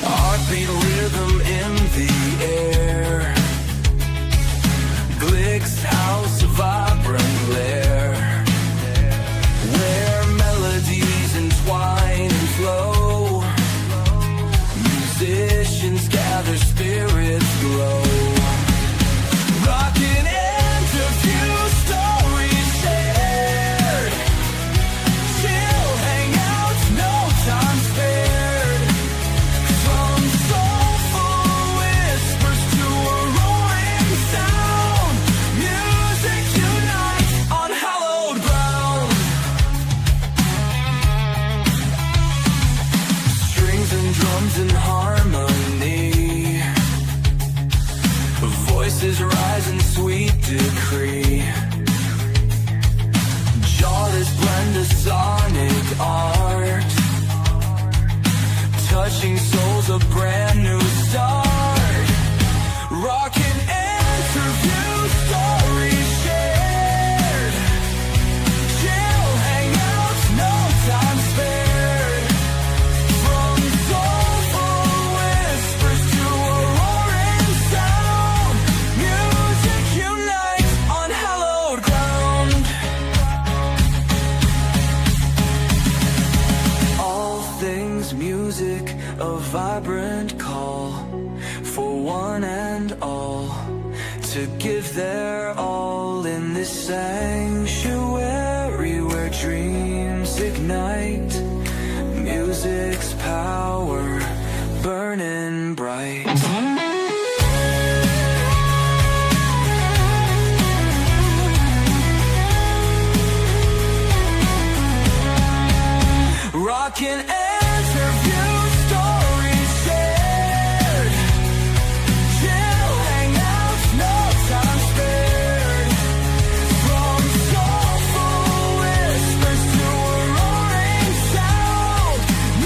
Heartbeat rhythm in the air. Glick's house, a vibrant lair, where melodies entwine and flow. Musicians gather, spirits glow. Rockin' interview, stories shared. Chill hangouts, no time spared. From soulful whispers to a roaring sound, music unites on hallowed ground. Strings and drums in harmony, voices rise in sweet decree. Jawless blend of sonic art, touching souls, a brand new start. Rockin' interview, stories shared. Chill hangouts, no time spared. From soulful whispers to a roaring sound, music unites on hallowed ground. All things music, a vibrant call for one and all to give their all in this sanctuary where dreams ignite. Music's power burning bright. Rockin' interview, stories shared. Chill hangouts, no time spared. From soulful whispers to a roaring sound,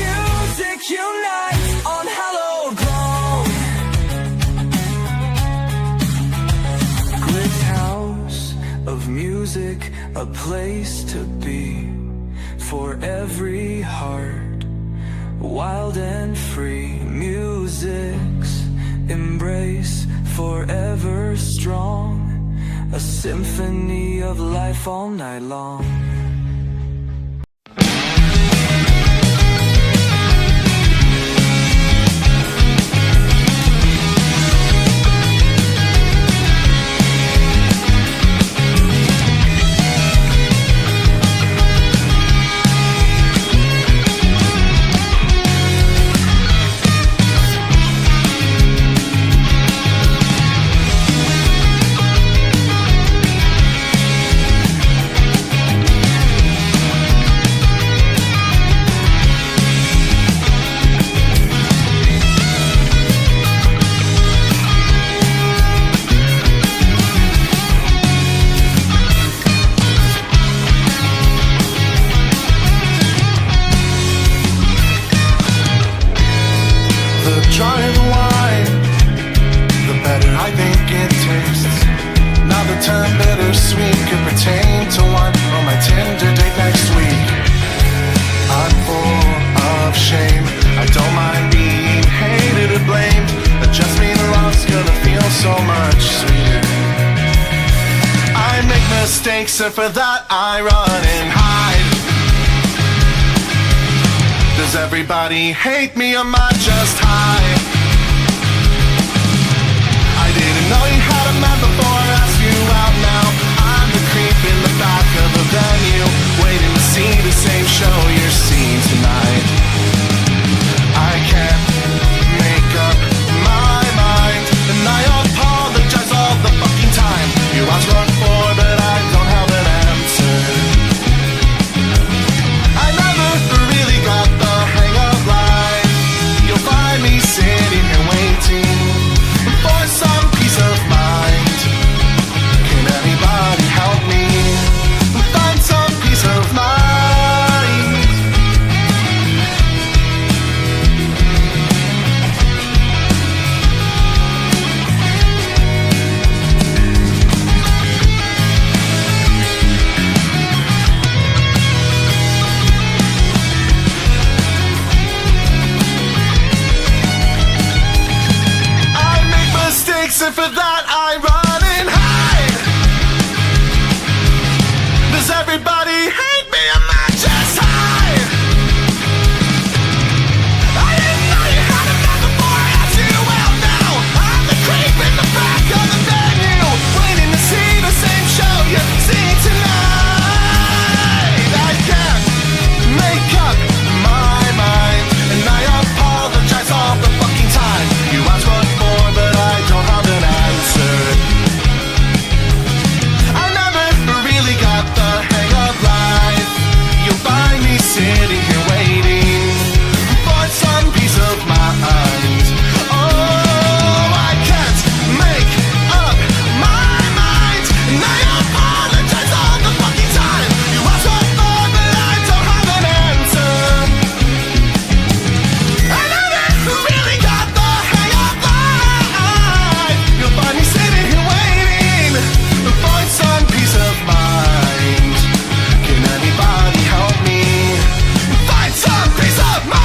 music unites on hallowed ground. Glick's house of music, a place to be for every heart, wild and free. Music's embrace, forever strong, a symphony of life all night long. Trying the wine, the better I think it tastes. Now the term bittersweet could pertain to one on my Tinder date next week. I'm full of shame, I don't mind being hated or blamed. A mistakes, and for that I run and hide. Does everybody hate me? Am I just high? I didn't know you had a man before I asked you out now. I'm the creep in the back of the venue, waiting to see the same show you're seeing tonight. I can't make up my mind, and I apologize all the fucking time. You ask what for, but I don't have an answer. I never really got the hang of life. You'll find me sitting here waiting for some peace of mind. Can anybody help me find some peace of mind? And for that I run and hide. Does everybody hate me? Am I just high? I didn't know you had a man before I asked you out now. I'm the creep in the back of the venue, waiting to see the same show you're seeing tonight. I can't make up my mind, and I apologize all the fucking time. You ask what for, but I don't have an answer. I never really got the hang of life. You'll find me sitting here waiting for some peace of mind. Oh, I can't make up my mind, and I apologize all the fucking time. You ask what for, but I don't have an answer. I never really got the hang of life. You'll find me sitting here waiting to find some peace of mind. Can anybody help me find some peace of mind?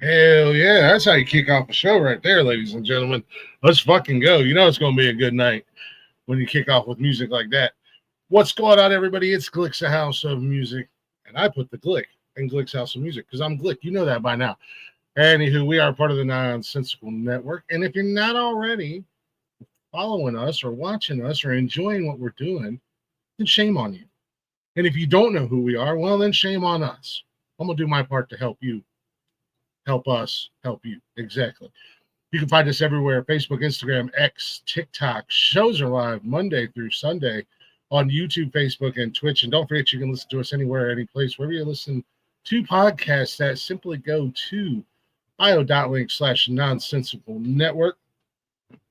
Hell yeah, that's how you kick off a show right there, ladies and gentlemen. Let's fucking go. You know it's going to be a good night when you kick off with music like that. What's going on, everybody? It's Glick's House of Music, and I put the Glick in Glick's House of Music because I'm Glick. You know that by now. Anywho, we are part of the Nonsensical Network, and if you're not already following us or watching us or enjoying what we're doing, then shame on you. And if you don't know who we are, well, then shame on us. I'm going to do my part to help you. Help us help you. Exactly. You can find us everywhere: Facebook, Instagram, X, TikTok. Shows are live Monday through Sunday on YouTube, Facebook, and Twitch. And don't forget, you can listen to us anywhere, any place, wherever you listen to podcasts. That simply go to bio.link/nonsensical network.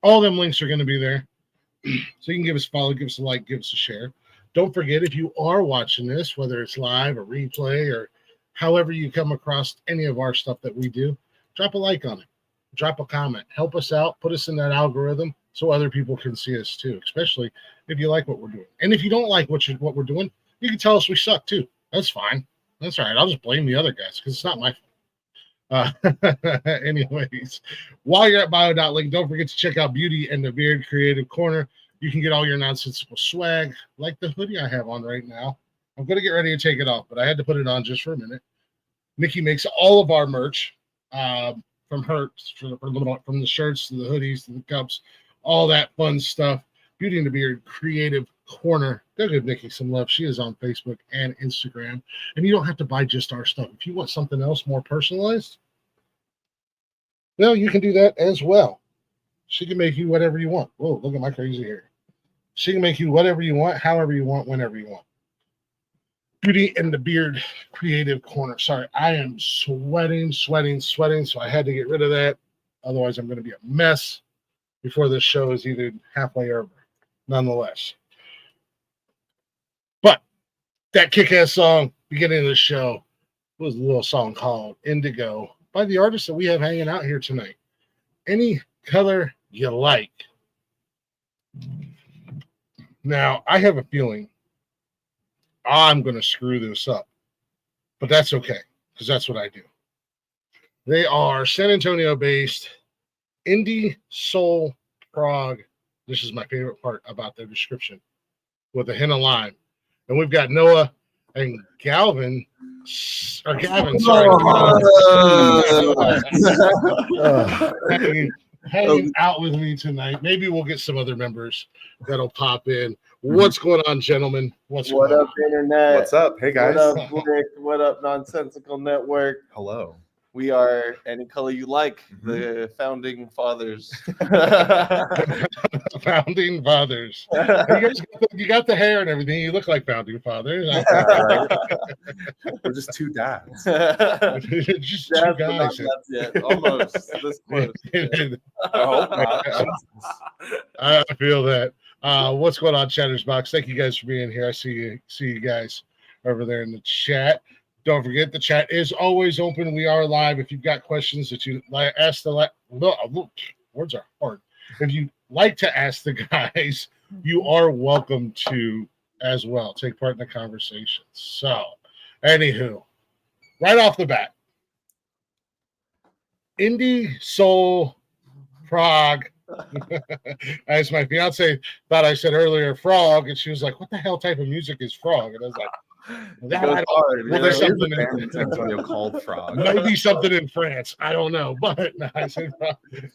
All them links are going to be there. So you can give us a follow, give us a like, give us a share. Don't forget, if you are watching this, whether it's live or replay or however you come across any of our stuff that we do, drop a like on it, drop a comment, help us out, put us in that algorithm so other people can see us too, especially if you like what we're doing. And if you don't like what we're doing, you can tell us we suck too. That's fine. That's all right. I'll just blame the other guys because it's not my fault. Anyways, while you're at bio.link, don't forget to check out Beauty and the Beard Creative Corner. You can get all your nonsensical swag, like the hoodie I have on right now. I'm going to get ready to take it off, but I had to put it on just for a minute. Nikki makes all of our merch, from the shirts to the hoodies to the cups, all that fun stuff. Beauty and the Beard Creative Corner. Go give Nikki some love. She is on Facebook and Instagram. And you don't have to buy just our stuff. If you want something else more personalized, well, you can do that as well. She can make you whatever you want. Whoa, look at my crazy hair. She can make you whatever you want, however you want, whenever you want. Beauty and the Beard Creative Corner. Sorry, I am sweating, so I had to get rid of that. Otherwise, I'm going to be a mess before this show is either halfway over. Nonetheless. But that kick-ass song, beginning of the show, was a little song called Indigo by the artist that we have hanging out here tonight. Any color you like. Now, I have a feeling I'm going to screw this up, but that's okay because that's what I do. They are San Antonio based indie soul prog. This is my favorite part about their description with a hint of lime. And we've got Noah and Gavin, sorry. hanging out with me tonight. Maybe we'll get some other members that'll pop in. What's going on, gentlemen? What up, Internet? What's up? Hey, guys. What up, Glick? What up, Nonsensical Network? Hello. We are Any Color You Like, the founding fathers. Founding fathers. You got the hair and everything. You look like founding fathers. We're just two dads. Just two guys. Almost this close. I feel that. What's going on, Chattersbox? Thank you guys for being here. I see you guys over there in the chat. Don't forget, the chat is always open. We are live. If you've got questions that you like, ask the words are hard. If you like to ask the guys, you are welcome to as well. Take part in the conversation. So, anywho, right off the bat, indie soul prog. As my fiance thought I said earlier, frog, and she was like, "What the hell type of music is frog?" And I was like, there's something in San Antonio called frog. Maybe something in France. I don't know, but no, I said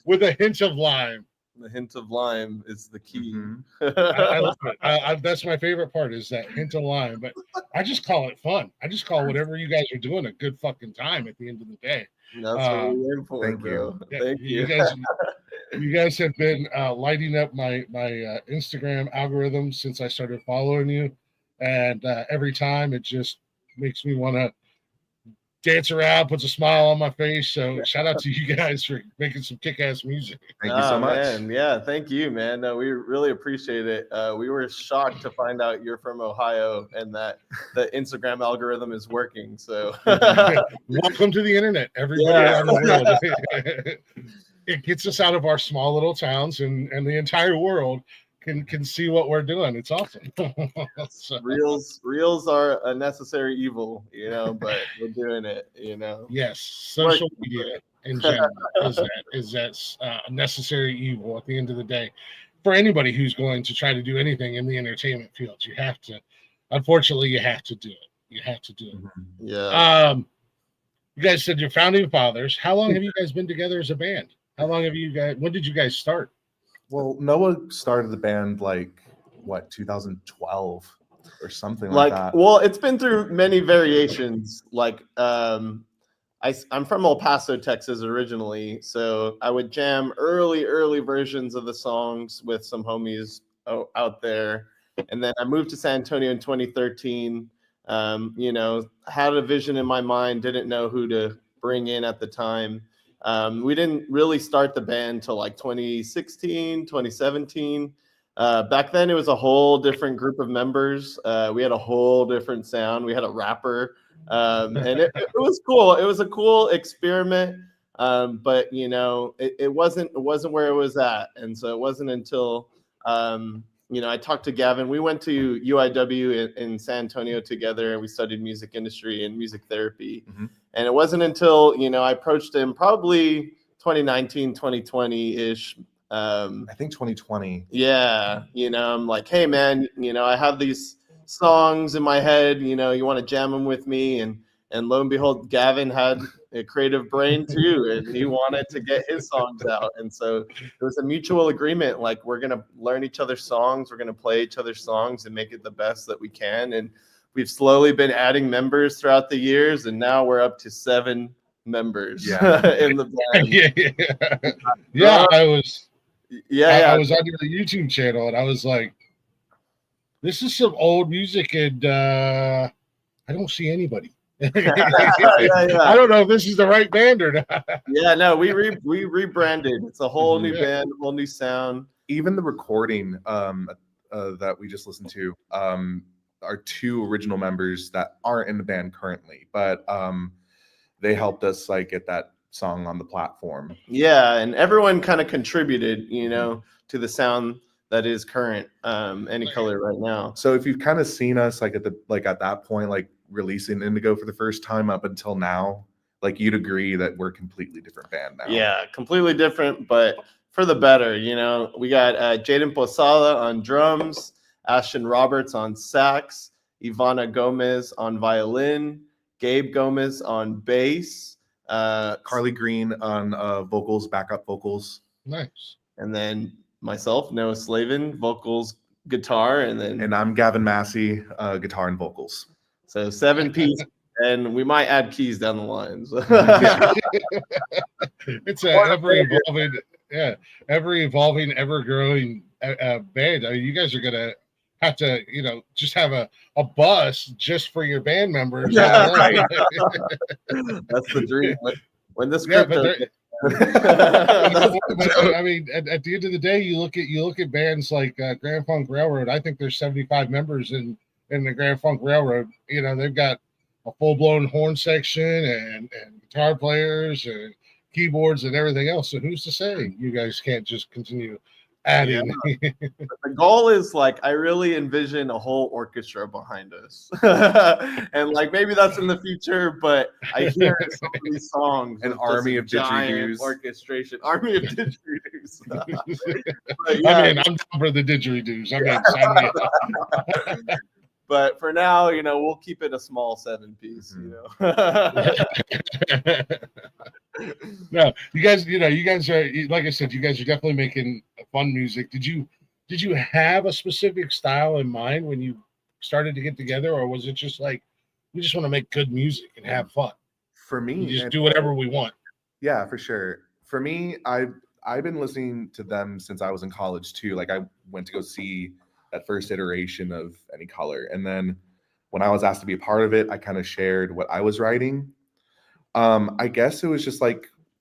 with a hint of lime. The hint of lime is the key. I love it. That's my favorite part is that hint of lime. But I just call it fun. I just call whatever you guys are doing a good fucking time at the end of the day. That's what we're in for. Thank bro. you. Thank you. You guys have been lighting up my Instagram algorithm since I started following you. And every time it just makes me want to dance around, puts a smile on my face. So shout out to you guys for making some kick-ass music. Thank you so much. Man. Yeah, thank you, man. No, we really appreciate it. We were shocked to find out you're from Ohio and that the Instagram algorithm is working. So welcome to the internet, everybody around the world. It gets us out of our small little towns and the entire world can see what we're doing. It's awesome. So, reels are a necessary evil, but we're doing it, Yes, social media in general is that a necessary evil at the end of the day for anybody who's going to try to do anything in the entertainment field. You have to do it. You have to do it. Yeah. You guys said you're founding fathers. How long have you guys been together as a band? How long have you guys? When did you guys start? Well, Noah started the band 2012 or something like that. Well, it's been through many variations. I'm from El Paso, Texas originally, so I would jam early versions of the songs with some homies out there, and then I moved to San Antonio in 2013. Had a vision in my mind, didn't know who to bring in at the time. We didn't really start the band till 2016, 2017. Back then, it was a whole different group of members. We had a whole different sound. We had a rapper, and it was cool. It was a cool experiment, but it wasn't where it was at. And so it wasn't until I talked to Gavin. We went to UIW in San Antonio together, and we studied music industry and music therapy. Mm-hmm. And it wasn't until, I approached him probably 2019, 2020-ish. I think 2020. Yeah. I'm like, hey, man, I have these songs in my head, you want to jam them with me. And lo and behold, Gavin had a creative brain too, and he wanted to get his songs out. And so it was a mutual agreement. We're going to learn each other's songs. We're going to play each other's songs and make it the best that we can. And we've slowly been adding members throughout the years, and now we're up to 7 members in the band. I was I was on your YouTube channel, and I was like, this is some old music, and I don't see anybody. I don't know if this is the right band or not. Yeah, no, we rebranded. It's a whole new band, whole new sound. Even the recording that we just listened to, our 2 original members that aren't in the band currently, but they helped us like get that song on the platform. Yeah, and everyone kind of contributed, to the sound that is current Any Color right now. So if you've kind of seen us like at that point, like releasing Indigo for the first time up until now, like you'd agree that we're a completely different band now. Yeah, completely different, but for the better. We got Jaden Posada on drums, Ashton Roberts on sax, Ivana Gomez on violin, Gabe Gomez on bass, Carly Green on vocals, backup vocals. Nice. And then myself, Noah Slavin, vocals, guitar, and I'm Gavin Massey, guitar and vocals. So 7 piece, and we might add keys down the line. So. It's a ever evolving, ever growing band. I mean, you guys are gonna have to, just have a bus just for your band members. Yeah, right. That's the dream. When this crypto. I mean, at the end of the day, you look at bands like Grand Funk Railroad. I think there's 75 members in the Grand Funk Railroad. They've got a full-blown horn section and guitar players and keyboards and everything else. So who's to say you guys can't just continue adding? Yeah. The goal is I really envision a whole orchestra behind us, and maybe that's in the future. But I hear some of these songs, an army of didgeridoos, orchestration, army of didgeridoos. Yeah. I mean, I'm down for the didgeridoos. I mean, sign me up. But for now, we'll keep it a small 7-piece. No, you guys are, like I said, you guys are definitely making fun music. Did you have a specific style in mind when you started to get together, or was it just we just want to make good music and have fun? For me, we just do whatever we want. Yeah, for sure. For me, I've been listening to them since I was in college too. I went to go see that first iteration of Any Color, and then when I was asked to be a part of it, I kind of shared what I was writing. I guess it was just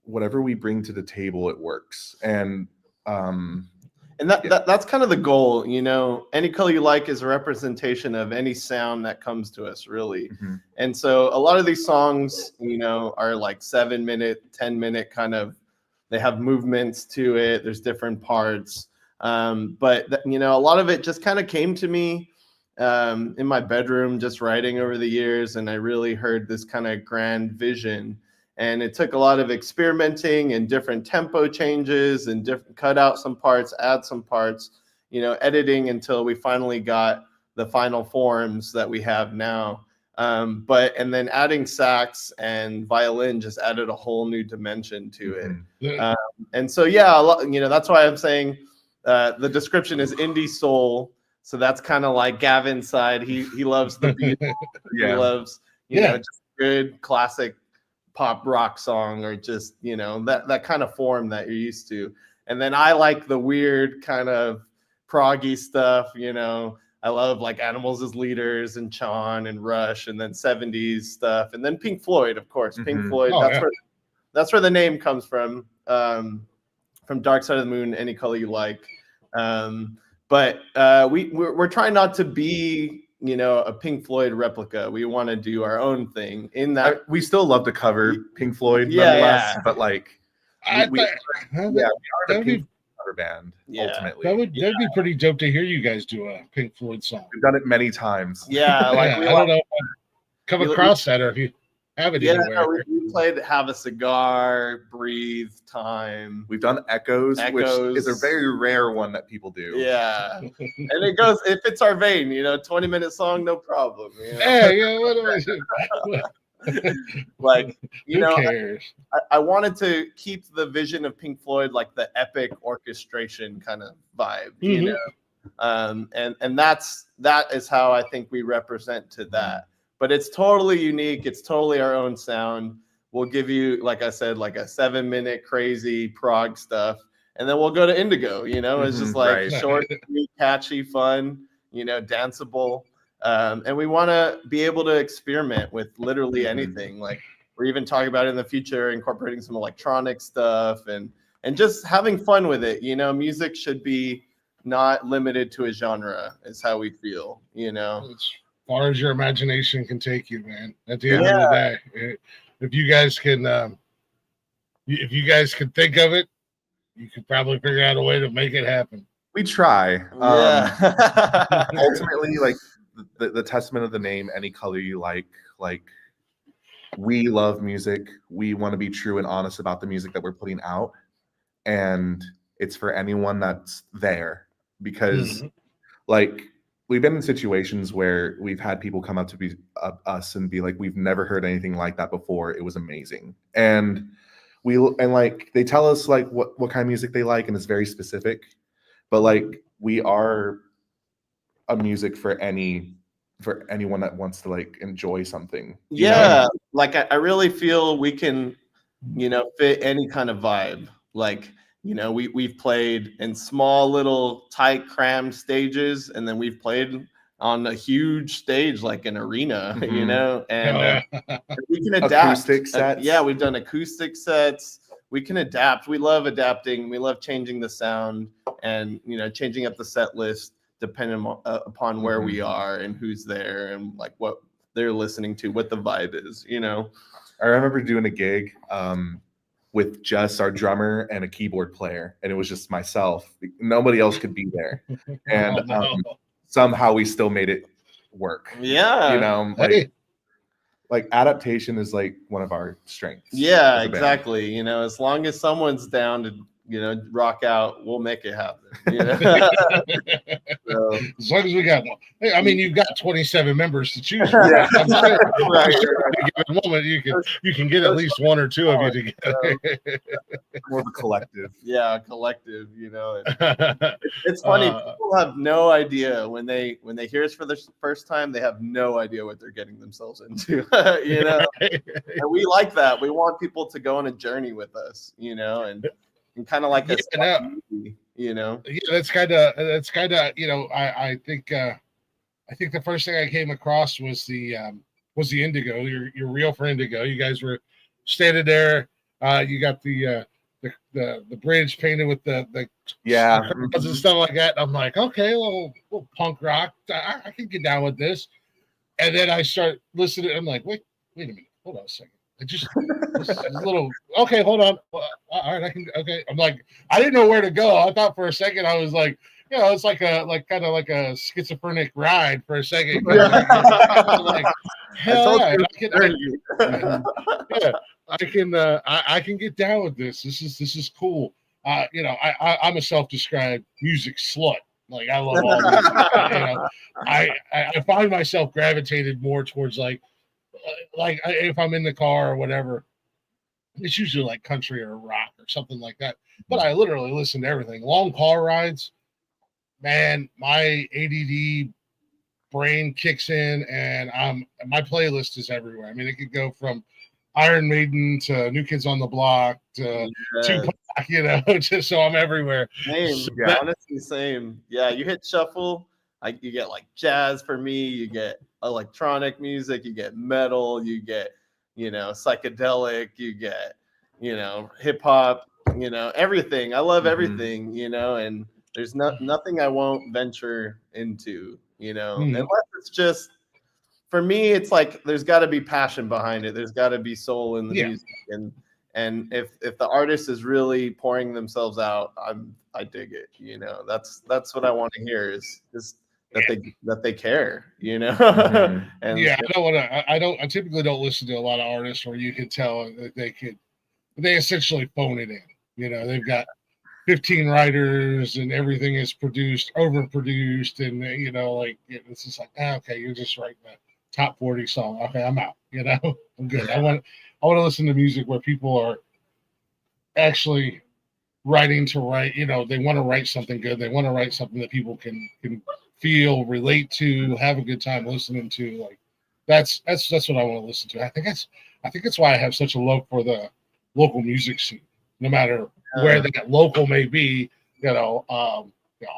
whatever we bring to the table, it works. And that's kind of the goal, Any Color You Like is a representation of any sound that comes to us, really. Mm-hmm. And so a lot of these songs, are 7-minute, 10-minute kind of, they have movements to it. There's different parts. But a lot of it just kind of came to me in my bedroom, just writing over the years. And I really heard this kind of grand vision, and it took a lot of experimenting and different tempo changes and cut out some parts, add some parts, editing until we finally got the final forms that we have now. And then adding sax and violin just added a whole new dimension to it. Mm-hmm. And so, that's why I'm saying, the description is indie soul, so that's kind of like Gavin's side. He loves the beat. He loves just good classic pop rock song, or just that kind of form that you're used to. And then I like the weird kind of proggy stuff. I love Animals as Leaders and Chon and Rush, and then 70s stuff, and then Pink Floyd, of course. Mm-hmm. Pink Floyd. That's where the name comes from. From Dark Side of the Moon, Any Color You Like. But we're trying not to be, a Pink Floyd replica. We want to do our own thing in that. We still love to cover Pink Floyd, nonetheless, but we are the Pink cover band, ultimately. That'd be pretty dope to hear you guys do a Pink Floyd song. We've done it many times. Yeah, I don't know if I've come across that, or if you have it anywhere. We played Have a Cigar, Breathe, Time. We've done Echoes, which is a very rare one that people do. Yeah. And it goes, if it's our vein, 20-minute song, no problem. Yeah, what do I do? Who cares? I wanted to keep the vision of Pink Floyd, the epic orchestration kind of vibe, and that is how I think we represent to that. But it's totally unique. It's totally our own sound. We'll give you, like I said, a 7-minute crazy prog stuff. And then we'll go to Indigo, it's just short, sweet, catchy, fun, danceable. And we want to be able to experiment with literally anything. We're even talking about in the future, incorporating some electronic stuff and just having fun with it. Music should be not limited to a genre is how we feel, you know. As far as your imagination can take you, man. At the end Yeah. of the day, if you guys can, if you guys can think of it, you could probably figure out a way to make it happen. We try. Yeah. Ultimately, like the testament of the name, any color you like we love music. We want to be true and honest about the music that we're putting out, and it's for anyone that's there, because like we've been in situations where we've had people come up to us and be like, we've never heard anything like that before, it was amazing. And like they tell us like what kind of music they like, and it's very specific, but like we are a music for anyone that wants to like enjoy something. Yeah, like I really feel we can, you know, fit any kind of vibe. Like, you know, we've played in small little tight crammed stages, and then we've played on a huge stage like an arena, you know, and we can adapt. Acoustic sets. Yeah, we've done acoustic sets. We can adapt. We love adapting. We love changing the sound and, you know, changing up the set list depending upon where we are and who's there and like what they're listening to, what the vibe is, you know. I remember doing a gig with just our drummer and a keyboard player, and it was just myself. Nobody else could be there, and somehow we still made it work. Yeah, you know, like adaptation is like one of our strengths. Yeah, exactly. You know, as long as someone's down to, you know, rock out, we'll make it happen. You know? So, as long as we got one. Hey, I mean, you've got 27 members to choose from. Right. I'm saying, right. At a given moment, you can get at least one or two of you together. More of a collective. Yeah, a collective. You know, it's funny. People have no idea when they hear us for the first time. They have no idea what they're getting themselves into. You know, and we like that. We want people to go on a journey with us. You know, and kind of like a movie, you know. Yeah, that's kind of you know. I think the first thing I came across was the Indigo. You're real for Indigo. You guys were standing there. You got the bridge painted with the and stuff like that. I'm like, okay, well punk rock. I can get down with this. And then I start listening. I'm like, wait a minute, hold on a second. This is a little okay. Hold on. All right, I can. Okay, I'm like, I didn't know where to go. I thought for a second I was like, you know, it's like kind of like a schizophrenic ride for a second. Like, hell yeah, I can get down with this. This is cool. You know, I'm a self-described music slut. Like I love all this. You know, I find myself gravitated more towards like if I'm in the car or whatever, it's usually like country or rock or something like that. But I literally listen to everything. Long car rides, man, my ADD brain kicks in, and my playlist is everywhere. I mean, it could go from Iron Maiden to New Kids on the Block to Tupac, you know, just so I'm everywhere. Same, so honestly, same. Yeah, you hit shuffle, you get like jazz for me, you get electronic music, you get metal, you get, you know, psychedelic, you get, you know, hip hop, you know, everything. I love everything, you know, and there's nothing I won't venture into, you know, unless it's just, for me, it's like there's got to be passion behind it. There's got to be soul in the music, and if the artist is really pouring themselves out, I dig it. You know, that's what I want to hear is that they care. You know, and I typically don't listen to a lot of artists where you can tell that they essentially phone it in. You know, they've got 15 writers and everything is overproduced, and you know, like it's just like, okay, you're just writing that top 40 song. Okay, I'm out. You know, I'm good. I want to listen to music where people are actually writing to write. You know, they want to write something good. They want to write something that people can feel, relate to, have a good time listening to. Like that's what I want to listen to. I think that's why I have such a love for the local music scene, no matter where that local may be. You know,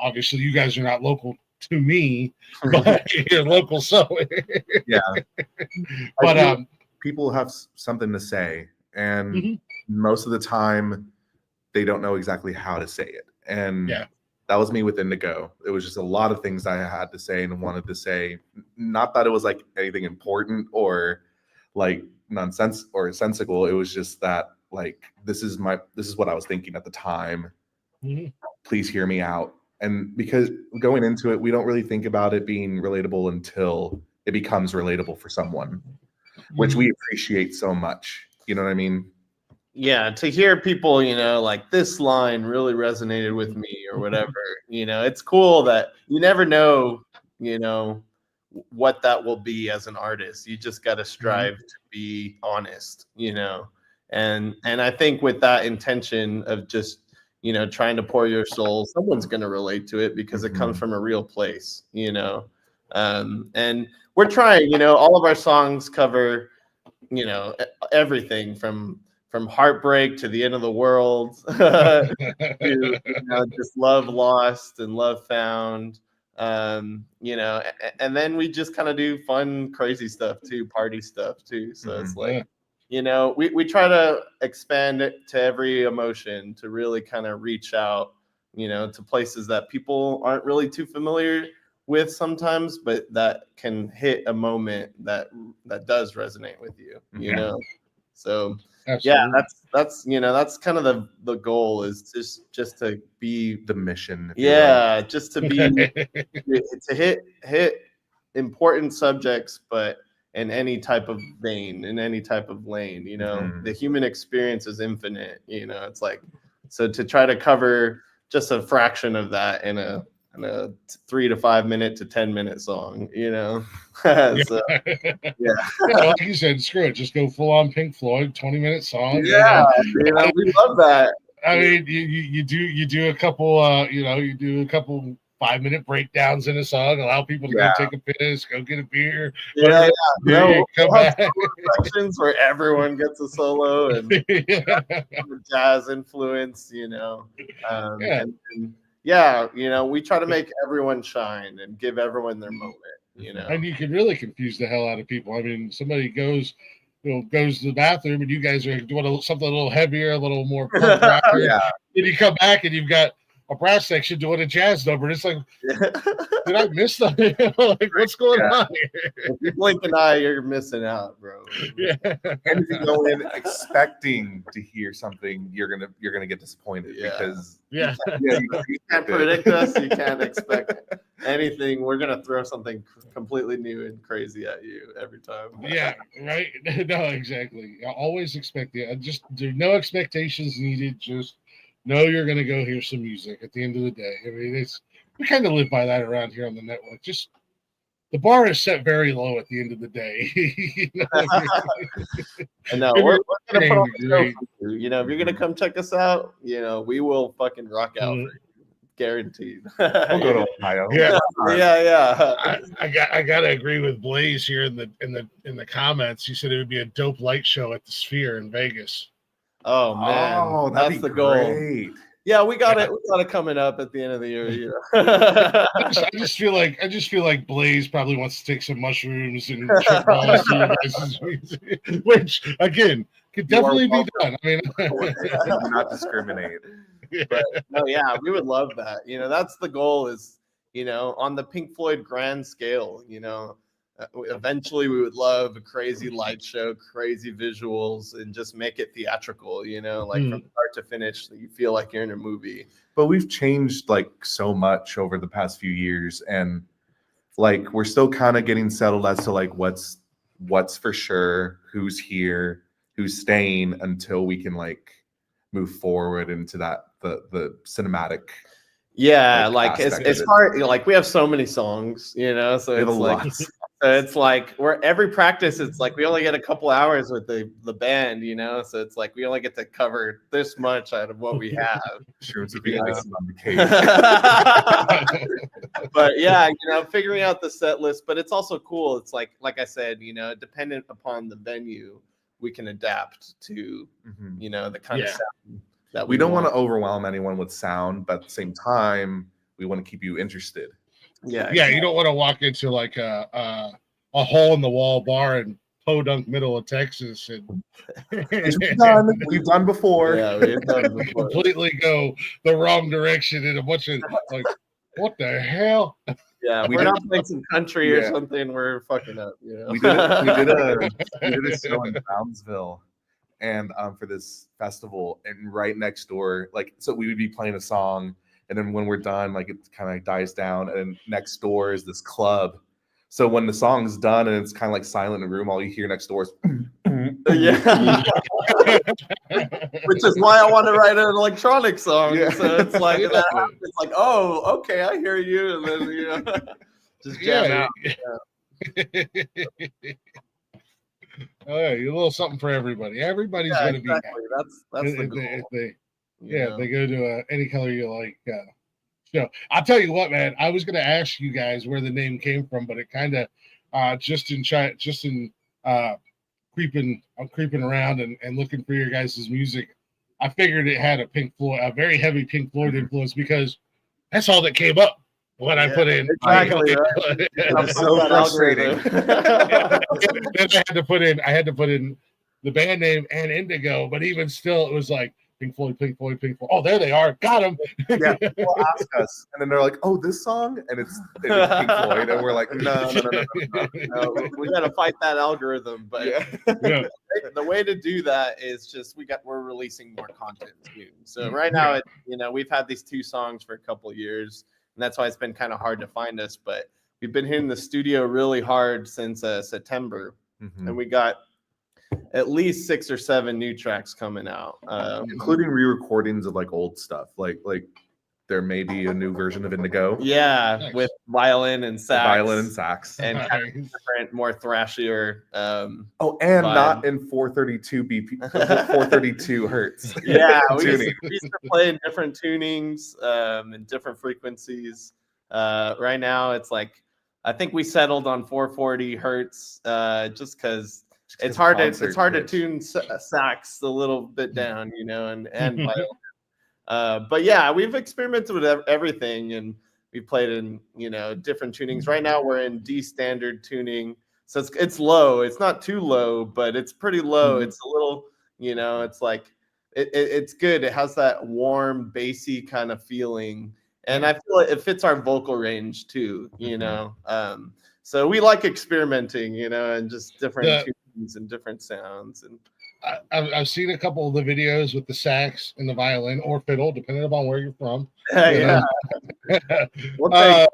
obviously you guys are not local to me, but you're local, so yeah. But people have something to say, and most of the time they don't know exactly how to say it, and that was me with Indigo. It was just a lot of things I had to say and wanted to say. Not that it was like anything important or like nonsense or sensical. It was just that like this is what I was thinking at the time. Mhm. Please hear me out. And because going into it, we don't really think about it being relatable until it becomes relatable for someone, which we appreciate so much. You know what I mean? Yeah, to hear people, like this line really resonated with me or whatever, it's cool that you never know, what that will be as an artist. You just got to strive to be honest, and I think with that intention of just, trying to pour your soul, someone's going to relate to it because it comes from a real place, and we're trying, all of our songs cover, everything from heartbreak to the end of the world to just love lost and love found, and then we just kind of do fun crazy stuff too, party stuff too, so it's like we try to expand it to every emotion to really kind of reach out to places that people aren't really too familiar with sometimes, but that can hit a moment that does resonate with you, so Absolutely. yeah, that's kind of the goal, is just to be The mission. If you will. yeah, just to be to hit important subjects, but in any type of vein, in any type of lane. The human experience is infinite. It's like, so to try to cover just a fraction of that in a 3 to 5 minute to 10-minute song. So yeah. Like you said, screw it. Just go full on Pink Floyd, 20-minute song. Yeah, we love that. I mean, you do a couple, you do a couple 5-minute breakdowns in a song, allow people to go take a piss, go get a beer. Yeah, Come we'll have back. sections where everyone gets a solo and jazz influence, and we try to make everyone shine and give everyone their moment, And you can really confuse the hell out of people. I mean, somebody goes to the bathroom and you guys are doing something a little heavier, a little more punk rocker. Yeah. Then you come back and you've got a brass section doing a jazz number. It's like, did I miss something? Like, what's going on here? If you blink an eye, you're missing out, bro. Yeah. And if you go in expecting to hear something, you're gonna get disappointed because Yeah. you can't predict us. You can't expect anything. We're gonna throw something completely new and crazy at you every time. Yeah, right. No, exactly. I always expect it. Just there no expectations needed. Just know you're gonna go hear some music at the end of the day. I mean, we kind of live by that around here on the network. Just the bar is set very low at the end of the day. I know we're gonna put on the show for you. If you're gonna come check us out, we will fucking rock out for you. Guaranteed. We'll go to Ohio. Yeah. I I gotta agree with Blaze here in the comments. He said it would be a dope light show at the Sphere in Vegas. Oh man, that's the goal. Yeah, we got it. We got it coming up at the end of the year. I just feel like Blaze probably wants to take some mushrooms and trip balls to your guys' music, which again could definitely be done. I mean, do not discriminate. But no, yeah, we would love that. That's the goal. Is on the Pink Floyd grand scale. Eventually we would love a crazy light show, crazy visuals, and just make it theatrical, from start to finish, that you feel like you're in a movie. But we've changed like so much over the past few years, and like we're still kind of getting settled as to like what's for sure, who's here, who's staying, until we can like move forward into that the cinematic. Yeah, like it's hard. Like we have so many songs, so it's like it's like we're every practice. It's like we only get a couple hours with the band, so it's like we only get to cover this much out of what we have. Sure, it's a big icing on the cake. But yeah, figuring out the set list. But it's also cool. It's like I said, dependent upon the venue, we can adapt to the kind of sound that we don't want to overwhelm anyone with sound, but at the same time, we want to keep you interested. Yeah, you don't want to walk into like a hole in the wall bar and podunk middle of Texas, and We've done before. Yeah, we've done before. completely go the wrong direction in a bunch of like, what the hell? Yeah, if We we're did- not playing some country or Yeah. something, we're fucking up. You know? We did a show in Brownsville, and for this festival, and right next door, like, so we would be playing a song, and then when we're done, like, it kind of dies down, and next door is this club. So when the song's done and it's kind of like silent in the room, all you hear next door is Yeah. Which is why I want to write an electronic song. Yeah. So it's like that happens, it's like, oh, okay, I hear you, and then you know, just jam out. Oh yeah, you a little something for everybody. Everybody's Yeah, gonna exactly. be That's happy. the If goal. they go to Any Color You Like show. I'll tell you what, man. I was gonna ask you guys where the name came from, but it kind of I'm creeping around and looking for your guys' music. I figured it had a very heavy Pink Floyd influence, because that's all that came up when I put in. Exactly, right? That's so frustrating. Then I had to put in the band name and Indigo, but even still, it was like Pink Floyd, Pink Floyd, Pink Floyd. Oh, there they are. Got them. Yeah, people ask us, and then they're like, "Oh, this song," and it's Pink Floyd, and we're like, "No. We got to fight that algorithm, but Yeah. Yeah. the way to do that is just we're releasing more content soon. So right now, we've had these 2 songs for a couple of years, and that's why it's been kind of hard to find us. But we've been hitting the studio really hard since September, Mhm. and we got at least 6 or 7 new tracks coming out. Including re-recordings of like old stuff, like there may be a new version of Indigo, Yeah, Nice. with violin and sax, violin and sax. and kind of different, more thrashier. Oh, and vibe. not in 432 BP, 432 hertz. Yeah, we tuning. used to play in different tunings and different frequencies. Right now, it's like I think we settled on 440 hertz, just because it's hard to tune sax a little bit down, and violin. But yeah, we've experimented with everything, and we played in different tunings. Right now, we're in D standard tuning, so it's low. It's not too low, but it's pretty low. It's a little, it's like it's good. It has that warm, bassy kind of feeling, and I feel like it fits our vocal range too. So we like experimenting, and just different tunings and different sounds. And I've seen a couple of the videos with the sax and the violin or fiddle, depending upon where you're from. yeah, we'll take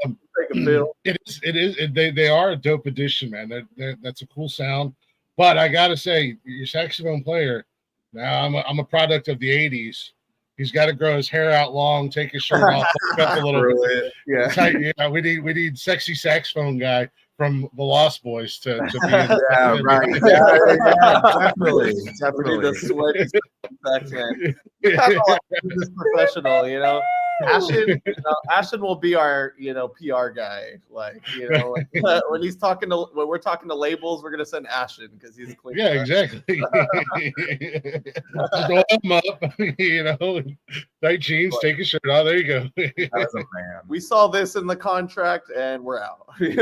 a fiddle. It is. They are a dope addition, man. That's a cool sound. But I gotta say, your saxophone player. Now I'm a product of the '80s. He's got to grow his hair out long, take his shirt off, look up a little bit. Yeah. We need sexy saxophone guy from the Lost Boys to be in. Yeah, right. Yeah, definitely. We need a sweaty sax man. Kind of like this professional, Ashton will be our, PR guy. Like, when we're talking to labels, we're gonna send Ashton because he's clean. Yeah, exactly. Just oil him up, tight jeans, take his shirt off. There you go. That's a man. We saw this in the contract, and we're out. We're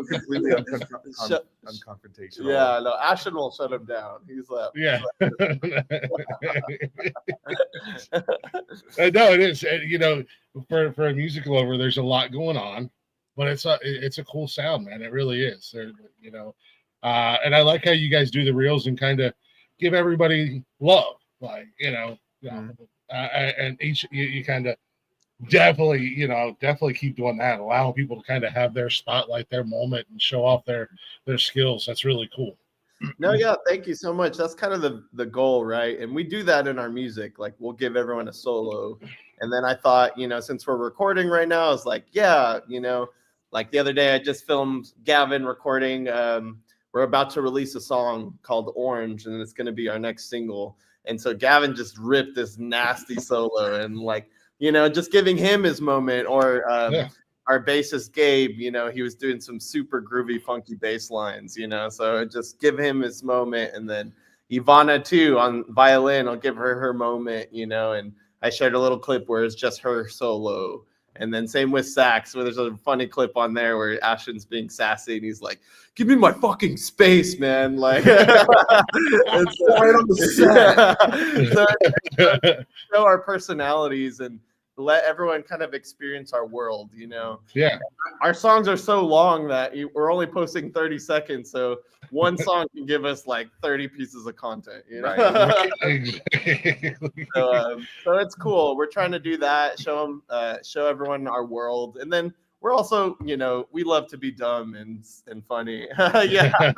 completely unconfrontational. Yeah, no, Ashton will shut him down. He's left. Yeah. No, it is. For a music lover, there's a lot going on, but it's a cool sound, man. It really is. And I like how you guys do the reels and kind of give everybody love, like and each you kind of definitely keep doing that, allowing people to kind of have their spotlight, their moment, and show off their skills. That's really cool. No, yeah, thank you so much. That's kind of the goal, right? And we do that in our music. Like, we'll give everyone a solo. And then I thought, since we're recording right now, I was like, yeah, like the other day I just filmed Gavin recording. We're about to release a song called Orange, and it's going to be our next single. And so Gavin just ripped this nasty solo, and like, just giving him his moment. Or our bassist Gabe, he was doing some super groovy, funky bass lines, so just give him his moment. And then Ivana too on violin, I'll give her moment, and I shared a little clip where it's just her solo. And then same with Sax, where there's a funny clip on there where Ashton's being sassy and he's like, "Give me my fucking space, man!" Like, it's right on the set. So show our personalities and let everyone kind of experience our world. Yeah. Our songs are so long that we're only posting 30 seconds, so one song can give us like 30 pieces of content. Right. Exactly. So it's cool. We're trying to do that, show everyone our world, and then we're also, we love to be dumb and funny. Yeah,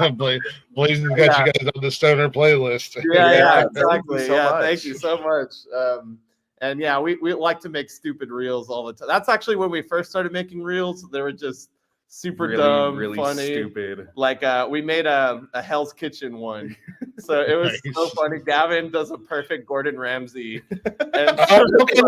Blazing's got you guys on the stoner playlist. yeah, Thank you exactly. so Yeah, much. thank you so much. And yeah, we like to make stupid reels all the time. That's actually when we first started making reels. They were just super really, dumb, really funny. stupid. Like we made a Hell's Kitchen one, so it was so Nice. funny. Gavin does a perfect Gordon Ramsay, and Okay.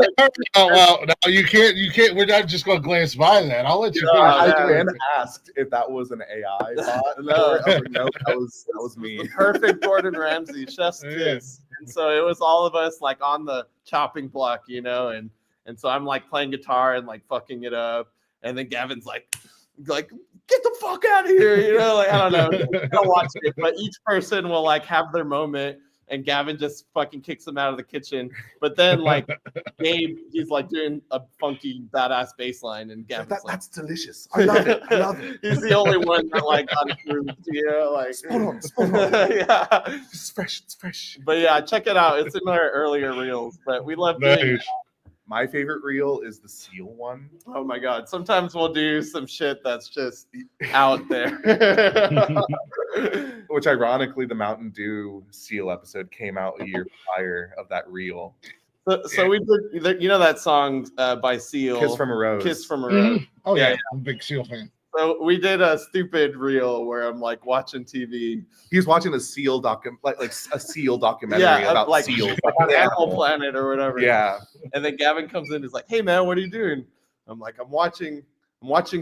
Oh well, no, you can't. We're not just gonna glance by that. I'll let you. I yeah. ran asked if that was an AI bot. No. I was like, nope, that was me. the perfect Gordon Ramsay, chef's kiss. And so it was all of us like on the chopping block, and so I'm like playing guitar and like fucking it up, and then Gavin's like get the fuck out of here, like I don't know, don't watch it, but each person will like have their moment, and Gavin just fucking kicks them out of the kitchen. But then like Gabe, he's like doing a funky badass bass line, and Gavin's like, That's delicious. I love it. I love it. he's the only one that like got approved, like Spot on. yeah. It's fresh. It's fresh. But yeah, check it out. It's in our earlier reels, but we love doing. Nice. My favorite reel is the seal one. Oh my god! Sometimes we'll do some shit that's just out there. Which ironically, the Mountain Dew seal episode came out a year prior of that reel. So we did, that song by Seal, Kiss from a Rose. Kiss from a Rose. Oh yeah, Yeah. I'm a big Seal fan. So we did a stupid reel where I'm like watching TV. He's watching a seal like a seal documentary about like, seals, like on Animal Planet or whatever. Yeah. And then Gavin comes in, he's like, "Hey man, what are you doing?" I'm like, I'm watching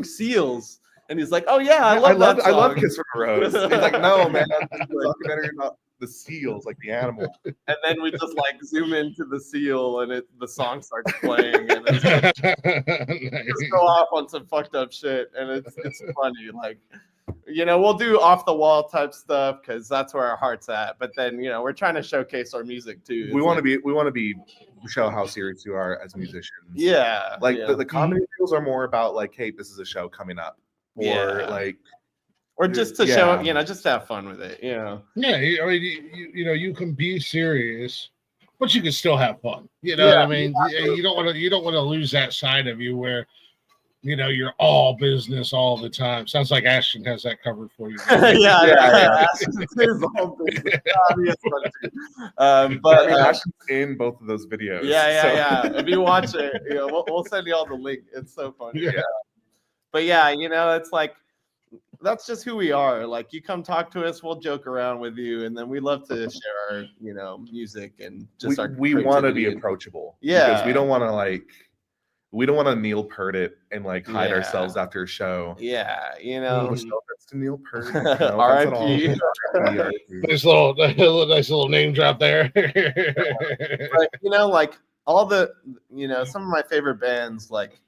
seals. And he's like, "Oh yeah, I love Kiss from a Rose." He's like, "No, man, that's a documentary about the seals, like the animal." And then we just like zoom into the seal, and the song starts playing, and it's like, just go off on some fucked up shit, and it's funny. Like, we'll do off the wall type stuff because that's where our heart's at. But then we're trying to showcase our music too. We want to be show how serious you are as musicians. Yeah, like yeah. the comedy reels are more about like, hey, this is a show coming up, or like. Or just to show, just to have fun with it, Yeah, I mean, you can be serious, but you can still have fun. You know what I mean? You don't want to lose that side of you where, you're all business all the time. Sounds like Ashton has that covered for you. yeah. Ashton's all business. But Ashton's in both of those videos. Yeah. If you watch it, we'll send you all the link. It's so funny. Yeah. But yeah, it's like. That's just who we are. Like, you come talk to us, we'll joke around with you, and then we love to share our, music and just we want to be approachable. Yeah, because we don't want to Neil Peart it and like hide ourselves after a show. Yeah, No offense to Neil Peart. R.I.P. Nice little name drop there. But like all the some of my favorite bands, like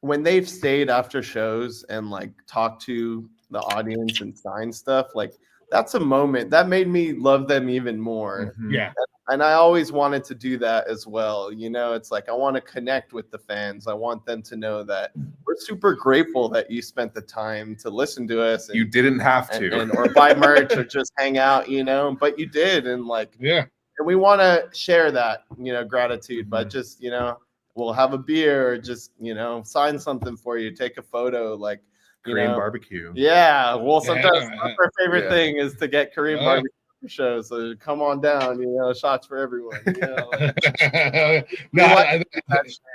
when they've stayed after shows and like talked to the audience and signed stuff, like that's a moment that made me love them even more. Mm-hmm. Yeah. And I always wanted to do that as well. It's like I want to connect with the fans. I want them to know that we're super grateful that you spent the time to listen to us. And, you didn't have to, or buy merch or just hang out, but you did. And like, yeah. And we want to share that, gratitude by just, we'll have a beer, or just, sign something for you, take a photo, like Korean barbecue. Yeah. Well, sometimes that's our favorite thing is to get Korean barbecue for shows. So come on down, shots for everyone.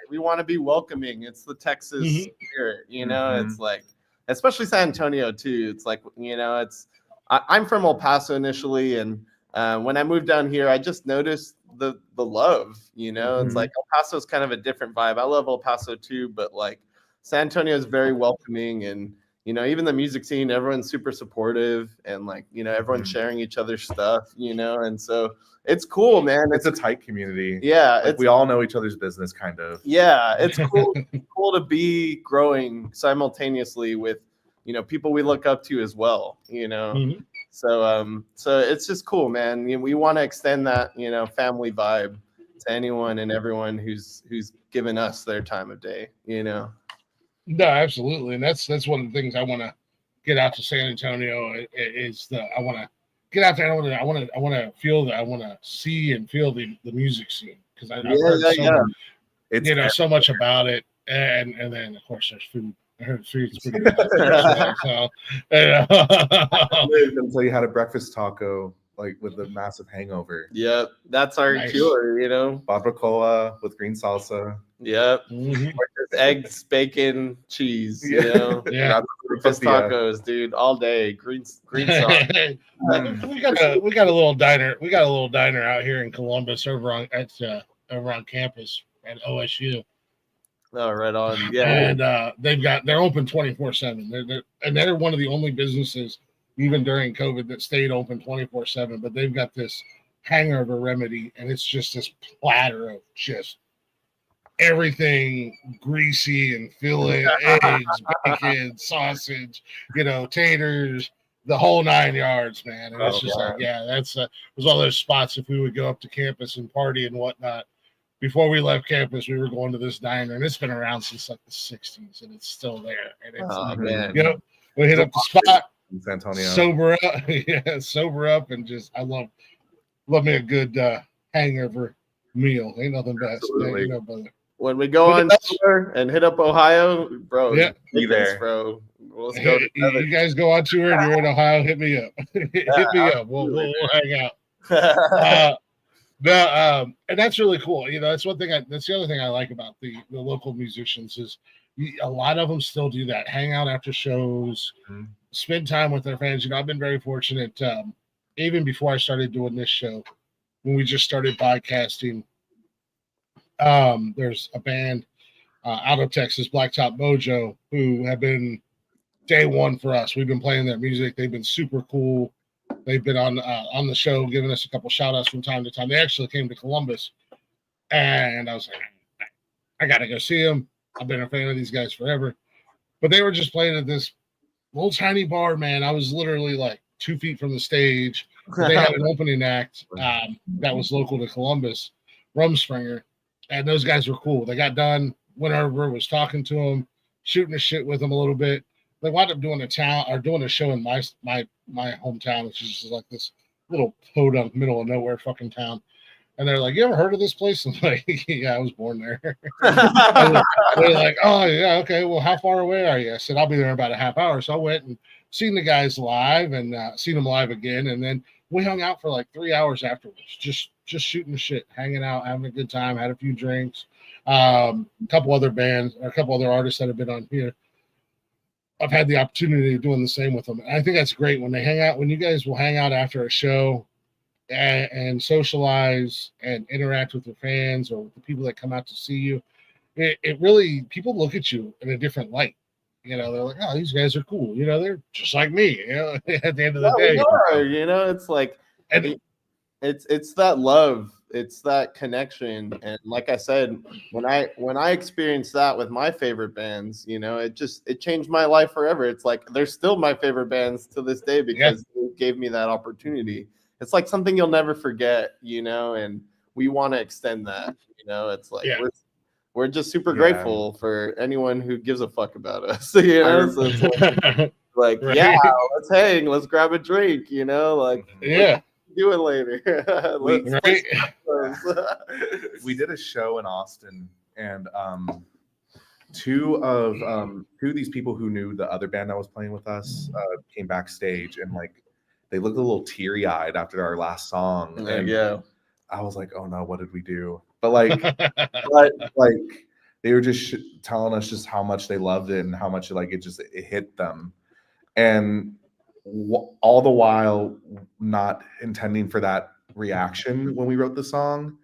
We want to be welcoming. It's the Texas spirit, it's like, especially San Antonio too. It's like, I'm from El Paso initially. And when I moved down here, I just noticed the love, it's like El Paso is kind of a different vibe. I love El Paso too, but like San Antonio is very welcoming, and even the music scene, everyone's super supportive, and like, everyone's sharing each other's stuff, and so it's cool, man. It's a tight community. Yeah, like we all know each other's business, kind of. Yeah, it's cool to be growing simultaneously with, people we look up to as well, Mhm. So it's just cool, man. We want to extend that, family vibe to anyone and everyone who's given us their time of day, No, absolutely, and that's one of the things I want to get out to San Antonio is I want to get out there. I want to feel that. I want to see and feel the music scene, because I've heard It's so much about it, and then of course there's food. I heard food's pretty good out there, so until you had a breakfast taco like with a massive hangover. Yep, that's our Nice. cure, Barbacoa with green salsa. Yep. Mhm. Eggs, bacon, cheese, Yeah. breakfast tacos, dude, all day. Green sauce. we got a little diner. We got a little diner out here in Columbus over on campus at OSU. Oh, right on. Yeah. And they're open 24/7. They're one of the only businesses, even during COVID, that stayed open 24/7. But they've got this hangover remedy, and it's just this platter of just everything greasy and filling, eggs, bacon, sausage, taters, the whole 9 yards, man. And it's just like, yeah, that's it was all those spots. If we would go up to campus and party and whatnot, before we left campus, we were going to this diner, and it's been around since like the 60s, and it's still there. And it's man. We hit up the spot, in San Antonio. sober up, and just I love me a good hangover meal. Ain't nothing best. Brother. When we go on tour and hit up Ohio, bro, be there, bro. Let's go. You guys go on tour and you're in Ohio, hit me up. Hit me up. We'll hang out. And that's really cool. That's one thing. That's the other thing I like about the local musicians is a lot of them still do that. Hang out after shows, spend time with their fans. I've been very fortunate. Even before I started doing this show, when we just started podcasting, there's a band out of Texas, Blacktop Mojo, who have been day one for us. We've been playing their music. They've been super cool. They've been on the show, giving us a couple shout outs from time to time. They actually came to Columbus, and I was like, I got to go see them. I've been a fan of these guys forever. But they were just playing at this little tiny bar, man. I was literally like 2 feet from the stage. They had an opening act that was local to Columbus, Rumspringer, and those guys were cool. They got done, went over, was talking to them, shooting the shit with them a little bit. They wound up doing a show in my hometown, which is just like this little podunk middle of nowhere fucking town. And they're like, "You ever heard of this place?" I'm like, "Yeah, I was born there." They're like, "Oh yeah, okay. Well, how far away are you?" I said, "I'll be there in about a half hour." So I went and seen the guys live and seen them live again, and then we hung out for like 3 hours afterwards, just shooting the shit, hanging out, having a good time, had a few drinks. A couple other artists that have been on here, I've had the opportunity of doing the same with them. And I think that's great when they hang out, when you guys will hang out after a show and socialize and interact with your fans or the people that come out to see you. It really, people look at you in a different light. They're like, "Oh, these guys are cool. They're just like me." At the end of the day, it's like, it's that love, it's that connection, and like I said, when I experienced that with my favorite bands, it changed my life forever. It's like they're still my favorite bands to this day because it gave me that opportunity. It's like something you'll never forget, and we want to extend that. It's like we're just super grateful for anyone who gives a fuck about us. So it's like Right. Yeah, let's hang, let's grab a drink. Like do it later. We did a show in Austin, and two of these people who knew the other band that was playing with us came backstage, and like they looked a little teary-eyed after our last song. And I was like, "Oh no, what did we do?" But like, they were just telling us just how much they loved it and how much it hit them, and all the while not intending for that reaction when we wrote the song.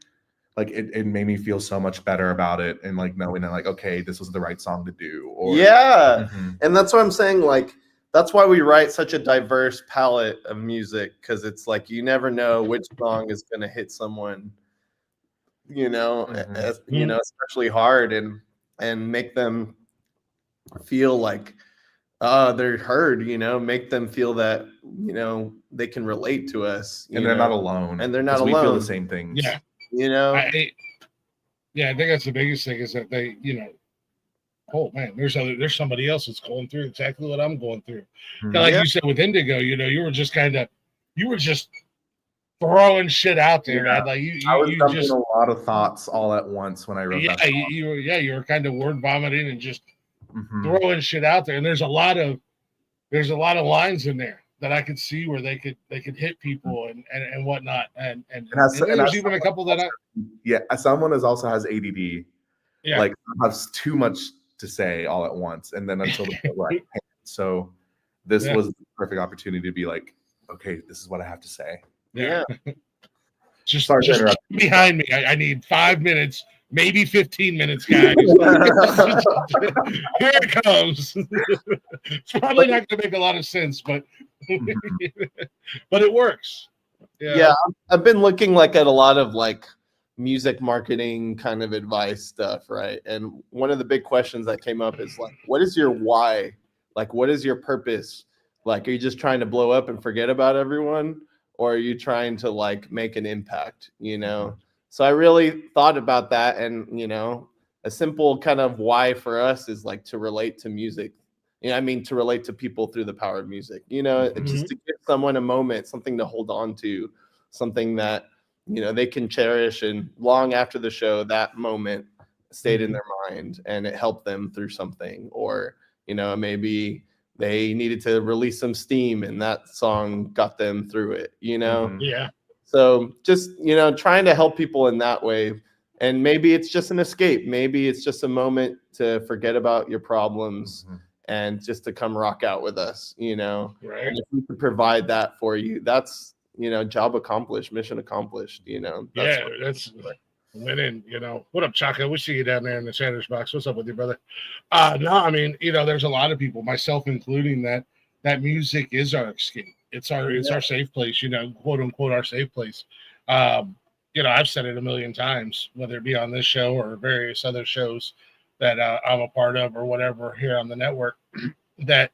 like it made me feel so much better about it, and like knowing that like, okay, this was the right song to do. Or Yeah. Mhm. And that's what I'm saying. Like, that's why we write such a diverse palette of music, because it's like you never know which song is going to hit someone, Mhm. especially hard, and make them feel like they're heard, make them feel that, they can relate to us, And they're not alone, and they're not because we feel the alone, same things. Yeah. you know? I yeah, I think that's the biggest thing is that they, oh man, there's somebody else that's going through exactly what I'm going through. Mhm. Kinda like Yeah. you said with Indigo, you were just throwing shit out there, Yeah. man. Like I was you dumping just a lot of thoughts all at once when I wrote that song. you were kind of word vomiting and just Mhm. throwing shit out there. And there's a lot of lines in there that I could see where they could hit people and whatnot. And as there's even a couple that as someone who also has ADD, yeah. like has too much to say all at once, and then until the point where I can't. So this Yeah. was the perfect opportunity to be like, okay, this is what I have to say. Yeah. Just Sorry to interrupt. behind me. I need 5 minutes, maybe 15 minutes, guys. Here it comes. It's probably not going to make a lot of sense, but but it works. Yeah, I've been looking like at a lot of like music marketing kind of advice stuff, right? And one of the big questions that came up is like, what is your why? Like, what is your purpose? Like, are you just trying to blow up and forget about everyone? Or are you trying to like make an impact, So I really thought about that, and a simple kind of why for us is like to relate to music. To relate to people through the power of music, just to give someone a moment, something to hold on to, something that, they can cherish, and long after the show, that moment stayed in their mind and it helped them through something. Or, maybe they needed to release some steam and that song got them through it, Mhm. Yeah. So just, trying to help people in that way. And maybe it's just an escape. Maybe it's just a moment to forget about your problems Mhm. and just to come rock out with us, Right. And if we could provide that for you, that's, job accomplished, mission accomplished, That's winning, What up, Chaka? We see you down there in the Sanders box. What's up with you, brother? No, I mean, there's a lot of people, myself including, that music is our escape. It's our safe place, quote unquote our safe place. I've said it a million times, whether it be on this show or various other shows that I'm a part of or whatever here on the network, that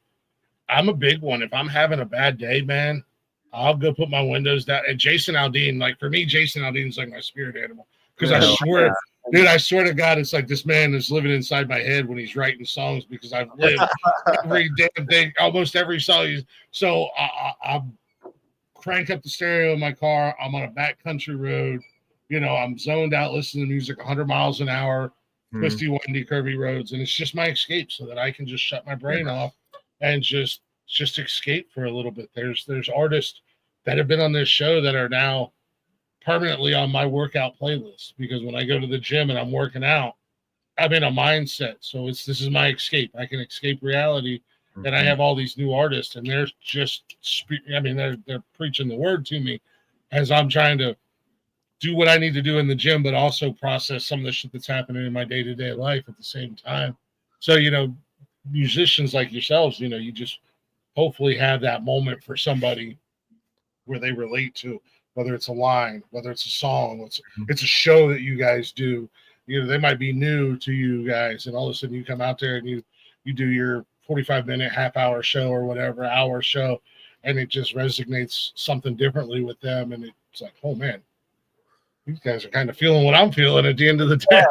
I'm a big one. If I'm having a bad day, man, I'll go put my windows down. And Jason Aldean, like for me, Jason Aldean's like my spirit animal. Because I swear, dude, I swear to God, it's like this man is living inside my head when he's writing songs, because I've lived every damn thing, almost every song. So I crank up the stereo in my car. I'm on a backcountry road. I'm zoned out listening to music 100 miles an hour, twisty, windy, curvy roads. And it's just my escape so that I can just shut my brain off and just escape for a little bit. There's artists that have been on this show that are now permanently on my workout playlist, because when I go to the gym and I'm working out, I'm in a mindset. So this is my escape. I can escape reality. And I have all these new artists, and they're just they're preaching the word to me as I'm trying to do what I need to do in the gym, but also process some of the shit that's happening in my day-to-day life at the same time. So, musicians like yourselves, you just hopefully have that moment for somebody where they relate to, whether it's a line, whether it's a song, it's a show that you guys do. They might be new to you guys, and all of a sudden you come out there and you do your 45-minute, half-hour show or whatever, hour show, and it just resonates something differently with them. And it's like, oh man, these guys are kind of feeling what I'm feeling at the end of the day.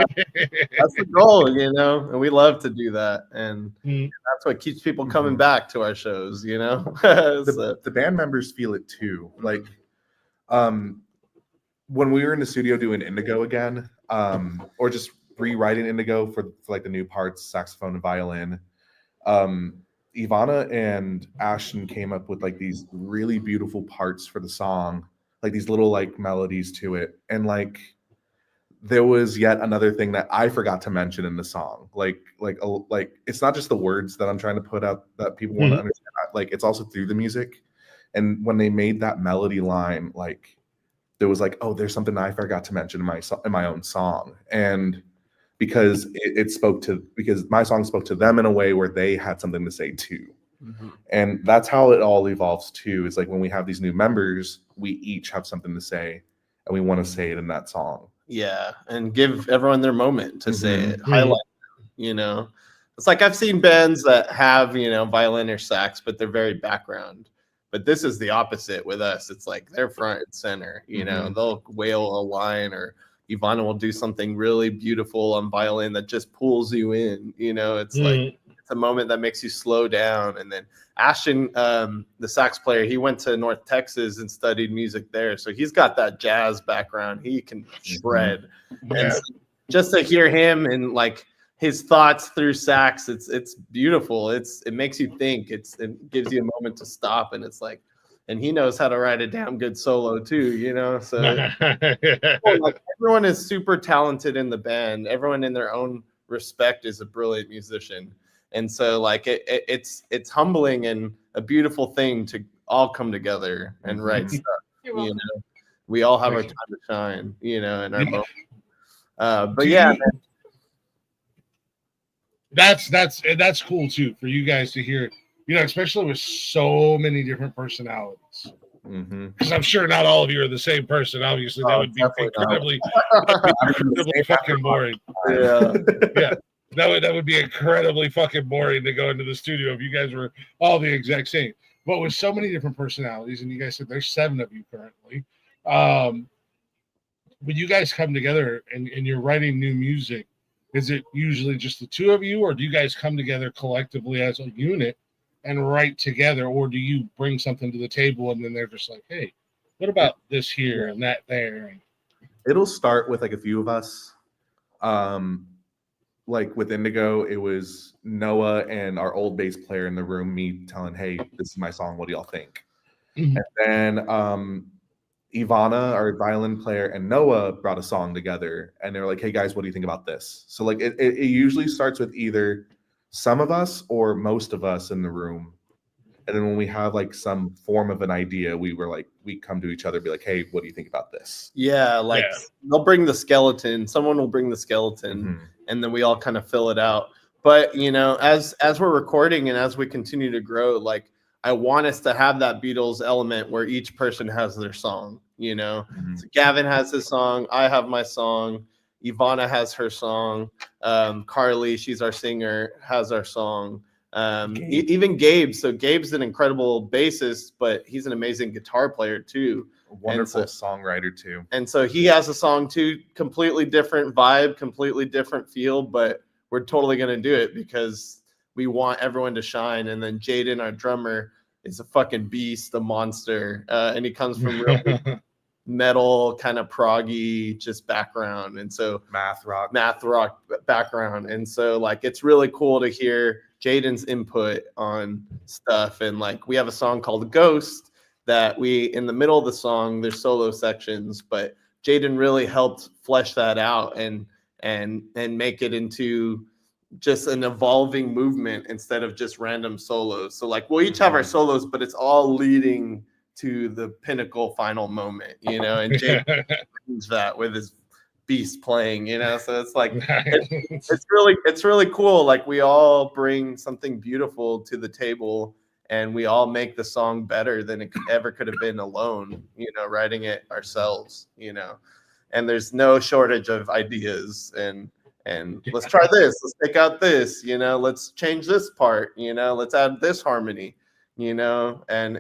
That's the goal, and we love to do that. And that's what keeps people coming back to our shows, The band members feel it too. Like, when we were in the studio doing Indigo again, or just rewriting Indigo for like the new parts, saxophone and violin, Ivana and Ashton came up with like these really beautiful parts for the song, like these little like melodies to it. And like there was yet another thing that I forgot to mention in the song. Like it's not just the words that I'm trying to put out that people want to understand. Like it's also through the music. And when they made that melody line, like there was like, oh, there's something I forgot to mention in my own song. And because because my song spoke to them in a way where they had something to say too. Mm-hmm. And that's how it all evolves too. Is like when we have these new members, we each have something to say and we want to say it in that song. Yeah, and give everyone their moment to say it, Mm-hmm. highlight them, you know. It's like I've seen bands that have, you know, violin or sax, but they're very background. But this is the opposite with us. It's like they're front and center, you know. They'll wail a line, or Ivana will do something really beautiful on violin that just pulls you in, you know. It's like it's a moment that makes you slow down. And then Ashton, the sax player, he went to North Texas and studied music there. So he's got that jazz background. He can shred. And so just to hear him and like his thoughts through sax, it's beautiful. It makes you think. It gives you a moment to stop. And it's like, and he knows how to write a damn good solo too, you know? So like, everyone is super talented in the band. Everyone in their own respect is a brilliant musician. And so like it's humbling and a beautiful thing to all come together and write stuff. You know, we all have our time to shine, you know, in our moment. But yeah, that's cool too for you guys to hear, you know, especially with so many different personalities. Because I'm sure not all of you are the same person. Obviously, that would be incredibly fucking boring. Yeah. That would be incredibly fucking boring to go into the studio if you guys were all the exact same. But with so many different personalities, and you guys said there's 7 of you currently, when you guys come together and you're writing new music, is it usually just the 2 of you, or do you guys come together collectively as a unit and write together, or do you bring something to the table and then they're just like, hey, what about this here and that there? It'll start with like a few of us. Like with Indigo, it was Noah and our old bass player in the room, me telling, hey, this is my song, what do y'all think? And then Ivana, our violin player, and Noah brought a song together, and they were like, hey guys, what do you think about this? So like it usually starts with either some of us or most of us in the room. And then when we have like some form of an idea, we come to each other and be like, hey, what do you think about this? Yeah, like they'll bring the skeleton. Someone will bring the skeleton, and then we all kind of fill it out. But you know, as we're recording and as we continue to grow, like I want us to have that Beatles element where each person has their song. You know, so Gavin has his song, I have my song, Ivana has her song, Carly, she's our singer, has our song. Even Gabe. So Gabe's an incredible bassist, but he's an amazing guitar player too. A wonderful songwriter too. And so he has a song too, completely different vibe, completely different feel, but we're totally going to do it because we want everyone to shine. And then Jaden, our drummer, is a fucking beast, a monster. And he comes from real metal, kind of proggy, just background. And so math rock background. And so like, it's really cool to hear Jaden's input on stuff. And like, we have a song called Ghost that in the middle of the song, there's solo sections, but Jaden really helped flesh that out and make it into just an evolving movement instead of just random solos. So like, we'll each have our solos, but it's all leading to the pinnacle final moment, you know, and Jaden brings that with his beast playing, you know. So it's like it's really cool. Like we all bring something beautiful to the table and we all make the song better than it ever could have been alone, you know, writing it ourselves, you know. And there's no shortage of ideas and let's try this, let's take out this, you know, let's change this part, you know, let's add this harmony, you know. And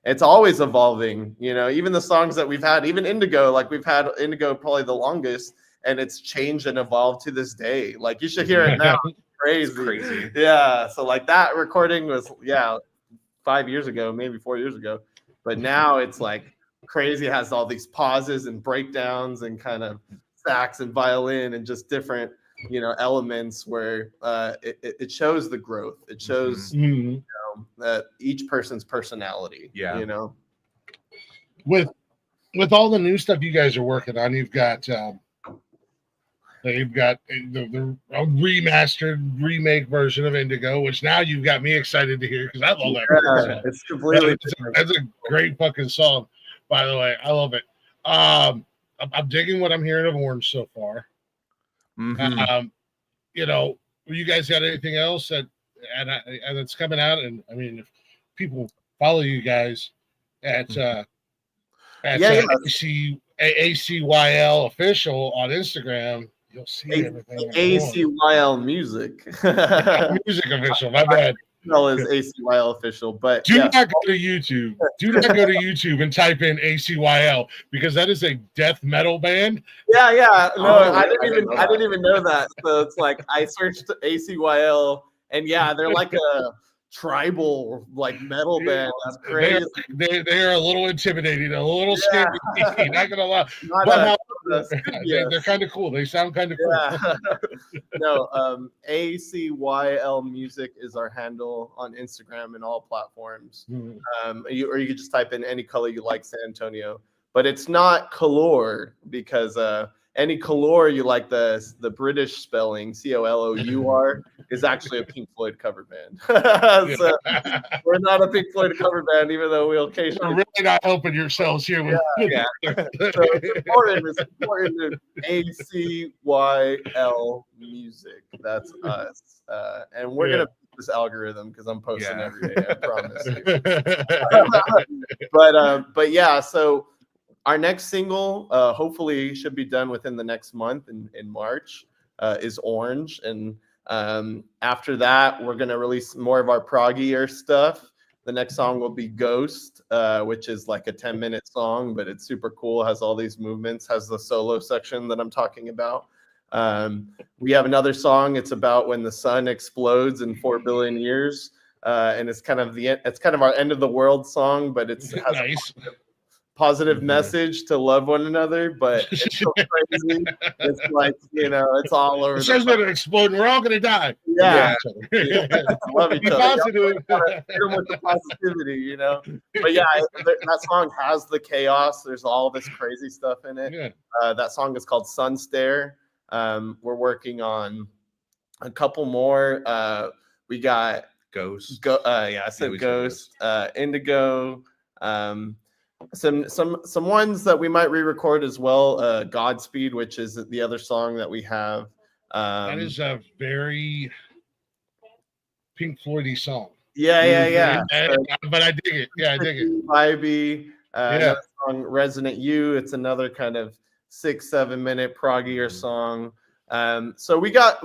it's always evolving, you know. Even the songs that we've had, even Indigo, like we've had Indigo probably the longest, and it's changed and evolved to this day. Like you should hear it now. It's crazy. Yeah. So like that recording was 5 years ago, maybe 4 years ago, but now it's like crazy. It has all these pauses and breakdowns and kind of sax and violin and just different, you know, elements where it shows the growth. It shows you know, that each person's personality. Yeah, you know. With all the new stuff you guys are working on, you've got the remastered remake version of Indigo, which now you've got me excited to hear because I love that. It's completely that's a great fucking song, by the way. I love it. I'm digging what I'm hearing of Orange so far. Mhm. You know, you guys got anything else and it's coming out? And I mean, if people follow you guys at Yeah, yeah. ACYL official on Instagram, you'll see everything I'm doing. ACYL Music. Music official, my bad. Well, is ACYL official, but Do yeah, not go to YouTube. Do not go to YouTube and type in ACYL because that is a death metal band. yeah. No, Oh, I really? didn't I didn't know even know that. So it's like I searched ACYL, and yeah, they're like a tribal like metal band. That's crazy. They are a little intimidating, a little Yeah. scary. Not gonna lie, Not but a however, they're kind of cool. They sound kind of cool. Yeah. No, ACYL Music is our handle on Instagram and all platforms. Mhm. Or you could just type in any color you like, San Antonio. But it's not color because any color you like the British spelling COLOUR is actually a Pink Floyd cover band. So we're not a Pink Floyd cover band, even though we'll You're occasionally. really not helping yourselves here. Yeah. So it's important. It's important to ACYL Music. That's us, and we're gonna beat this algorithm because I'm posting every day. I promise you. But yeah. So our next single, hopefully, should be done within the next month in March. Is Orange, and after that, we're gonna release more of our proggier stuff. The next song will be Ghost, which is like a 10-minute song, but it's super cool. Has all these movements, has the solo section that I'm talking about. We have another song. It's about when the sun explodes in 4 billion years. And it's kind of our end of the world song, but it has nice. a positive message to love one another, but it's so crazy. It's like, it's all over. The sun's going to explode and we're all going to die. Yeah. Love each Be other. positive. Hit 'em with the positivity, But yeah, that song has the chaos. There's all this crazy stuff in it. Yeah. That song is called Sun Stare. We're working on a couple more. We got Ghost. I said Ghost. Indigo. Some ones that we might re-record as well. Godspeed, which is the other song that we have. That is a very Pink Floyd-y song. Yeah. But I dig it. Yeah, I dig it. Vibey. Another song, Resonant You. It's another kind of 6-7 minute proggier song. So we got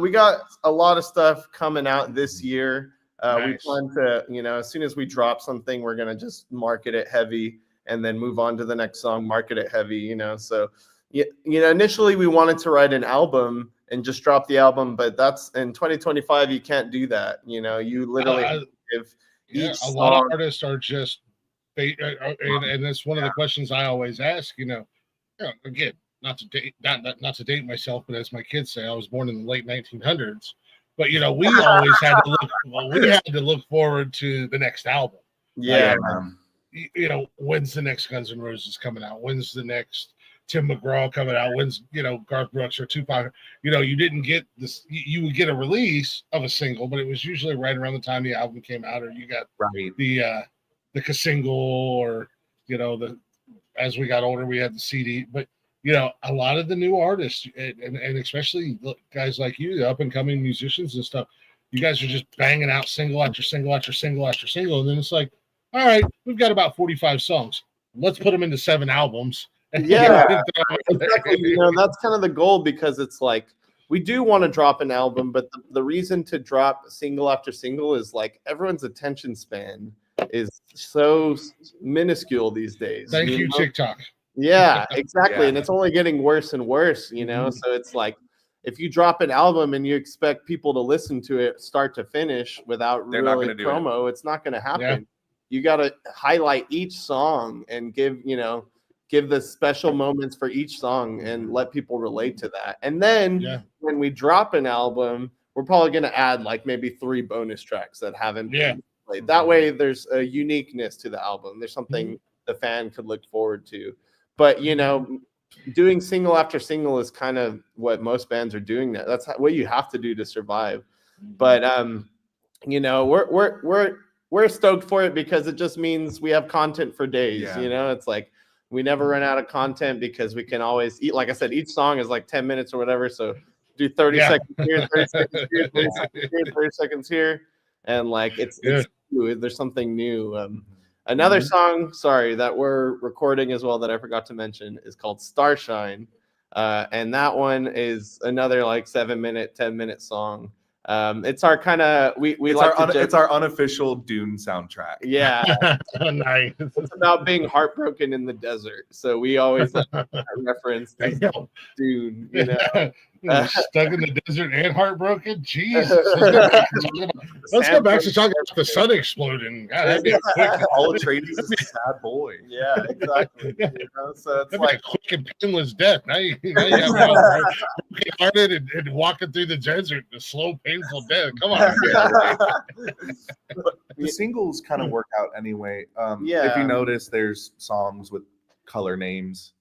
a lot of stuff coming out this year. Nice. We plan to, as soon as we drop something, we're gonna just market it heavy and then move on to the next song, market it heavy, So initially we wanted to write an album and just drop the album, but that's in 2025 you can't do that. You literally give each a song. lot of artists are just and that's one of the questions I always ask, again, not to date myself, but as my kids say, I was born in the late 1900s. But we always had to look forward to the next album. Yeah. When's the next Guns N' Roses coming out? When's the next Tim McGraw coming out? When's Garth Brooks or Tupac? You didn't get this. You would get a release of a single, but it was usually right around the time the album came out, or you got the single, or as we got older, we had the CD. But a lot of the new artists, and especially guys like you, the up and coming musicians and stuff, you guys are just banging out single after single after single after single, and then it's like, all right, we've got about 45 songs. Let's put them into 7 albums. Yeah, exactly. That's kind of the goal, because it's like we do want to drop an album, but the reason to drop single after single is like everyone's attention span is so minuscule these days. Thank you, TikTok. Yeah, exactly. And it's only getting worse and worse, So it's like if you drop an album and you expect people to listen to it start to finish without really promo, it's not going to happen. Yeah. You got to highlight each song and give the special moments for each song and let people relate to that. And then when we drop an album, we're probably going to add like maybe 3 bonus tracks that haven't been played. That way there's a uniqueness to the album. There's something the fan could look forward to. But, doing single after single is kind of what most bands are doing now. That's what you have to do to survive. But, we're stoked for it because it just means we have content for days. It's like we never run out of content because we can always eat. Like I said, each song is like 10 minutes or whatever. So do 30 seconds here, 30 seconds here, 30 seconds here, 30 seconds here. And like it's new. There's something new. Another song, sorry, that we're recording as well that I forgot to mention is called Starshine. And that one is another like 7-minute, 10-minute song. It's our kind of it's our unofficial Dune soundtrack. Yeah. Nice. It's about being heartbroken in the desert. So we always like reference Dune, you know. Stuck in the desert and heartbroken. Jesus. Let's go back to talking about the sun exploding. God, that'd be a quick. All Atreides is a sad boy. Yeah, exactly. You know? So it's that'd like be a quick and painless death. Now you have broken hearted and walking through the desert, the slow, painful death. Come on. The singles kind of work out anyway. If you notice, there's songs with color names.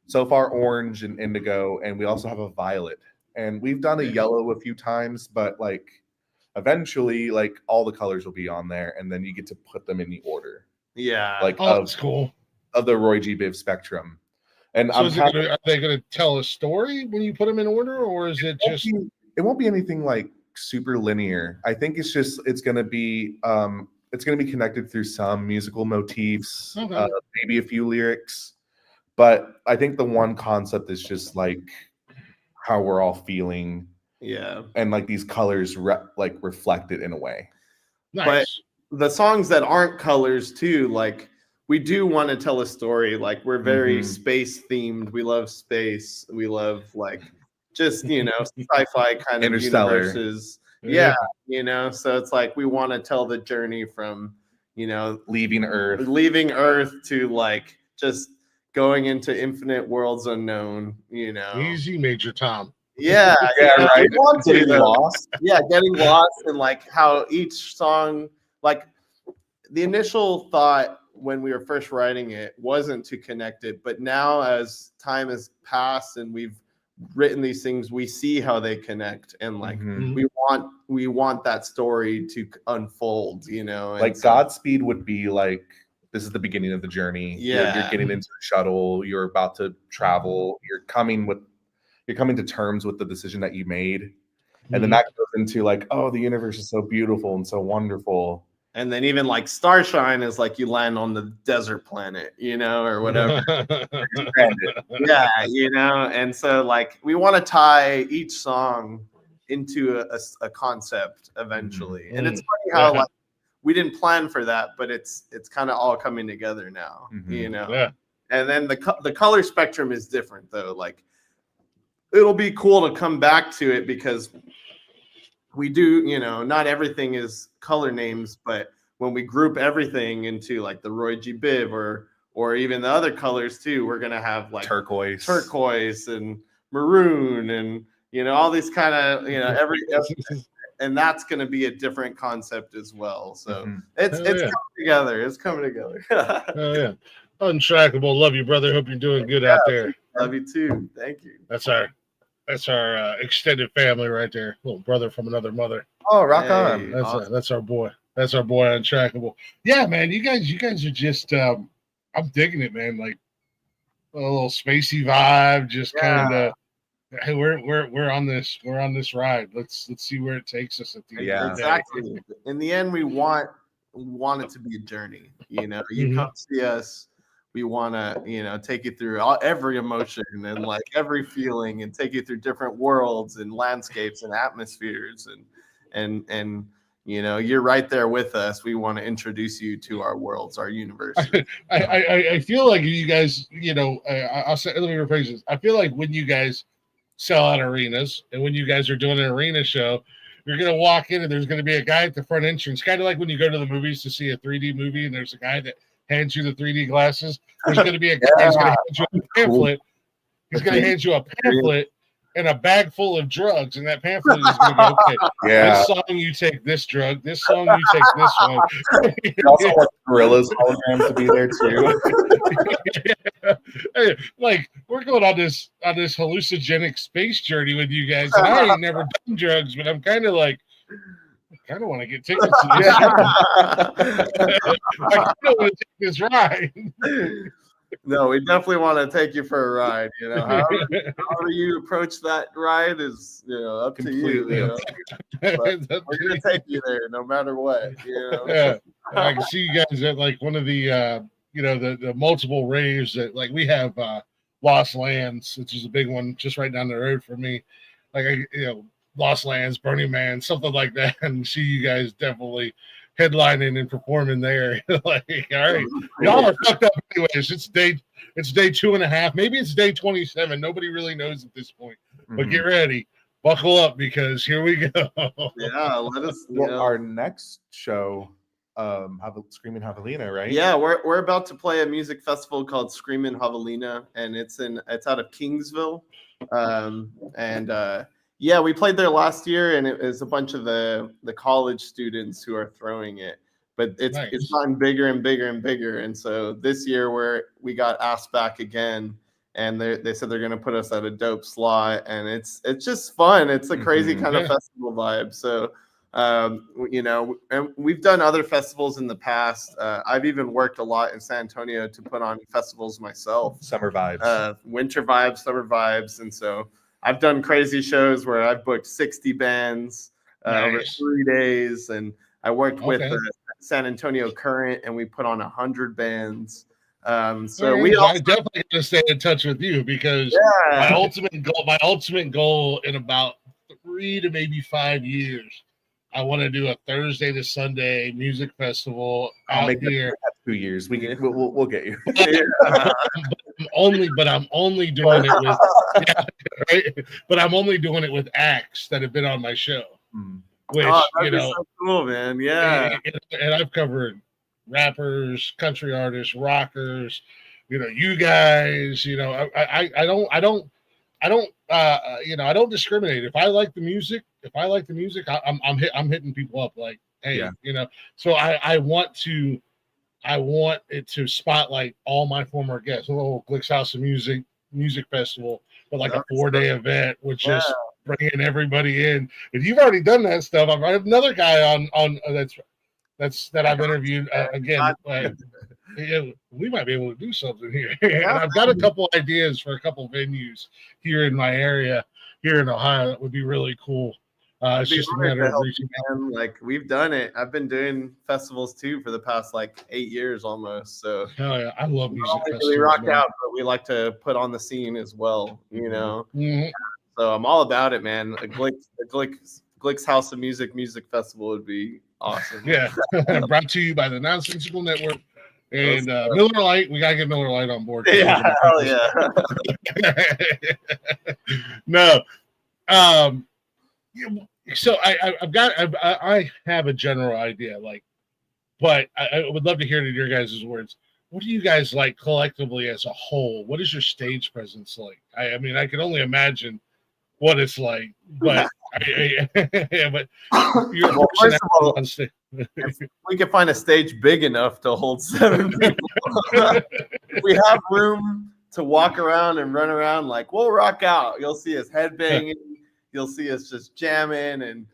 So far, orange and indigo, and we also have a violet. And we've done a yellow a few times, but like eventually, like all the colors will be on there, and then you get to put them in the order. Yeah, like that's cool. Of the Roy G. Biv spectrum. And so are they going to tell a story when you put them in order, or is it just? It won't be anything like super linear. I think it's going to be connected through some musical motifs, maybe a few lyrics. But I think the one concept is just like how we're all feeling. Yeah. And like these colors reflect it in a way. Nice. But the songs that aren't colors too, like we do want to tell a story. Like we're very space themed. We love space. We love like just, you know, sci-fi kind of universes. Yeah. You know, so it's like we want to tell the journey from, you know, leaving Earth to like just going into infinite worlds unknown, you know. Easy, Major Tom. Yeah, right. Want to, getting lost. Yeah, getting lost, and like how each song, like the initial thought when we were first writing it wasn't to connect it, but now as time has passed and we've written these things, we see how they connect, and like we want that story to unfold, you know. And like so, Godspeed would be like, this is the beginning of the journey. Yeah, you're getting into the shuttle. You're about to travel. You're coming to terms with the decision that you made, and then that goes into like, oh, the universe is so beautiful and so wonderful. And then even like Starshine is like you land on the desert planet, you know, or whatever. Yeah, you know, and so like we want to tie each song into a concept eventually, and it's funny how like. We didn't plan for that, but it's kind of all coming together now, you know. Yeah. And then the color spectrum is different though. Like it'll be cool to come back to it because we do, you know, not everything is color names, but when we group everything into like the Roy G. Biv or even the other colors too, we're gonna have like turquoise and maroon and you know all these kind of you know every and that's going to be a different concept as well. So it's coming together. It's coming together. Oh yeah, untrackable. Love you, brother. Hope you're doing good out there. Love you too. Thank you. That's our extended family right there. Little brother from another mother. Oh, rock on. That's our boy. That's our boy, untrackable. Yeah, man. You guys are just. I'm digging it, man. Like a little spacey vibe. Just kind of. Hey, we're on this ride. Let's see where it takes us at the end. Yeah, exactly. In the end, we want it to be a journey. You know, you come see us. We want to, you know, take you through every emotion and like every feeling, and take you through different worlds and landscapes and atmospheres, and you know, you're right there with us. We want to introduce you to our worlds, our universe. I feel like you guys, you know, I'll say, let me rephrase this. I feel like when you guys sell out arenas, and when you guys are doing an arena show, you're going to walk in and there's going to be a guy at the front entrance, kind of like when you go to the movies to see a 3D movie and there's a guy that hands you the 3D glasses. There's going to be a guy who's going to hand you a pamphlet. He's going to hand you a pamphlet and a bag full of drugs, and that pamphlet is going to be, okay, this song you take this drug, this song you take this one. You also want Gorilla's hologram to be there too. Hey, like we're going on this hallucinogenic space journey with you guys, and I ain't never done drugs, but I'm kind of like, I kind of want to get tickets to this. I kind of want to take this ride. No, we definitely want to take you for a ride. However you approach that ride is, up to you. Completely up But we're gonna take you there no matter what. Yeah, I can see you guys at like one of the the multiple raves that like we have Lost Lands, which is a big one just right down the road for me. Like Lost Lands, Burning Man, something like that, and see you guys definitely headlining and performing there. Like, all right, y'all are fucked up anyways. It's day 2.5, maybe it's day 27. Nobody really knows at this point. But get ready, buckle up because here we go. Yeah, let us. Well, our next show, Screaming Javelina, right? Yeah, we're about to play a music festival called Screamin' Javelina, and it's out of Kingsville. Yeah, we played there last year, and it was a bunch of the college students who are throwing it. But it's gotten bigger and bigger and bigger, and so this year we got asked back again, and they said they're going to put us at a dope slot, and it's just fun. It's a crazy kind of festival vibe. So. And we've done other festivals in the past. I've even worked a lot in San Antonio to put on festivals myself. Summer vibes, winter vibes, summer vibes, and so I've done crazy shows where I've booked 60 bands over 3 days, and I worked with San Antonio Current, and we put on 100 bands. So I definitely gonna stay in touch with you because my ultimate goal in about 3 to maybe 5 years. I want to do a Thursday to Sunday music festival out here. 2 years. We'll get you. But I'm only doing it with But I'm only doing it with acts that have been on my show. Which so cool, man. Yeah. And I've covered rappers, country artists, rockers, you guys, I don't discriminate. If I like the music, I'm hitting people up like, hey, so I want it to spotlight all my former guests. A little Glick's House of Music Festival, but like a 4-day event with just bringing everybody in. If you've already done that stuff, I have another guy on that I've interviewed again. We might be able to do something here. And I've got a couple ideas for a couple venues here in my area, here in Ohio. That would be really cool. It's just a matter of reaching out. Like we've done it. I've been doing festivals too for the past 8 years almost. So hell yeah, I love music festivals. We rock out, but we like to put on the scene as well. So I'm all about it, man. Glick's House of Music Festival would be awesome. Yeah, brought to you by the Nonsensical Network. And Miller Lite, we gotta get Miller Lite on board. Yeah, hell yeah. No, so I have a general idea, but I would love to hear it in your guys' words. What do you guys like collectively as a whole? What is your stage presence like? I mean, I can only imagine what it's like, but but first of all, on stage. If we can find a stage big enough to hold 7 people. If we have room to walk around and run around, we'll rock out. You'll see us headbanging. You'll see us just jamming and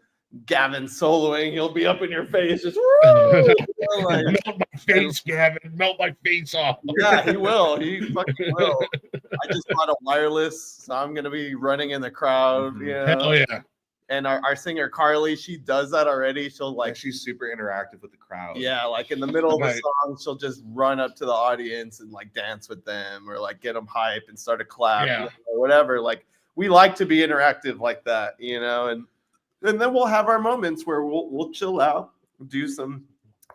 Gavin soloing. He'll be up in your face, just melt my face, Gavin. Melt my face off. Yeah, he will. He fucking will. I just bought a wireless, so I'm gonna be running in the crowd. Hell yeah. And our singer Carly, she does that already. She'll she's super interactive with the crowd. Yeah, in the middle of the song, she'll just run up to the audience and dance with them or get them hype and start a clap, or whatever. We like to be interactive like that, and then we'll have our moments where we'll chill out, do some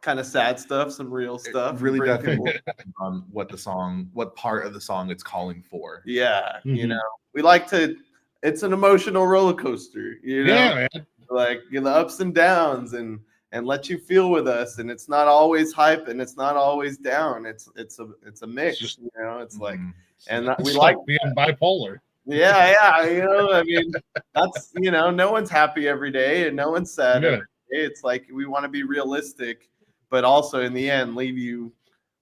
kind of sad stuff, some real stuff. It really definitely on what part of the song it's calling for. Yeah, we like to. It's an emotional roller coaster, Yeah, man. The ups and downs and let you feel with us. And it's not always hype and it's not always down. It's a mix, it's we like being bipolar. Yeah. I mean, that's, no one's happy every day and no one's sad every day. It's we want to be realistic, but also in the end, leave you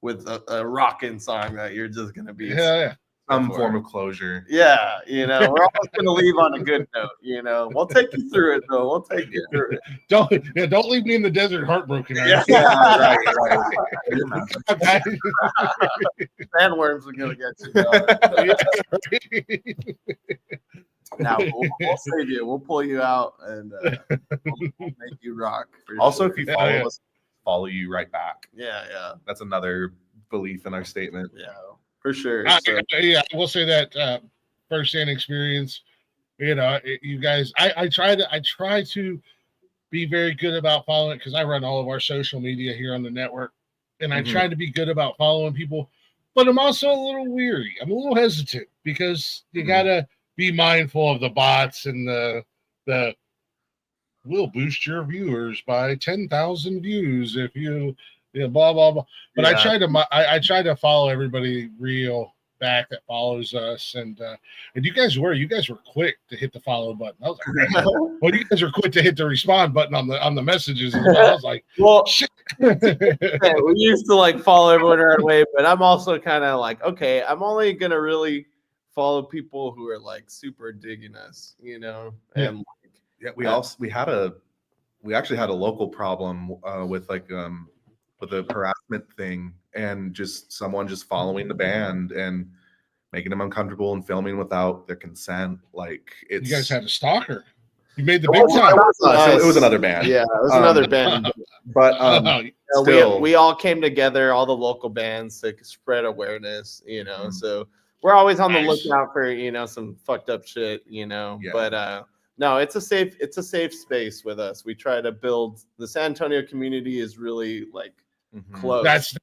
with a rocking song that you're just going to be. Yeah. some form of closure. Yeah, we're always gonna leave on a good note. We'll take you through it though. We'll take you through it. Don't leave me in the desert heartbroken. Yeah, right. Sandworms are gonna get you. Now we'll save you. We'll pull you out and we'll make you rock. Also, sure. if you follow us, follow you right back. Yeah. That's another belief in our statement. Yeah, for sure. I will say that firsthand experience. You guys, I try to be very good about following it because I run all of our social media here on the network, and I try to be good about following people. But I'm also a little weary. I'm a little hesitant because you gotta be mindful of the bots and the will boost your viewers by 10,000 views if you blah blah blah. But I try to follow everybody real back that follows us, and you guys were quick to hit the follow button. I was like, man. Well, you guys were quick to hit the respond button on the messages as well. I was like, well, shit. we used to follow everyone right away, but I'm also kind of like, okay, I'm only gonna really follow people who are super digging us, and we actually had a local problem with the harassment thing, and just someone just following the band and making them uncomfortable and filming without their consent. You guys had a stalker. You made the big time. It was another band. Yeah, it was another band. But we all came together, all the local bands, to spread awareness. So we're always on the lookout for some fucked up shit. But no, it's a safe space with us. We try to build the San Antonio community is really close. That's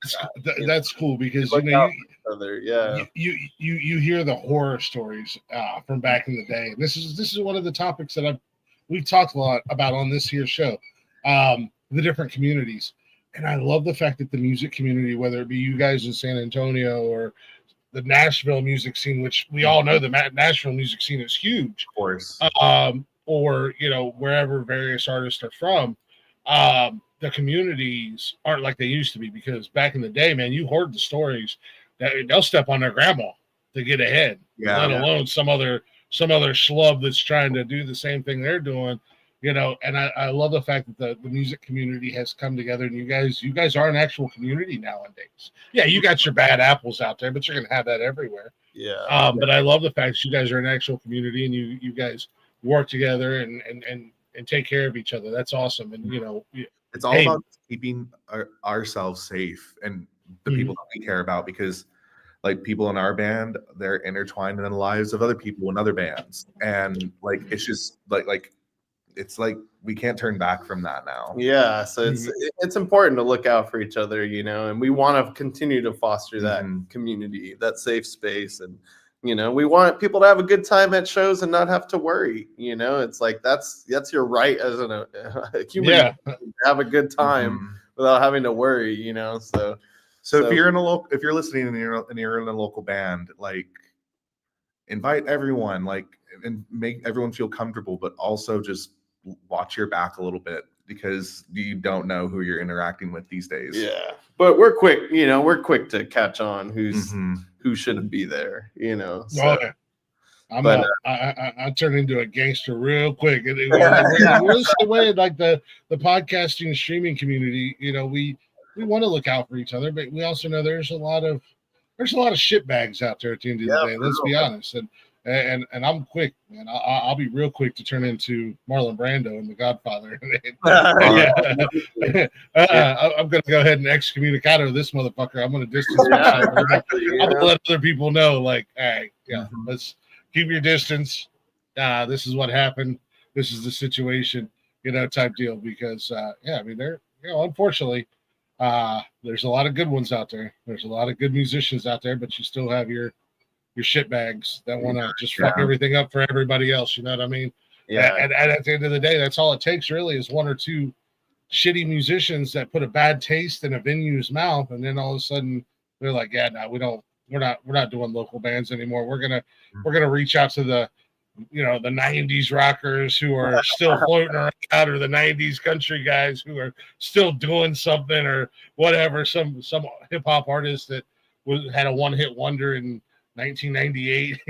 cool because you hear the horror stories from back in the day. And this is one of the topics that we've talked a lot about on this here show, the different communities. And I love the fact that the music community, whether it be you guys in San Antonio or the Nashville music scene, which we all know the Nashville music scene is huge, of course, or wherever various artists are from, the communities aren't like they used to be, because back in the day, man, you heard the stories that they'll step on their grandma to get ahead, let alone some other schlub that's trying to do the same thing they're doing. And I love the fact that the music community has come together, and you guys are an actual community nowadays. Yeah, you got your bad apples out there, but you're gonna have that everywhere. Yeah. But I love the fact that you guys are an actual community, and you guys work together and take care of each other. That's awesome. And it's all about keeping ourselves safe and the people that we care about, because people in our band, they're intertwined in the lives of other people in other bands, and it's just it's we can't turn back from that now. Yeah, so it's important to look out for each other, and we want to continue to foster that community, that safe space, and we want people to have a good time at shows and not have to worry. It's that's your right as a human to have a good time without having to worry. So if you're listening and you're in a local band, invite everyone, and make everyone feel comfortable, but also just watch your back a little bit, because you don't know who you're interacting with these days. Yeah, but we're quick. We're quick to catch on who shouldn't be there. So. I turn into a gangster real quick. We're the same way, the podcasting and streaming community. We want to look out for each other, but we also know there's a lot of shitbags out there at the end of the day. Let's be honest. And I'm quick, man. I'll be real quick to turn into Marlon Brando in The Godfather. I'm going to go ahead and excommunicado this motherfucker. I'm going to distance myself. I'm going to let other people know, hey, let's keep your distance. This is what happened. This is the situation, type deal. Because, unfortunately, there's a lot of good ones out there. There's a lot of good musicians out there, but you still have your shitbags that want to just fuck everything up for everybody else. You know what I mean? Yeah. And at the end of the day, that's all it takes really, is one or two shitty musicians that put a bad taste in a venue's mouth. And then all of a sudden they're like, yeah, no, we're not doing local bands anymore. We're going to reach out to the 90s rockers who are still floating around, or the 90s country guys who are still doing something or whatever. Some hip hop artist that had a one-hit wonder and 1998.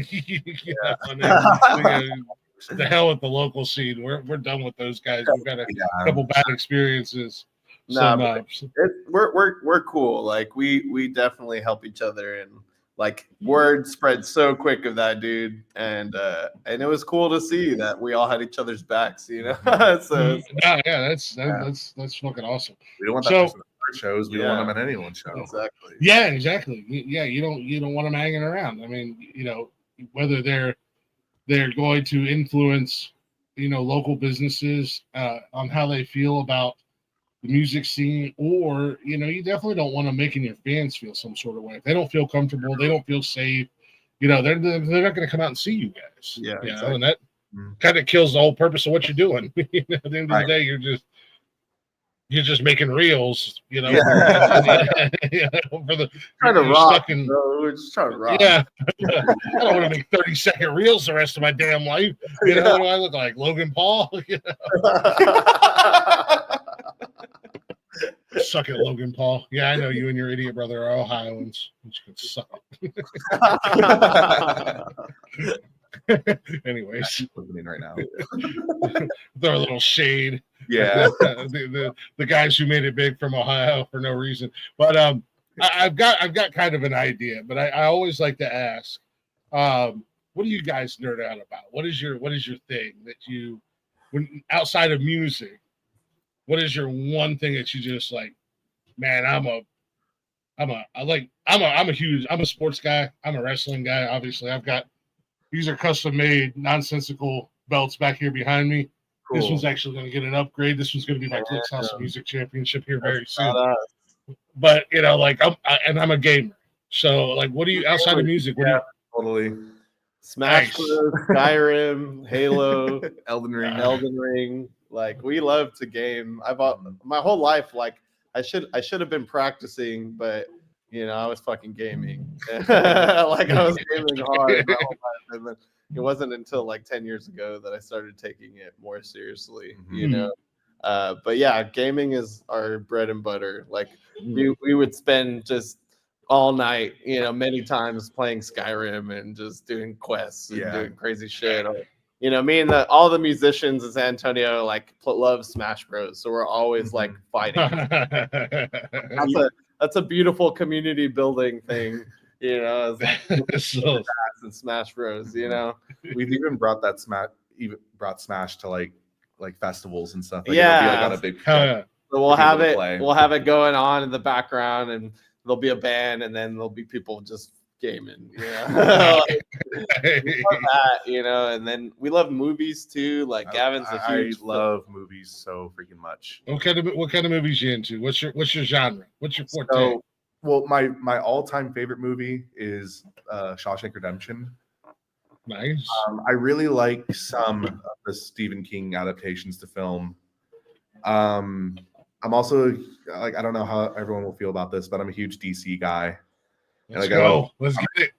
And then, the hell with the local scene. We're done with those guys. We've got a couple bad experiences. We're cool. Like we definitely help each other, and like word spread so quick of that dude, and it was cool to see that we all had each other's backs, So that's fucking awesome. We don't want that person at our shows. We don't want them at anyone's show. Exactly. Yeah, exactly. Yeah, you don't want them hanging around. I mean, whether they're going to influence, local businesses on how they feel about the music scene, or you definitely don't want them making your fans feel some sort of way. If they don't feel comfortable, they don't feel safe, they're not going to come out and see you guys. Yeah, exactly. And that kind of kills the whole purpose of what you're doing. At the end of the day, you're just making reels, for the trying to rock. We're just trying to rock. Yeah, I don't want to make 30-second reels the rest of my damn life. What do I look like, Logan Paul? Suck it, Logan Paul. Yeah, I know you and your idiot brother are Ohioans. You can suck it. Anyways, listening right now. Throw a little shade. Yeah, the guys who made it big from Ohio for no reason. But I've got kind of an idea. But I always like to ask, what do you guys nerd out about? What is your thing that you, when outside of music? What is your one thing that you just like, man, I'm a sports guy. I'm a wrestling guy. Obviously, these are custom made nonsensical belts back here behind me. Cool. This one's actually going to get an upgrade. This one's going to be my Glick's House of Music Championship here very soon. But I'm a gamer. So like, what do you outside of music? What do you totally Smash Bros, Skyrim, Halo, Elden Ring. Like we love to game. My whole life, like I should have been practicing, but I was fucking gaming. Like I was gaming hard my whole life, and then it wasn't until like 10 years ago that I started taking it more seriously. But yeah, gaming is our bread and butter. Like we would spend just all night, many times playing Skyrim and just doing quests and doing crazy shit. Me and all the musicians in San Antonio love Smash Bros. So we're always like fighting. That's a beautiful community building thing, It's like and Smash Bros. We've even brought Smash to like festivals and stuff. Like, it'll be like on a big. So we'll have it. We'll have it going on in the background, and there'll be a band, and then there'll be people just gaming. We love that, and then we love movies too. Like Gavin's a huge. I love movies so freaking much. What kind of movies you into? What's your genre? What's your forte? So, well, my all-time favorite movie is Shawshank Redemption. Nice. I really like some of the Stephen King adaptations to film. I'm also I don't know how everyone will feel about this, but I'm a huge DC guy. Let's go. Let's get it.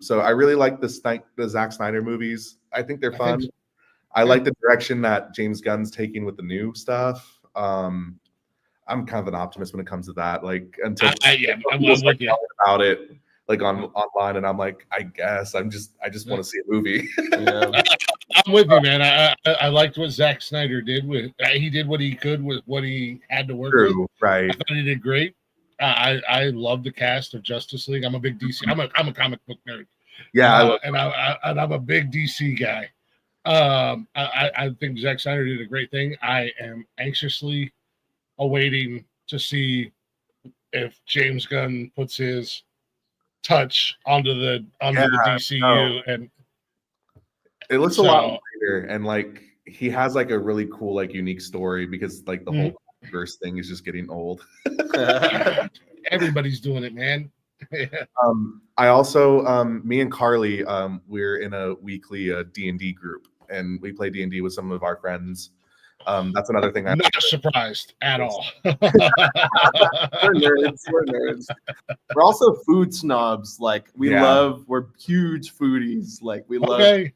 So I really like the Zack Snyder movies. I think they're fun. I like the direction that James Gunn's taking with the new stuff. I'm kind of an optimist when it comes to that. Like until I'm with you about it, like online, and I'm like, I guess I just want to see a movie. I'm with you, man. I liked what Zack Snyder did he did what he could with what he had to work with. Right. I thought he did great. I love the cast of Justice League. I'm a big DC. I'm a comic book nerd. Yeah, and I'm a big DC guy. I think Zack Snyder did a great thing. I am anxiously awaiting to see if James Gunn puts his touch onto the DCU, and it looks a lot later, and like he has like a really cool like unique story because like the whole verse thing is just getting old. Everybody's doing it, man. I also me and Carly we're in a weekly D&D group, and we play D&D with some of our friends. That's another thing. I'm not surprised at all. We're nerds. We're also food snobs. Like we're huge foodies. Like we love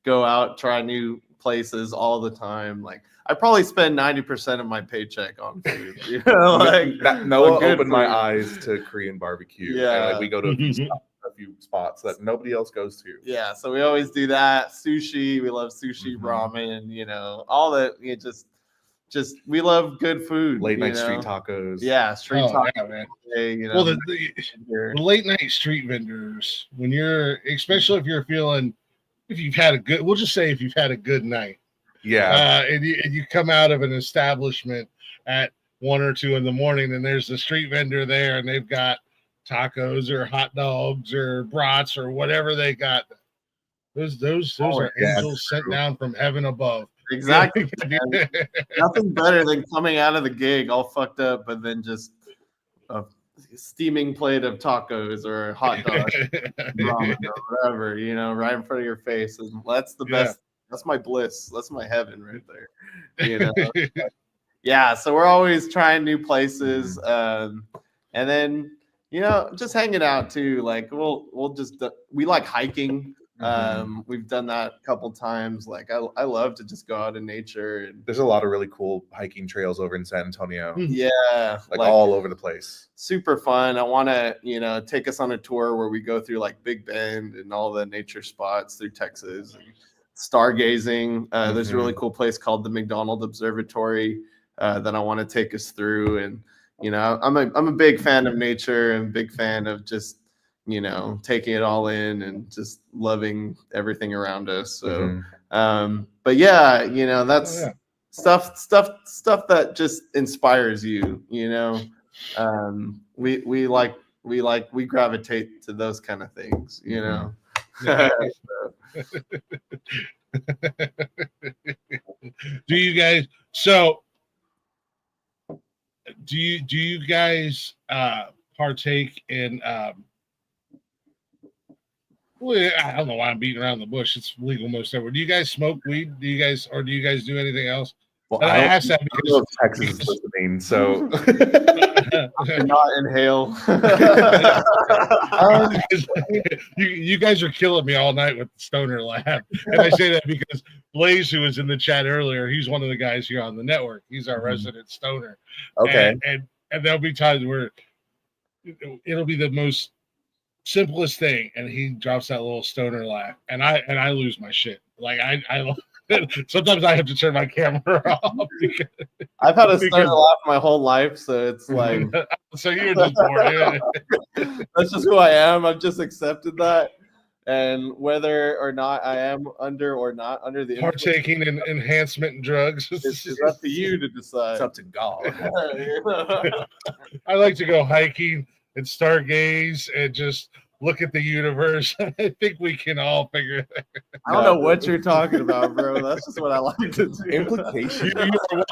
go out, try new places all the time. Like I probably spend 90% of my paycheck on food. Noah opened my eyes to Korean barbecue. Yeah, and, like, we go to a few spots that nobody else goes to. Yeah, so we always do that. Sushi, we love sushi, ramen, you know, all that. You just we love good food. Late you night know? street tacos. Yeah, street Oh, tacos. yeah, man. You know, Well, the late night street vendors, when you're, especially if you're feeling, if you've had a good, we'll just say if you've had a good night, Yeah. and you come out of an establishment at 1 or 2 in the morning, and there's a street vendor there, and they've got tacos or hot dogs or brats or whatever they got. Those are angels sent down from heaven above. exactly. Nothing better than coming out of the gig all fucked up, but then just a steaming plate of tacos or a hot dog, ramen or whatever, you know, right in front of your face. And that's the best. That's my bliss. That's my heaven right there. You know. Yeah. So we're always trying new places, and then you know, just hanging out too. Like we'll just we like hiking. We've done that a couple times. Like I love to just go out in nature. And there's a lot of really cool hiking trails over in San Antonio. Yeah, like all over the place. Super fun. I want to, you know, take us on a tour where we go through like Big Bend and all the nature spots through Texas. And stargazing. There's a really cool place called the McDonald Observatory that I want to take us through. And you know, I'm a big fan of nature and big fan of just, you know, taking it all in and just loving everything around us. So, but yeah, you know, that's stuff that just inspires you, you know. We gravitate to those kind of things, you know. Do you guys partake in well, I don't know why I'm beating around the bush. It's legal most everywhere. Do you guys smoke weed? Do you guys do anything else? Well, I asked that because Texas is listening, so not inhale. You guys are killing me all night with the stoner laugh, and I say that because Blaze, who was in the chat earlier, he's one of the guys here on the network. He's our resident stoner. Okay, and there'll be times where it'll be the most simplest thing, and he drops that little stoner laugh, and I lose my shit. Like I sometimes I have to turn my camera off. I've had a stoner laugh my whole life, so it's like so you're just bored. That's just who I am. I've just accepted that, and whether or not I am under or not under the partaking in enhancement and drugs, it's up to you to decide. It's up to God. I like to go hiking and stargaze and just look at the universe. I think we can all figure it out. I don't know what you're talking about, bro. That's just what I like to do. Implication.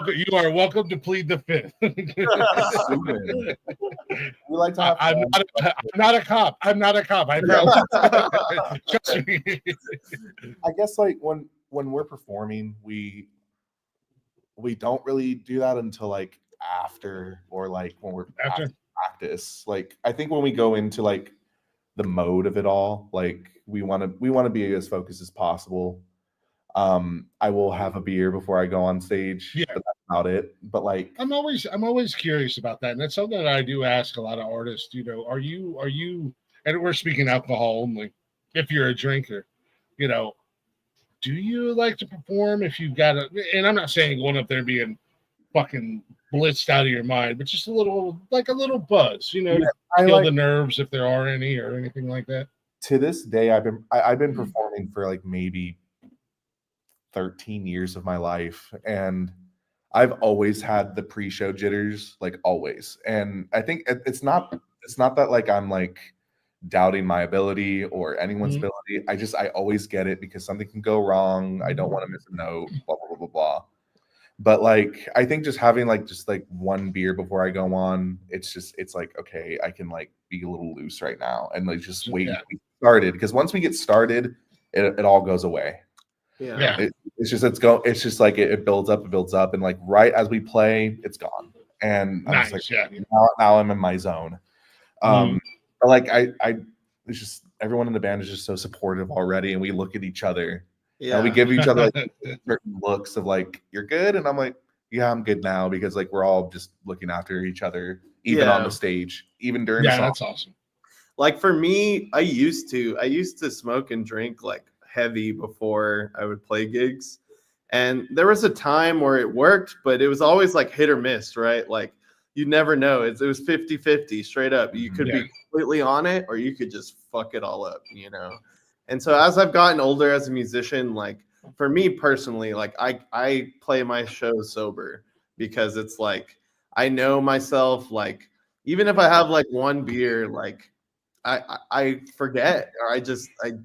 You are welcome to plead the fifth. We like to have I'm not a cop. I'm not a cop. I promise. Trust me. I guess like when we're performing, we don't really do that until like after, or like when we're after practice. Like I think when we go into like the mode of it all, like we want to be as focused as possible. I will have a beer before I go on stage. Yeah, but that's about it. But like I'm always curious about that, and that's something that I do ask a lot of artists. You know, are you? And we're speaking alcohol only. If you're a drinker, you know, do you like to perform if you've got a? And I'm not saying going up there and being fucking blitzed out of your mind, but just a little buzz, you know, to kill the nerves if there are any or anything like that. To this day, I've been performing for like maybe 13 years of my life, and I've always had the pre-show jitters, like always. And I think it's not that like I'm like doubting my ability or anyone's ability. I always get it because something can go wrong. I don't want to miss a note, blah blah blah blah blah. But like I think just having like one beer before I go on, it's like, okay, I can like be a little loose right now and like just wait to be started, because once we get started, it all goes away. It's just like it builds up, and like right as we play, it's gone. And I'm just like, now I'm in my zone. But like it's just everyone in the band is just so supportive already, and we look at each other. And we give each other like certain looks of like, you're good, and I'm like, yeah, I'm good now, because like we're all just looking after each other, even on the stage, even during the song. That's awesome. like for me, I used to smoke and drink like heavy before I would play gigs. And there was a time where it worked, but it was always like hit or miss, right? Like you never know. It was 50-50 straight up. You could be completely on it or you could just fuck it all up, you know? And so as I've gotten older as a musician, like for me personally, like I play my shows sober because it's like I know myself, like even if I have like one beer, like I forget or I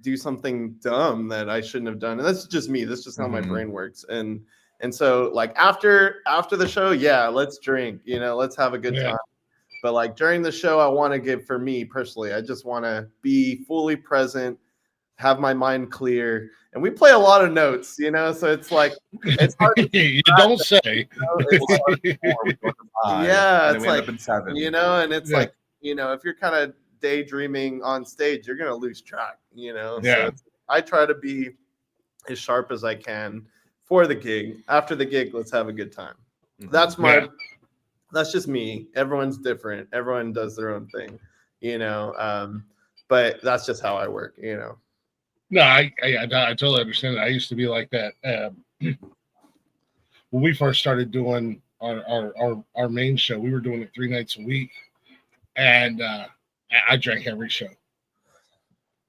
do something dumb that I shouldn't have done. And that's just me. That's just how my brain works. And so like after the show, yeah, let's drink, you know, let's have a good time. But like during the show, I want to give, for me personally, I just want to be fully present, have my mind clear. And we play a lot of notes, you know, so it's like it's hard to You don't say. yeah, it's like, you know, and it's like, you know, if you're kind of daydreaming on stage, you're gonna lose track, you know. So I try to be as sharp as I can for the gig. After the gig, let's have a good time. That's that's just me. Everyone's different. Everyone does their own thing, you know. But that's just how I work, you know. No, I totally understand that. I used to be like that. When we first started doing our main show, we were doing it 3 nights a week, and I drank every show.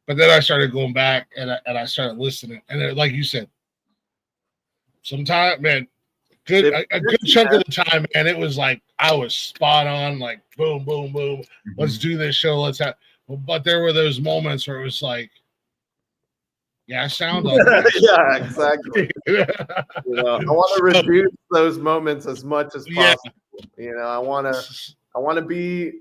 But then I started going back and I started listening, and like you said, sometimes, man, a good chunk of the time, man, it was like I was spot on, like boom, boom, boom. Let's do this show. Let's have. But there were those moments where it was like, yeah, I sound like yeah, exactly. You know, I want to reduce those moments as much as possible. You know, I want to be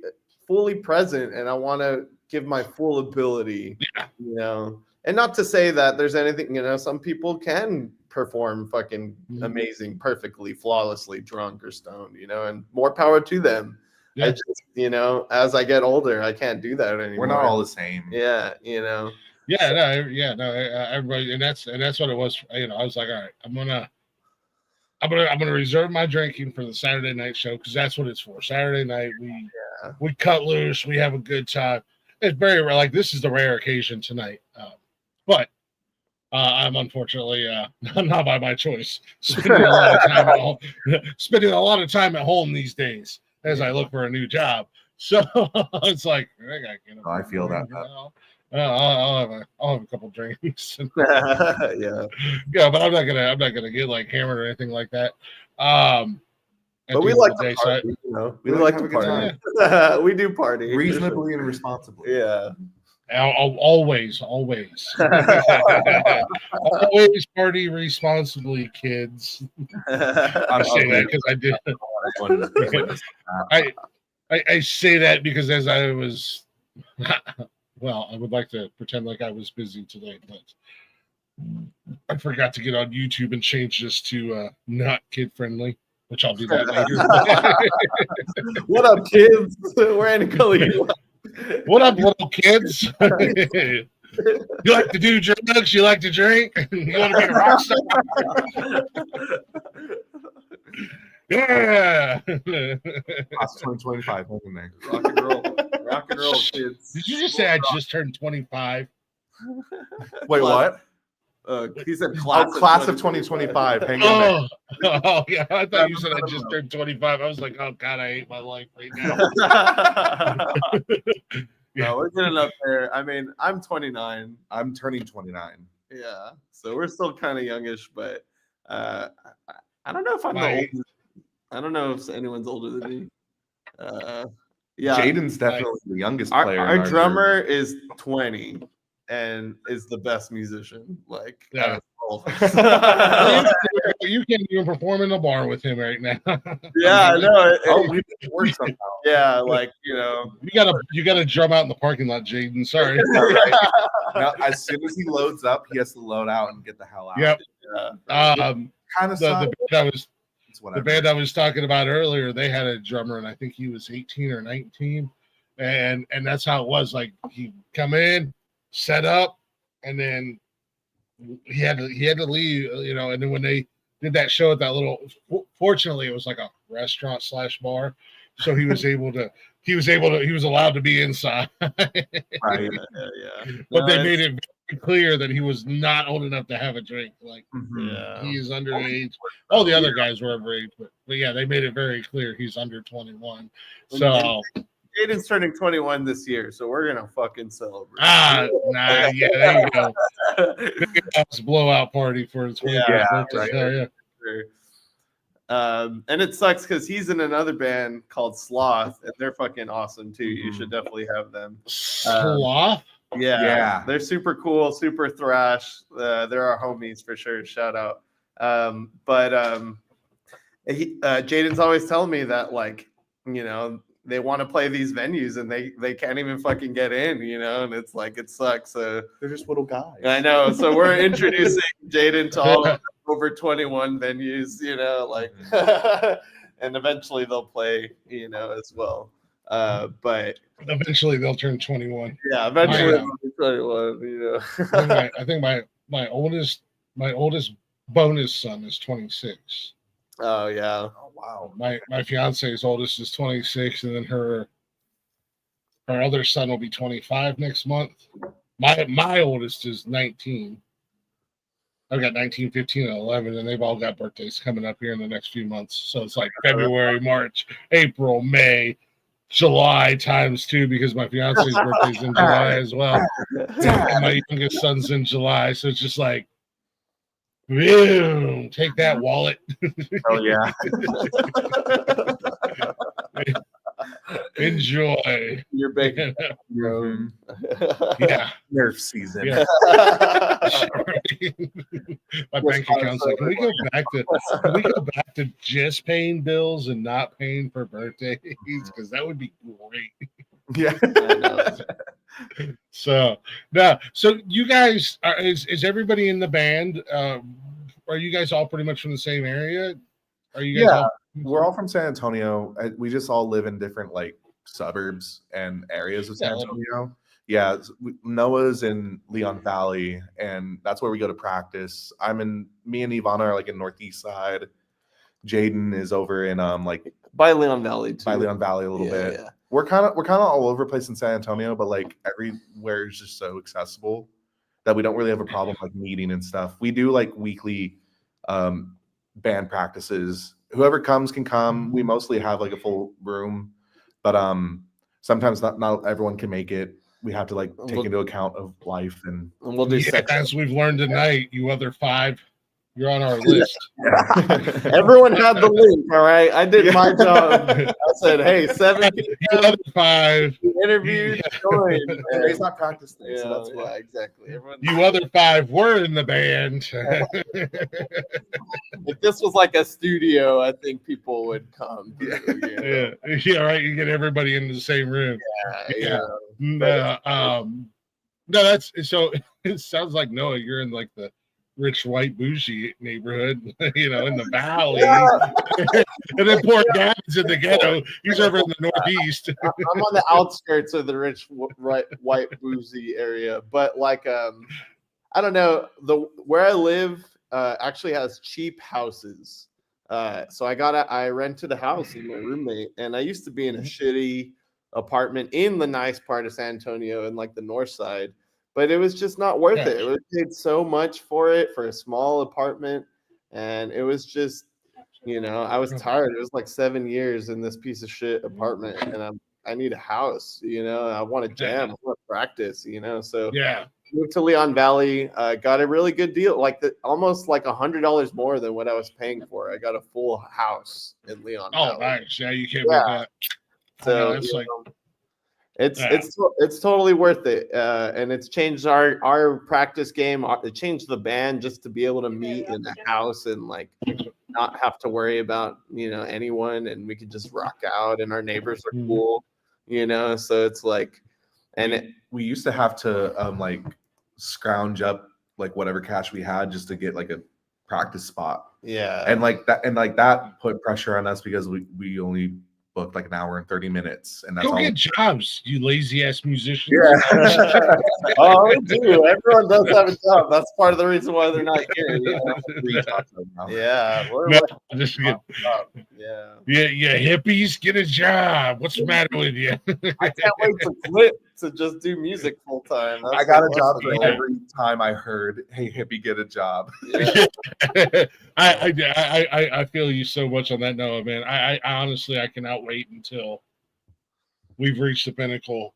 fully present, and I want to give my full ability. You know, and not to say that there's anything. You know, some people can perform fucking amazing, perfectly, flawlessly, drunk or stoned. You know, and more power to them. I just, you know, as I get older, I can't do that anymore. We're not all the same. Yeah, you know. Everybody, and that's what it was. You know, I was like, all right, I'm gonna reserve my drinking for the Saturday night show because that's what it's for. Saturday night, we cut loose, we have a good time. It's very rare. Like this is the rare occasion tonight, but I'm unfortunately not by my choice spending a lot of time at home these days as I look for a new job. So it's like I feel that. I'll have a couple drinks. yeah, but I'm not gonna get like hammered or anything like that. But we like to party, you know. We like to party. We do party reasonably and responsibly. Yeah. Always party responsibly, kids. I say that because I did. I say that because as I was, well, I would like to pretend like I was busy today, but I forgot to get on YouTube and change this to not kid friendly, which I'll do that later. What up, kids? We're in Glick. What up, little kids? You like to do drugs? You like to drink? You want to be a rock star? Yeah. Class 2025. Hold in there. Rock and roll, kids. Did you just say I just turned 25? Wait, what? He said class of 2025. Hang on. Oh, yeah. I thought you said I just turned 25. I was like, oh, God, I hate my life right now. No, we're getting up there. I mean, I'm 29. I'm turning 29. Yeah. So we're still kind of youngish, but I don't know if I'm the oldest. I don't know if anyone's older than me. Yeah. Jaden's definitely the youngest player. Our drummer is 20. And is the best musician. Like, yeah. You can't even perform in a bar with him right now. Yeah, I know. We work somehow. Yeah, like, you know, you gotta drum out in the parking lot, Jaden. Sorry. Now, as soon as he loads up, he has to load out and get the hell out. Yep. Yeah. Kind of the band I was talking about earlier, they had a drummer, and I think he was 18 or 19, and that's how it was. Like he'd come in, set up, and then he had to leave, you know. And then when they did that show at that little, fortunately it was like a restaurant / bar, so he was allowed to be inside. Right. Yeah. But No, they made it very clear that he was not old enough to have a drink. Like yeah. he is underage. All the other guys were underage, but yeah, they made it very clear he's under 21. So Jaden's turning 21 this year, so we're gonna fucking celebrate. yeah, there you go. Big ass blowout party for his 21st Yeah, birthday. right. Hell yeah. Sure. And it sucks because he's in another band called Sloth, and they're fucking awesome too. You should definitely have them. Sloth? Yeah, they're super cool, super thrash. They're our homies for sure. Shout out. Jaden's always telling me that, like, they want to play these venues and they can't even fucking get in, and it's like, it sucks. So They're just little guys. I know. So we're introducing Jaden to all of the over 21 venues, and eventually they'll play, as well. But eventually they'll turn 21. yeah, eventually they'll be 21, I think my oldest bonus son is 26. Oh yeah. Oh wow. My fiance's oldest is 26, and then her other son will be 25 next month. My oldest is 19. I've got 19, 15, and 11, and they've all got birthdays coming up here in the next few months. So it's like February, March, April, May, July times 2, because my fiance's birthday's in July as well. And my youngest son's in July, so it's just like, boom, take that, wallet. Oh yeah. You're Enjoy. big. Yeah. Nerf season. Yeah. My bank account's like, can we go back to just paying bills and not paying for birthdays? Because that would be great. Yeah. So you guys is everybody in the band? Are you guys all pretty much from the same area? Are you guys We're all from San Antonio. We just all live in different like suburbs and areas of San Antonio. Yeah, Noah's in Leon Valley, and that's where we go to practice. Me and Ivana are like in Northeast Side. Jaden is over in like by Leon Valley too. By Leon Valley a little bit. Yeah. We're kind of all over the place in San Antonio, but like everywhere is just so accessible that we don't really have a problem like meeting and stuff. We do like weekly band practices. Whoever comes can come. We mostly have like a full room, but sometimes not everyone can make it. We have to like take into account of life and we'll do as we've learned tonight, you other 5, you're on our list. Everyone had the link, all right. I did my job. I said, "Hey, 7 you other 5 interviews." Today's not practice day, so that's why. Yeah, exactly. You other 5 were in the band. If this was like a studio, I think people would come. Yeah, right. You get everybody in the same room. Yeah. No, that's so. It sounds like Noah, you're in like the rich white bougie neighborhood, in the valley. And then poor Gavin's in the ghetto. He's over in the Northeast. I'm on the outskirts of the rich white bougie area, but like I don't know, where I live actually has cheap houses. So I rented a house with my roommate, and I used to be in a shitty apartment in the nice part of San Antonio in like the north side. But it was just not worth it. It was paid so much for a small apartment. And it was just, I was tired. It was like 7 years in this piece of shit apartment. And I need a house, I want to jam, I want to practice, So moved to Leon Valley, got a really good deal, almost like $100 more than what I was paying for. I got a full house in Leon Valley. Oh, nice. Yeah, you can't beat that. So it's like... It's totally worth it, and it's changed our practice game. It changed the band just to be able to meet in the house and like not have to worry about anyone, and we could just rock out. And our neighbors are cool, So it's like, we used to have to like scrounge up like whatever cash we had just to get like a practice spot. Yeah, and that put pressure on us because we only booked like an hour and 30 minutes, and that's Go all. get jobs, you lazy ass musicians. Yeah. Oh, we do. Everyone does have a job. That's part of the reason why they're not here. You know? Three jobs right now. Yeah, we're No, like, just get, yeah. yeah, hippies, get a job. What's the matter with you? I can't wait to quit to just do music full time. I got a job for every time I heard, "Hey, hippie, get a job." Yeah. I feel you so much on that note, man. I honestly I cannot wait until we've reached the pinnacle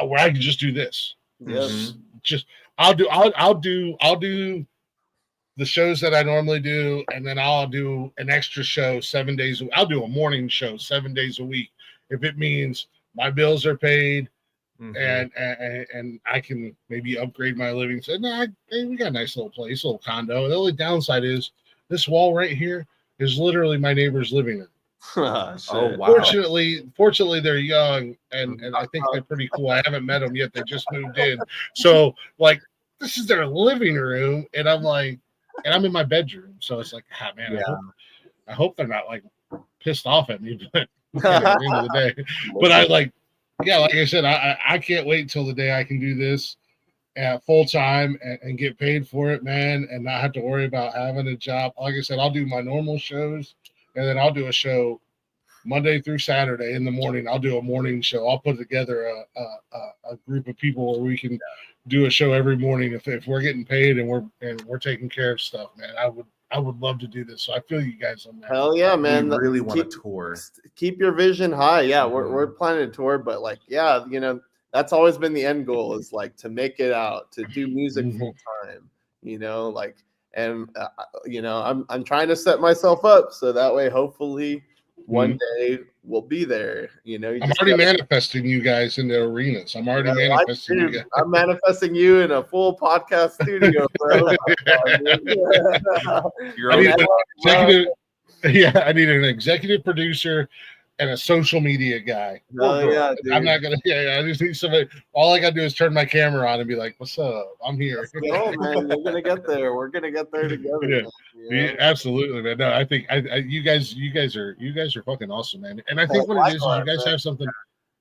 where I can just do this. Yes. Just I'll do the shows that I normally do, and then I'll do an extra show 7 days. I'll do a morning show 7 days a week if it means my bills are paid. And I can maybe upgrade my living. So we got a nice little place, little condo. The only downside is this wall right here is literally my neighbor's living room. Oh, wow. Fortunately, they're young and I think they're pretty cool. I haven't met them yet. They just moved in. So like this is their living room, and I'm like, and I'm in my bedroom. So it's like, man, Yeah. I hope they're not like pissed off at me, but at the end of the day. But I like, yeah, like I said, I can't wait till the day I can do this full time and get paid for it, man, and not have to worry about having a job. Like I said, I'll do my normal shows, and then I'll do a show Monday through Saturday in the morning. I'll do a morning show. I'll put together a group of people where we can do a show every morning. If we're getting paid and we're taking care of stuff, man, I would love to do this. So I feel you guys on that. Hell yeah, man. We really want to tour. Keep your vision high. Yeah, we're planning to tour, but like, yeah, you know, that's always been the end goal, is like to make it out, to do music full time, you know, like, and you know, I'm trying to set myself up so that way, hopefully one day we'll be there. You know, I'm already manifesting you guys in the arenas. I'm already manifesting you guys. I'm manifesting you in a full podcast studio, bro. I need an executive producer and a social media guy. Yeah, dude. I'm not gonna. I just need somebody. All I gotta do is turn my camera on and be like, "What's up? I'm here." Oh man, you're gonna get there. We're gonna get there together. Yeah. Man, you know? Absolutely, man. No, I think you guys are fucking awesome, man. And I think what it is you guys have something.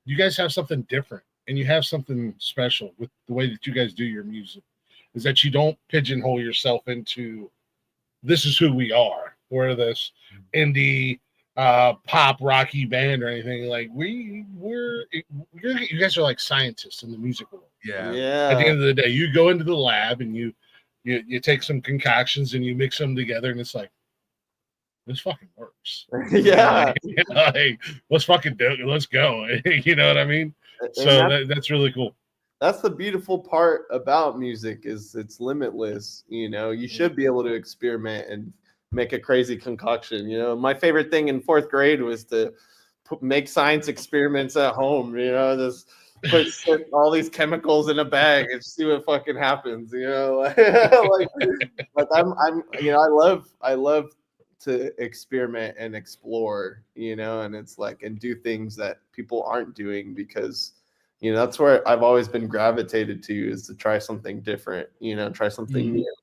You guys have something different, and you have something special with the way that you guys do your music. Is that you don't pigeonhole yourself into this is who we are. We're this indie pop rocky band or anything. Like you guys are like scientists in the music world. Yeah. At the end of the day, you go into the lab and you take some concoctions and you mix them together, and it's like, this fucking works. Yeah. Like, let's fucking do it. Let's go. You know what I mean? So that's really cool. That's the beautiful part about music, is it's limitless. You know, you should be able to experiment and make a crazy concoction. You know, my favorite thing in 4th grade was to make science experiments at home. You know, just put all these chemicals in a bag and see what fucking happens. You know, like I'm you know, I love to experiment and explore. You know, and it's like, and do things that people aren't doing, because you know that's where I've always been gravitated to, is to try something different. You know, try something new.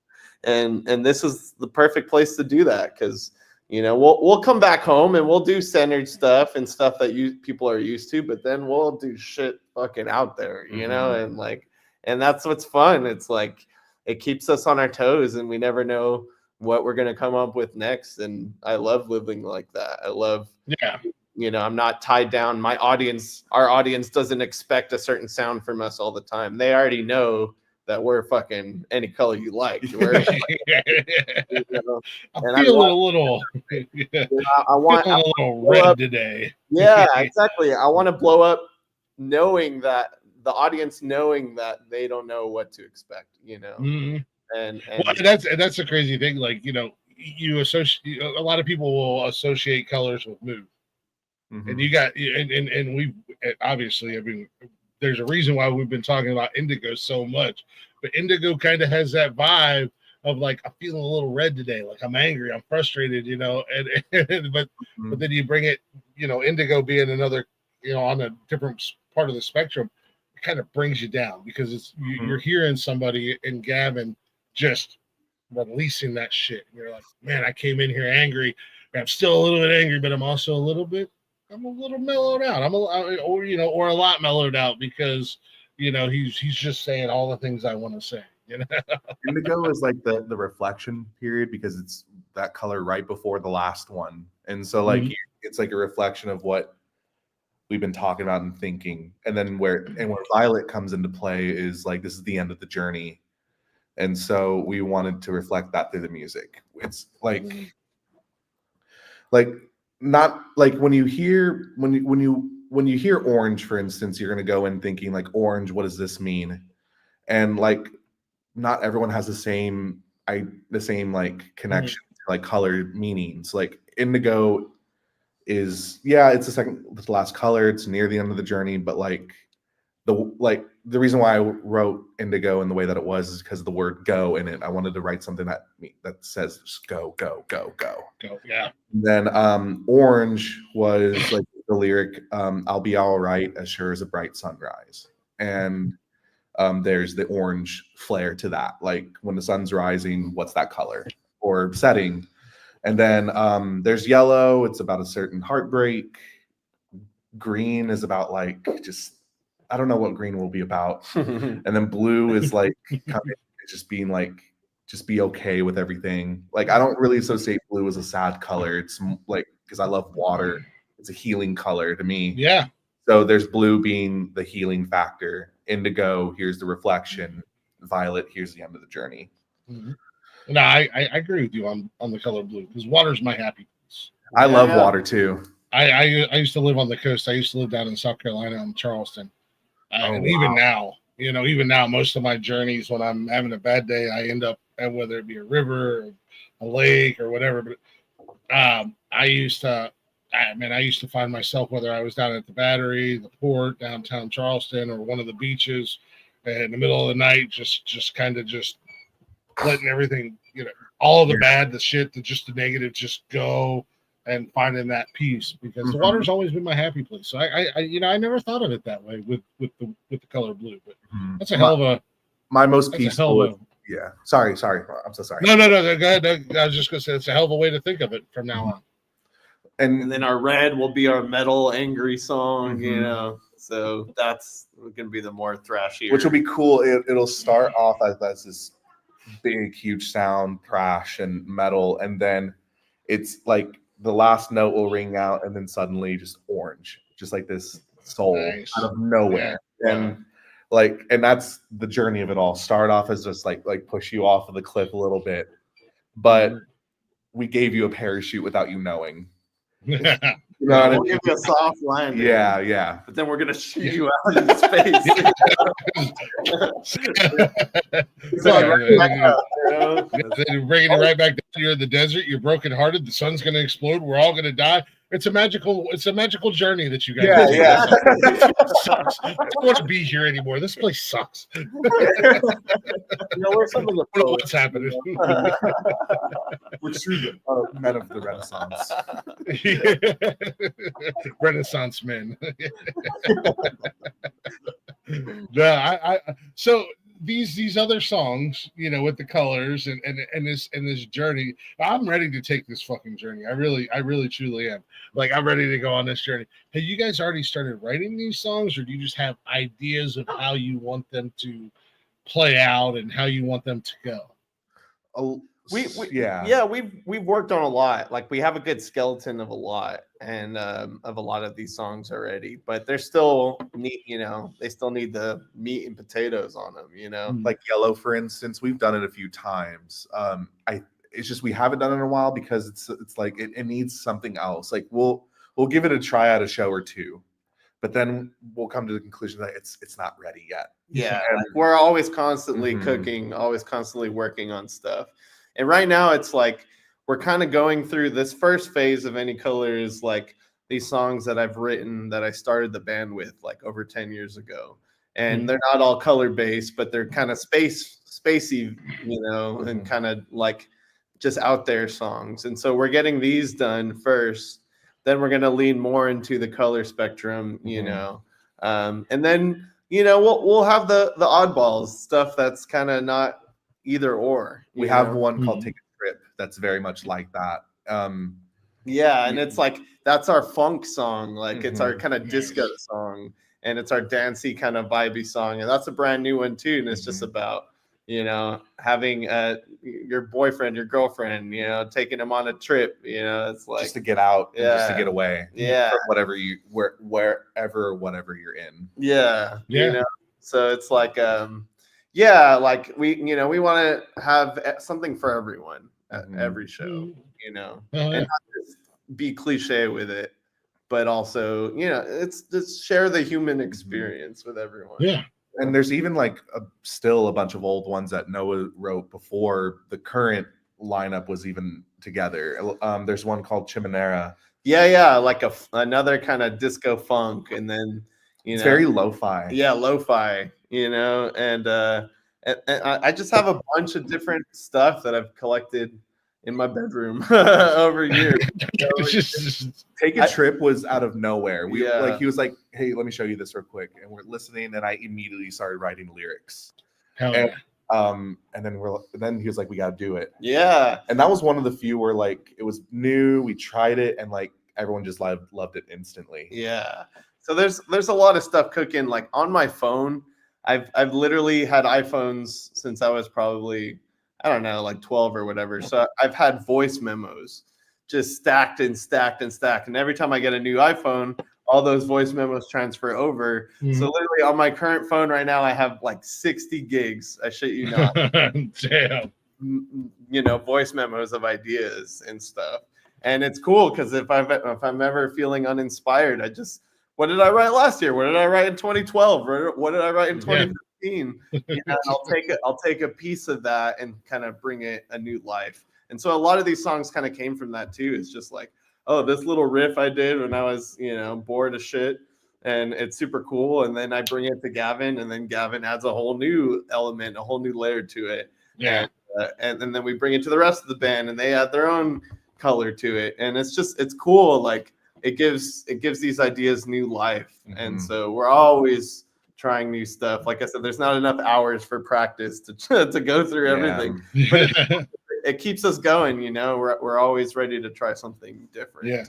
And this is the perfect place to do that, because you know we'll come back home and we'll do centered stuff and stuff that people are used to, but then we'll do shit fucking out there, you know, and like, and that's what's fun. It's like it keeps us on our toes, and we never know what we're gonna come up with next. And I love living like that. I love, you know, I'm not tied down. Our audience doesn't expect a certain sound from us all the time. They already know that we're fucking any color you like. You know? I feel a little I want a little red today. Yeah, exactly. I want to blow up knowing that the audience knowing that they don't know what to expect, you know. And well, that's a crazy thing. Like, you know, you associate, a lot of people will associate colors with mood. And you got, and we obviously, I mean, there's a reason why we've been talking about Indigo so much, but Indigo kind of has that vibe of like, I'm feeling a little red today. Like I'm angry, I'm frustrated, you know, but then you bring it, you know, Indigo being another, you know, on a different part of the spectrum, it kind of brings you down, because it's, you're hearing somebody in Gavin just releasing that shit. And you're like, man, I came in here angry. I'm still a little bit angry, but I'm also a little bit I'm a little mellowed out. Or a lot mellowed out because he's just saying all the things I want to say. Indigo is like the reflection period because it's that color right before the last one, and so like it's like a reflection of what we've been talking about and thinking. And then where Violet comes into play is like this is the end of the journey, and so we wanted to reflect that through the music. It's like not like when you hear orange, for instance, you're gonna go in thinking like orange, what does this mean? And like not everyone has the same like connection to like color meanings. Like indigo is it's the last color, it's near the end of the journey, but like the reason why I wrote indigo in the way that it was is because of the word go in it. I wanted to write something that says just go. Yeah. And then orange was like the lyric, I'll be all right as sure as a bright sunrise. And there's the orange flare to that. Like when the sun's rising, what's that color? Or setting. And then there's yellow. It's about a certain heartbreak. Green is about like just, I don't know what green will be about. And then blue is like kind of just being like, just be okay with everything. Like I don't really associate blue as a sad color. It's like, because I love water. It's a healing color to me. Yeah. So there's blue being the healing factor. Indigo, here's the reflection. Violet, here's the end of the journey. Mm-hmm. No, I agree with you on the color blue because water's my happy place. I love water too. I used to live on the coast. I used to live down in South Carolina in Charleston. And even now, most of my journeys when I'm having a bad day, I end up at whether it be a river, or a lake, or whatever. But I used to find myself whether I was down at the Battery, the port, downtown Charleston, or one of the beaches, in the middle of the night, just kind of just letting everything, all the bad, the shit, the negative, just go and finding that peace because the water's always been my happy place. So I never thought of it that way with the color blue, but that's a hell of a my most peaceful. Yeah. Sorry. I'm so sorry. No. Go ahead. I was just gonna say it's a hell of a way to think of it from now on. And then our red will be our metal angry song, So that's gonna be the more thrashy. Which will be cool. It'll start off as this big, huge sound crash and metal, and then it's like the last note will ring out, and then suddenly just orange, just like this soul out of nowhere. Yeah. And that's the journey of it all. Start off as just like push you off of the cliff a little bit, but we gave you a parachute without you knowing. We'll give you a soft landing. Yeah. But then we're gonna shoot you out into space. Bringing you right back down. You're in the desert. You're brokenhearted. The sun's gonna explode. We're all gonna die. It's a magical journey that you guys. Yeah. Sucks. I don't want to be here anymore. This place sucks. We're some of the what's happening. We're true men of the Renaissance. Renaissance men. So these other songs, with the colors and this journey, I'm ready to take this fucking journey. I really truly am. Like I'm ready to go on this journey. Have you guys already started writing these songs, or do you just have ideas of how you want them to play out and how you want them to go? We've worked on a lot. Like we have a good skeleton of a lot and of a lot of these songs already, but they're still need, they still need the meat and potatoes on them, Like Yellow, for instance, we've done it a few times. It's just we haven't done it in a while because it's like it needs something else. Like we'll give it a try at a show or two, but then we'll come to the conclusion that it's not ready yet. Yeah, like we're always constantly cooking, always constantly working on stuff. And right now it's like we're kind of going through this first phase of Any Color is like these songs that I've written that I started the band with like over 10 years ago. And they're not all color based, but they're kind of spacey, and kind of like just out there songs. And so we're getting these done first. Then we're going to lean more into the color spectrum, and then, we'll have the oddballs stuff that's kind of not either or. We have one called Take a Trip that's very much like that. Yeah, and it's like that's our funk song, like it's our kind of disco Nice. song, and it's our dancey kind of vibey song, and that's a brand new one too. And it's just about having your boyfriend, your girlfriend, taking them on a trip. It's like just to get out, and just to Yeah. get away, Yeah. from whatever whatever you're in. Yeah, Yeah. So it's like yeah, like we want to have something for everyone at every show, and not just be cliche with it, but also it's just share the human experience with everyone. Yeah. And there's even like still a bunch of old ones that Noah wrote before the current lineup was even together. There's one called Chimenera. Yeah, like another kind of disco funk, and then It's very lo-fi. Yeah, lo-fi, and I just have a bunch of different stuff that I've collected in my bedroom over years. Take a Trip was out of nowhere. Yeah. He was like, "Hey, let me show you this real quick," and we're listening, and I immediately started writing lyrics. Hell And, yeah. and then he was like, "We got to do it." Yeah. And that was one of the few where like it was new. We tried it, and like everyone just loved it instantly. Yeah. So there's a lot of stuff cooking. Like on my phone, I've literally had iPhones since I was probably, I don't know, like 12 or whatever. So I've had voice memos just stacked and stacked and stacked. And every time I get a new iPhone, all those voice memos transfer over. Mhm. So literally on my current phone right now, I have like 60 gigs. I shit you not. Damn. Voice memos of ideas and stuff. And it's cool because if I'm ever feeling uninspired, what did I write last year? What did I write in 2012? What did I write in 2015? I'll take a piece of that and kind of bring it a new life. And so a lot of these songs kind of came from that too. It's just like, oh, this little riff I did when I was, bored of shit, and it's super cool. And then I bring it to Gavin, and then Gavin adds a whole new element, a whole new layer to it. Yeah. And then we bring it to the rest of the band, and they add their own color to it. And it's cool. Like it gives these ideas new life. And so we're always trying new stuff. Like I said, there's not enough hours for practice to go through everything. But it keeps us going, we're always ready to try something different. Yeah.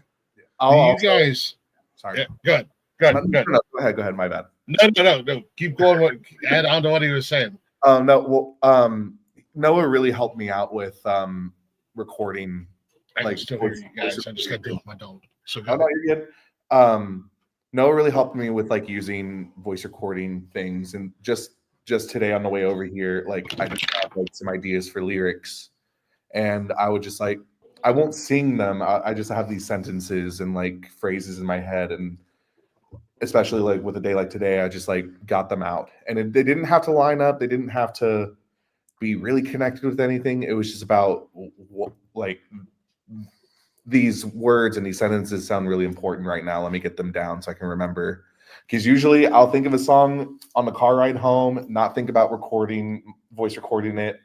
I'll You guys. sorry. Yeah, good. Good. No, go ahead. My bad. No. Keep going. Add on to what he was saying. No. Well, Noah really helped me out with recording. I Like, can still hear you guys. I just got to deal with my dog. So Oh, no, you're good. Noah really helped me with like using voice recording things, and just today on the way over here, like I just have like some ideas for lyrics, and I would just like I won't sing them. I just have these sentences and like phrases in my head, and especially like with a day like today, I just like got them out, and they didn't have to line up. They didn't have to be really connected with anything. It was just about like these words and these sentences sound really important right now. Let me get them down so I can remember. Because usually I'll think of a song on the car ride home, not think about voice recording it.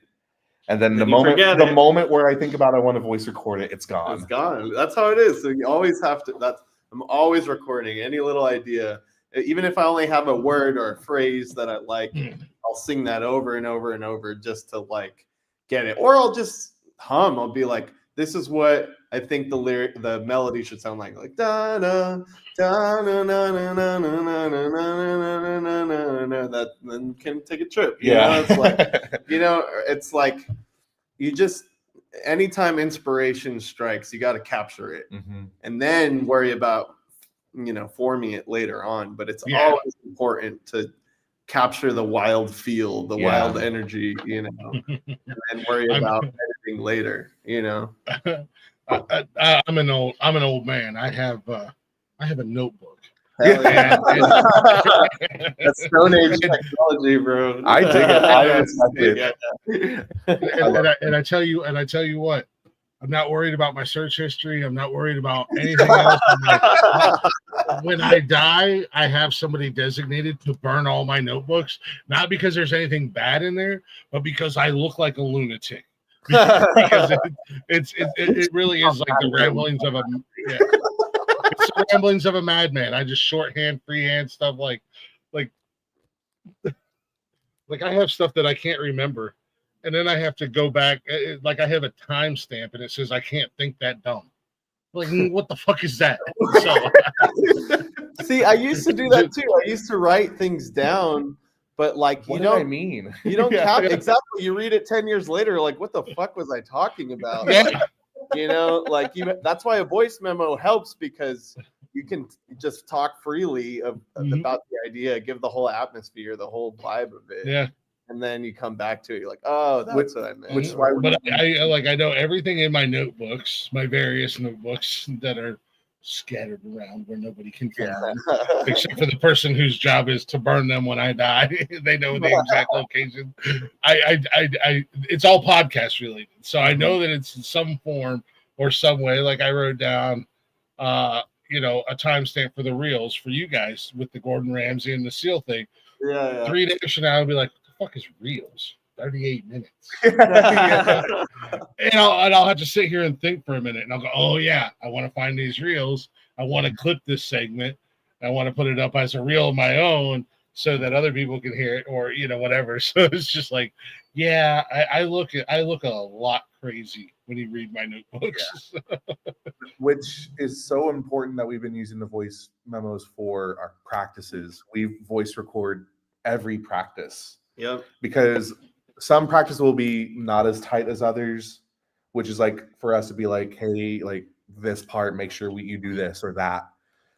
And then the moment where I think about I want to voice record it, it's gone. It's gone. That's how it is. So you always have to, I'm always recording any little idea. Even if I only have a word or a phrase that I like, I'll sing that over and over and over just to like get it. Or I'll just hum. I'll be like, this is what I think the melody should sound like da da da na na na na na na na na na. That then can take a trip. It's like it's like you just anytime inspiration strikes, you got to capture it and then worry about forming it later on. But it's always important to capture the wild feel, the wild energy, and then worry about editing later. I'm an old man. I have a notebook. Yeah. That's Stone Age technology, bro. I dig it. I respect it. And I tell you what, I'm not worried about my search history. I'm not worried about anything else. When I die, I have somebody designated to burn all my notebooks, not because there's anything bad in there, but because I look like a lunatic. Because it really is like the ramblings of it's the ramblings of a madman. I just shorthand, freehand stuff like I have stuff that I can't remember, and then I have to go back. Like I have a timestamp, and it says I can't think that dumb. Like, what the fuck is that? So, See, I used to do that too. I used to write things down, but like What you did I don't mean? you don't Yeah. cap exactly. You read it 10 years later, like what the fuck was I talking about? Yeah. Like, you know, like that's why a voice memo helps, because you can just talk freely about the idea, give the whole atmosphere, the whole vibe of it. yeah. And then you come back to it, you're like, oh, that's what I meant. Which is why But I know everything in my notebooks, my various notebooks that are scattered around where nobody can find them, except for the person whose job is to burn them when I die. They know the exact location. It's all podcast related, so I know that it's in some form or some way. Like I wrote down, a timestamp for the reels for you guys with the Gordon Ramsay and the seal thing. Yeah. 3 days from now, I'll be like, what the fuck is reels? 38 minutes. Yeah. And I'll have to sit here and think for a minute, and I'll go, oh yeah, I want to find these reels. I want to clip this segment. I want to put it up as a reel of my own so that other people can hear it, or whatever. So it's just like, yeah, I look a lot crazy when you read my notebooks. Yeah. Which is so important that we've been using the voice memos for our practices. We voice record every practice. Yep. Because some practice will be not as tight as others, which is like for us to be like, hey, like this part, make sure you do this or that.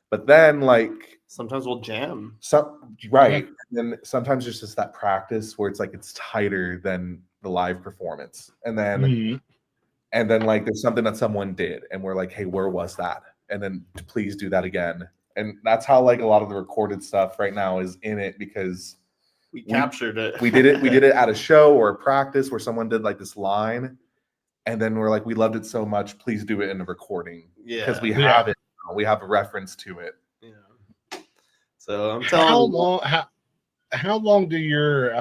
But then like sometimes we'll jam. Right. And then sometimes there's just that practice where it's like it's tighter than the live performance. And then like there's something that someone did and we're like, hey, where was that? And then please do that again. And that's how like a lot of the recorded stuff right now is in it, because we captured it. We did it at a show or a practice where someone did like this line, and then we're like, we loved it so much, please do it in a recording. Yeah. Because we have it. We have a reference to it. Yeah. So I'm telling how long do your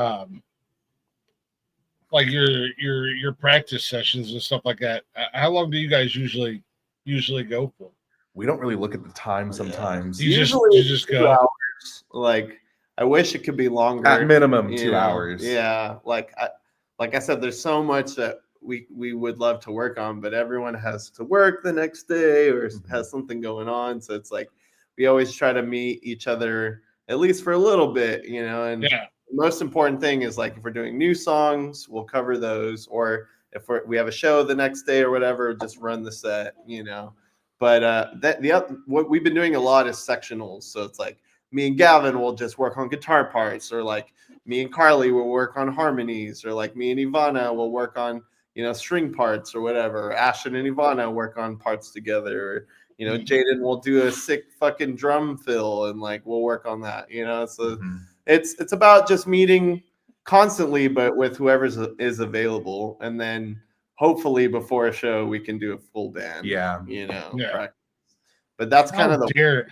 your practice sessions and stuff like that, how long do you guys usually go for? We don't really look at the time sometimes. You just go. Hours. Like I wish it could be longer. At minimum 2 hours. Yeah. Like I said, there's so much that we would love to work on, but everyone has to work the next day or has something going on. So it's like we always try to meet each other at least for a little bit, and the most important thing is like if we're doing new songs, we'll cover those, or if we have a show the next day or whatever, just run the set, But what we've been doing a lot is sectionals. So it's like me and Gavin will just work on guitar parts, or like me and Carly will work on harmonies, or like me and Ivana will work on string parts or whatever. Ashton and Ivana work on parts together. Or, Jaden will do a sick fucking drum fill and like we'll work on that. So it's about just meeting constantly, but with whoever is available, and then hopefully before a show we can do a full band. Yeah. Practice. But that's kind of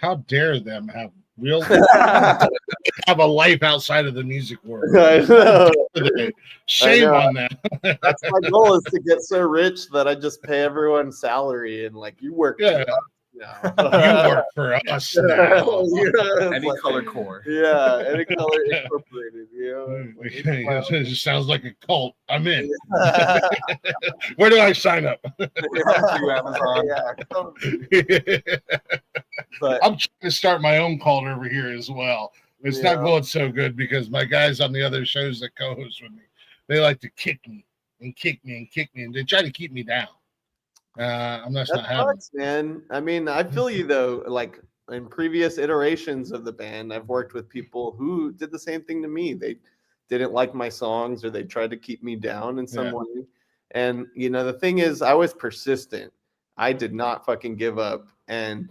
how dare them have real have a life outside of the music world. I know. Shame on them. That's my goal, is to get so rich that I just pay everyone salary and like you work. Yeah. You work for us now. Any color core. Yeah, any color incorporated. It just sounds like a cult. I'm in. Where do I sign up? Through Amazon. But I'm trying to start my own cult over here as well. It's not going so good because my guys on the other shows that co-host with me, they like to kick me, and they try to keep me down. I'm not having it. Man. I mean, I feel you though. Like in previous iterations of the band, I've worked with people who did the same thing to me. They didn't like my songs, or they tried to keep me down in some way. And the thing is, I was persistent. I did not fucking give up. And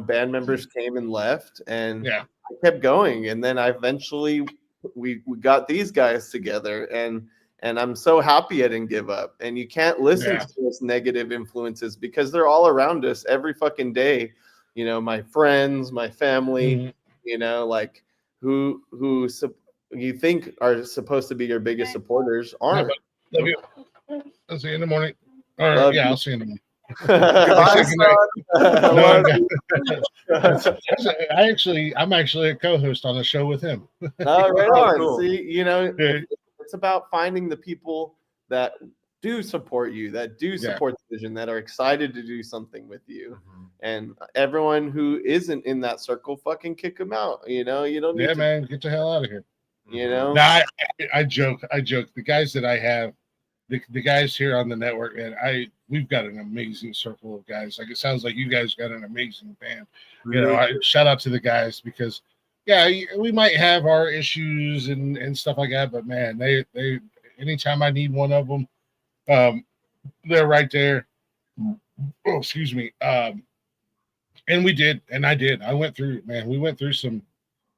band members came and left, and I kept going. And then we got these guys together, and I'm so happy I didn't give up. And you can't listen to those negative influences because they're all around us every fucking day. My friends, my family, like who you think are supposed to be your biggest supporters aren't. Love you. I'll see you in the morning. I'll see you in the morning. Goodbye, I'm actually a co-host on a show with him. Right on. Cool. See, it's about finding the people that do support you, that do support the vision, that are excited to do something with you. And everyone who isn't in that circle, fucking kick them out. You know, you don't need to, man, get the hell out of here. You know, no, I joke. The guys that I have, the guys here on the network, man, we've got an amazing circle of guys. Like, it sounds like you guys got an amazing band. You know, shout out to the guys, because we might have our issues and stuff like that, but man, they anytime I need one of them, they're right there. Oh, excuse me. And I went through, man, we went through some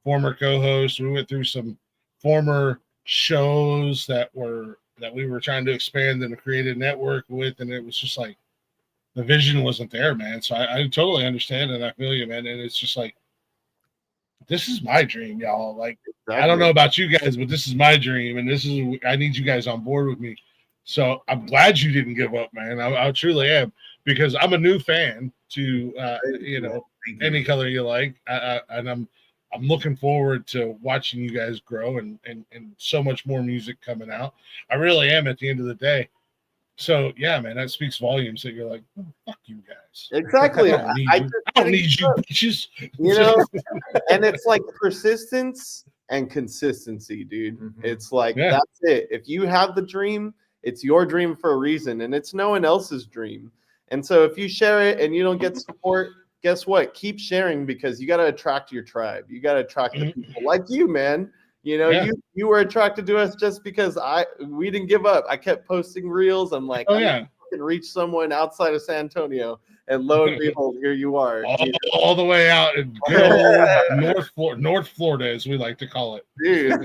former co-hosts. We went through some former shows that we were trying to expand and create a network with, and it was just like the vision wasn't there, man. So I totally understand, and I feel you, man. And it's just like, this is my dream, y'all. Like, I don't know about you guys, but this is my dream, and I need you guys on board with me. So I'm glad you didn't give up, man. I truly am, because I'm a new fan to Any Color You Like, and I'm looking forward to watching you guys grow and so much more music coming out. I really am, at the end of the day. So yeah, man, that speaks volumes that you're like, oh, fuck you guys. Exactly. I don't need you bitches. You know, and it's like persistence and consistency, dude. It's like, that's it. If you have the dream, it's your dream for a reason, and it's no one else's dream. And so if you share it and you don't get support, guess what? Keep sharing, because you got to attract your tribe. You got to attract the people like you, man. You know, you were attracted to us just because we didn't give up. I kept posting reels. I'm like, I can reach someone outside of San Antonio, and lo and behold, here you are. All the way out in North Florida, as we like to call it, dude.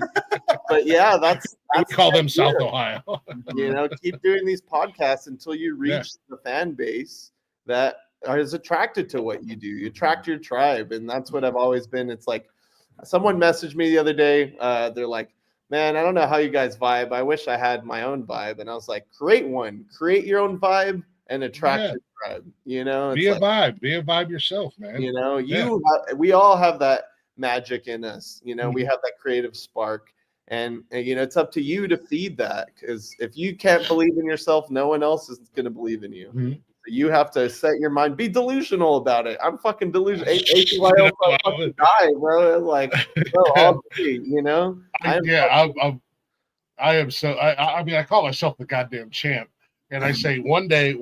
But yeah, that's we call them South Ohio. You know, keep doing these podcasts until you reach the fan base that is attracted to what you do. You attract your tribe, and that's what I've always been. It's like, someone messaged me the other day. They're like, man, I don't know how you guys vibe. I wish I had my own vibe. And I was like, create one. Create your own vibe and attract your tribe. You know, be a vibe yourself, man. You know, we all have that magic in us. You know, we have that creative spark. And you know, it's up to you to feed that, because if you can't believe in yourself, no one else is going to believe in you. You have to set your mind, be delusional about it. I'm fucking delusional. Fucking die, bro. Like, all day, you know. I am so. I mean, I call myself the goddamn champ, and I say one day,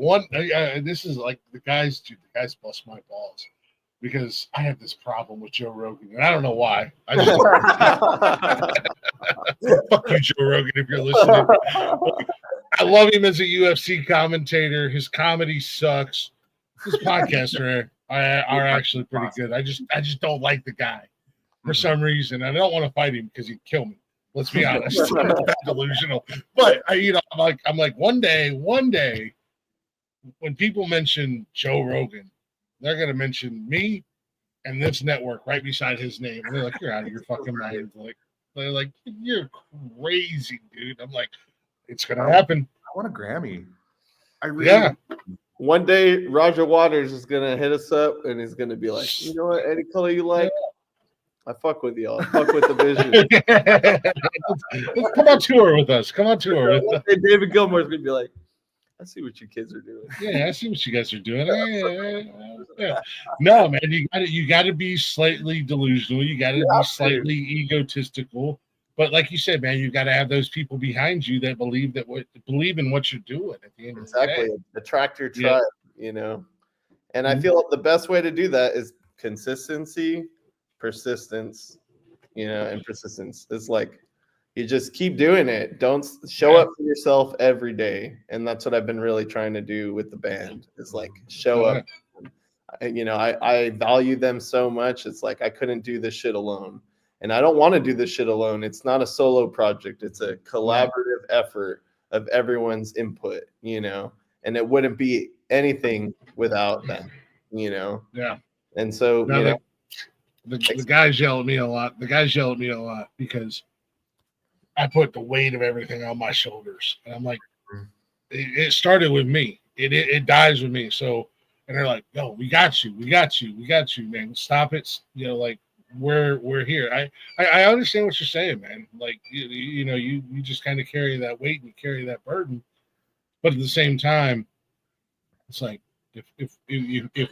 this is like the guys bust my balls, because I have this problem with Joe Rogan, and I don't know why. I just fuck you, Joe Rogan, if you're listening. I love him as a UFC commentator. His comedy sucks. His podcasts are actually pretty good. I just don't like the guy for some reason. I don't want to fight him because he'd kill me. Let's be honest. I'm delusional. But I'm like one day, when people mention Joe Rogan, they're gonna mention me and this network right beside his name. And they're like, you're out of your fucking mind. They're like, you're crazy, dude. I'm like, it's gonna happen. I want a Grammy. I really One day Roger Waters is gonna hit us up, and he's gonna be like, you know what, Any Color You Like, I fuck with y'all. I fuck with the vision. Come on tour with us. David Gilmour's gonna be like, I see what you kids are doing. Yeah, I see what you guys are doing. No, man, you gotta be slightly delusional. You gotta be slightly egotistical. But like you said, man, you got to have those people behind you that believe in what you're doing at the end of the day. Attract your tribe, you know. And I feel the best way to do that is consistency, persistence, you know, and persistence. It's like, you just keep doing it. Don't show up for yourself every day. And that's what I've been really trying to do with the band, is like show up. You know, I value them so much. It's like, I couldn't do this shit alone. And I don't want to do this shit alone. It's not a solo project. It's a collaborative effort of everyone's input, you know, and it wouldn't be anything without them, you know? Yeah. And so, the guys yell at me a lot. Because I put the weight of everything on my shoulders. And I'm like, it started with me. It dies with me. So, and they're like, no, we got you, man. Stop it. You know, like, we're here. I understand what you're saying, man. Like, you know, you just kind of carry that weight and you carry that burden. But at the same time, it's like if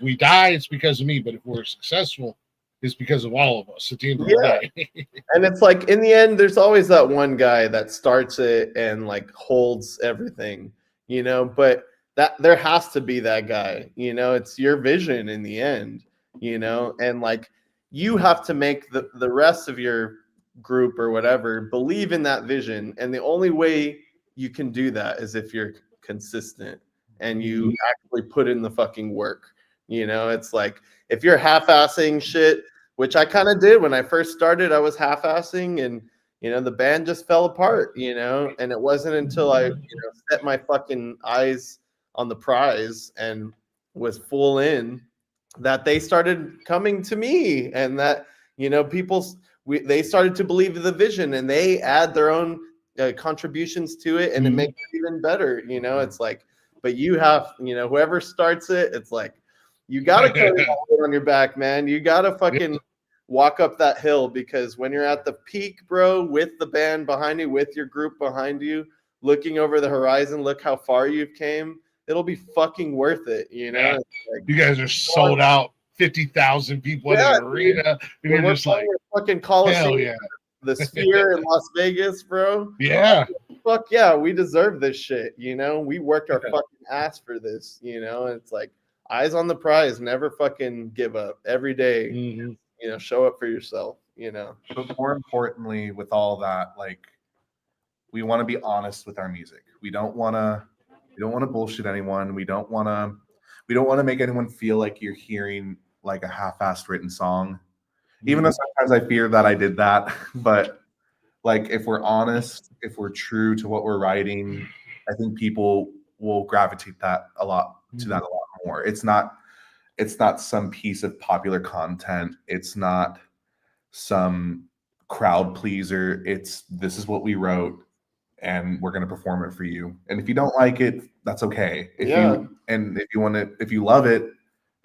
we die, it's because of me. But if we're successful, it's because of all of us at the end of the day. And it's like in the end, there's always that one guy that starts it and like holds everything, but that there has to be that guy, it's your vision in the end, and like you have to make the rest of your group or whatever believe in that vision. And the only way you can do that is if you're consistent and you actually put in the fucking work. It's like if you're half-assing shit, which I kind of did when I first started. I was half-assing, and the band just fell apart, and it wasn't until I set my fucking eyes on the prize and was full in that they started coming to me, and that they started to believe the vision, and they add their own contributions to it, and it makes it even better. It's like, but you have whoever starts it, it's like you gotta carry it on your back, man. You gotta fucking walk up that hill, because when you're at the peak, bro, with the band behind you, with your group behind you, looking over the horizon, look how far you've came. It'll be fucking worth it, Yeah. Like, you guys are sold out, 50,000 people in an arena. And you're just like, fucking Coliseum, hell yeah. The Sphere in Las Vegas, bro. Yeah. Fuck yeah, we deserve this shit, We worked our fucking ass for this, It's like eyes on the prize, never fucking give up. Every day, show up for yourself, But more importantly, with all that, like, we want to be honest with our music. We don't want to bullshit anyone. We don't want to make anyone feel like you're hearing like a half-assed written song. Even though sometimes I fear that I did that, but like if we're honest, if we're true to what we're writing, I think people will gravitate that a lot more. It's not some piece of popular content. It's not some crowd pleaser. This is what we wrote, and we're going to perform it for you. And if you don't like it, that's okay. If you love it,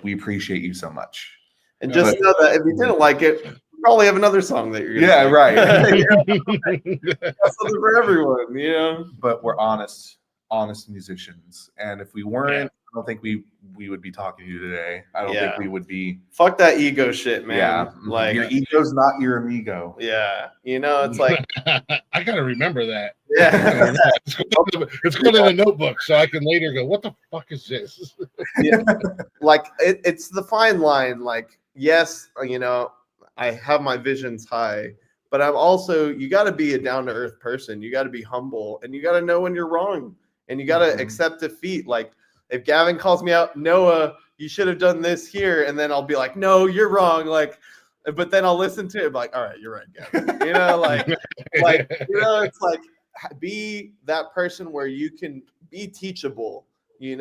we appreciate you so much. And just know that if you didn't like it, we probably have another song that you're gonna right. That's something for everyone, But we're honest musicians, and if we weren't, I don't think we would be talking to you today. I don't think we would be. Fuck that ego shit, man. Yeah, like your ego's not your amigo. Yeah, it's like I gotta remember that. Yeah, it's going in a notebook so I can later go, what the fuck is this? Yeah, like it's the fine line. Like, yes, I have my visions high, but I'm also, you got to be a down to earth person. You got to be humble, and you got to know when you're wrong, and you got to accept defeat. Like, if Gavin calls me out, Noah, you should have done this here, and then I'll be like, no, you're wrong. Like, but then I'll listen to it, like, all right, you're right, Gavin. It's like, be that person where you can be teachable. Be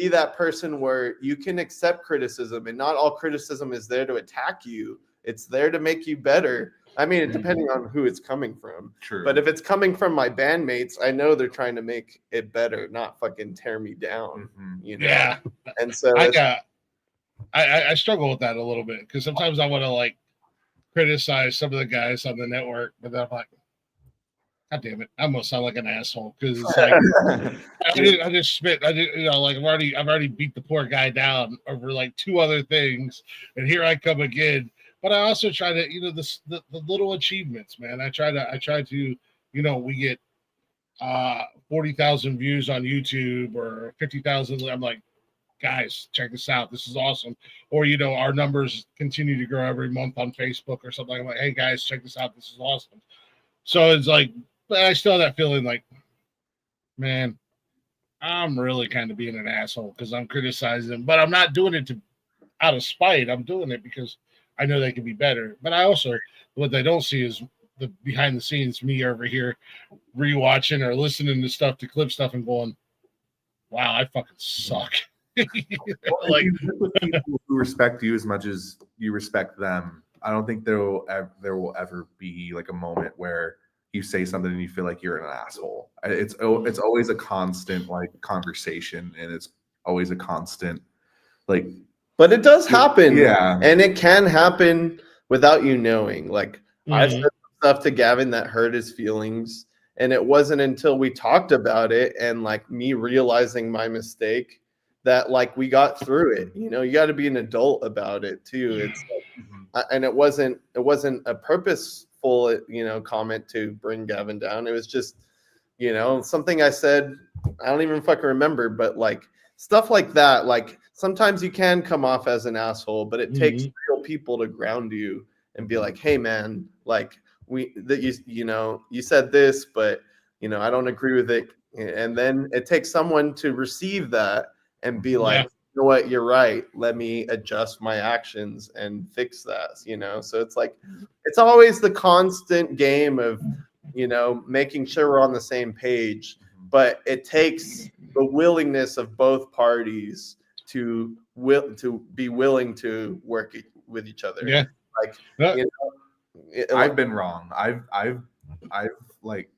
that person where you can accept criticism, and not all criticism is there to attack you. It's there to make you better. I mean, depending on who it's coming from. True. But if it's coming from my bandmates, I know they're trying to make it better, not fucking tear me down. Yeah. And so I struggle with that a little bit, because sometimes I want to like criticize some of the guys on the network, but then I'm like, God damn it, I almost sound like an asshole, because it's like I just spit. Like I've already beat the poor guy down over like two other things, and here I come again. But I also try to, the little achievements, man. I try to, we get 40,000 views on YouTube or 50,000. I'm like, guys, check this out. This is awesome. Or, our numbers continue to grow every month on Facebook or something. I'm like, hey guys, check this out. This is awesome. So it's like, but I still have that feeling like, man, I'm really kind of being an asshole because I'm criticizing them, but I'm not doing it out of spite. I'm doing it because I know they can be better. But I also, what they don't see is the behind the scenes, me over here rewatching or listening to stuff, to clip stuff, and going, wow, I fucking suck. Like, people who respect you as much as you respect them, I don't think there will ever be like a moment where you say something and you feel like you're an asshole. It's always a constant like conversation, and it's always a constant like. But it does happen, yeah, and it can happen without you knowing. Like, I've said stuff to Gavin that hurt his feelings, And it wasn't until we talked about it and like me realizing my mistake that like we got through it. You know, you got to be an adult about it too. It's and it wasn't a purposeful, you know, comment to bring Gavin down. It was just, you know, something I said. I don't even fucking remember, but like stuff like that. Like sometimes you can come off as an asshole, but it takes real people to ground you and be like, hey man, like you know, you said this, but you know, I don't agree with it. And then it takes someone to receive that and be like, you know what, you're right. Let me adjust my actions and fix that, you know? So it's like, it's always the constant game of, you know, making sure we're on the same page, but it takes the willingness of both parties to be willing to work with each other. Yeah. Like, you know, I've been wrong. I've like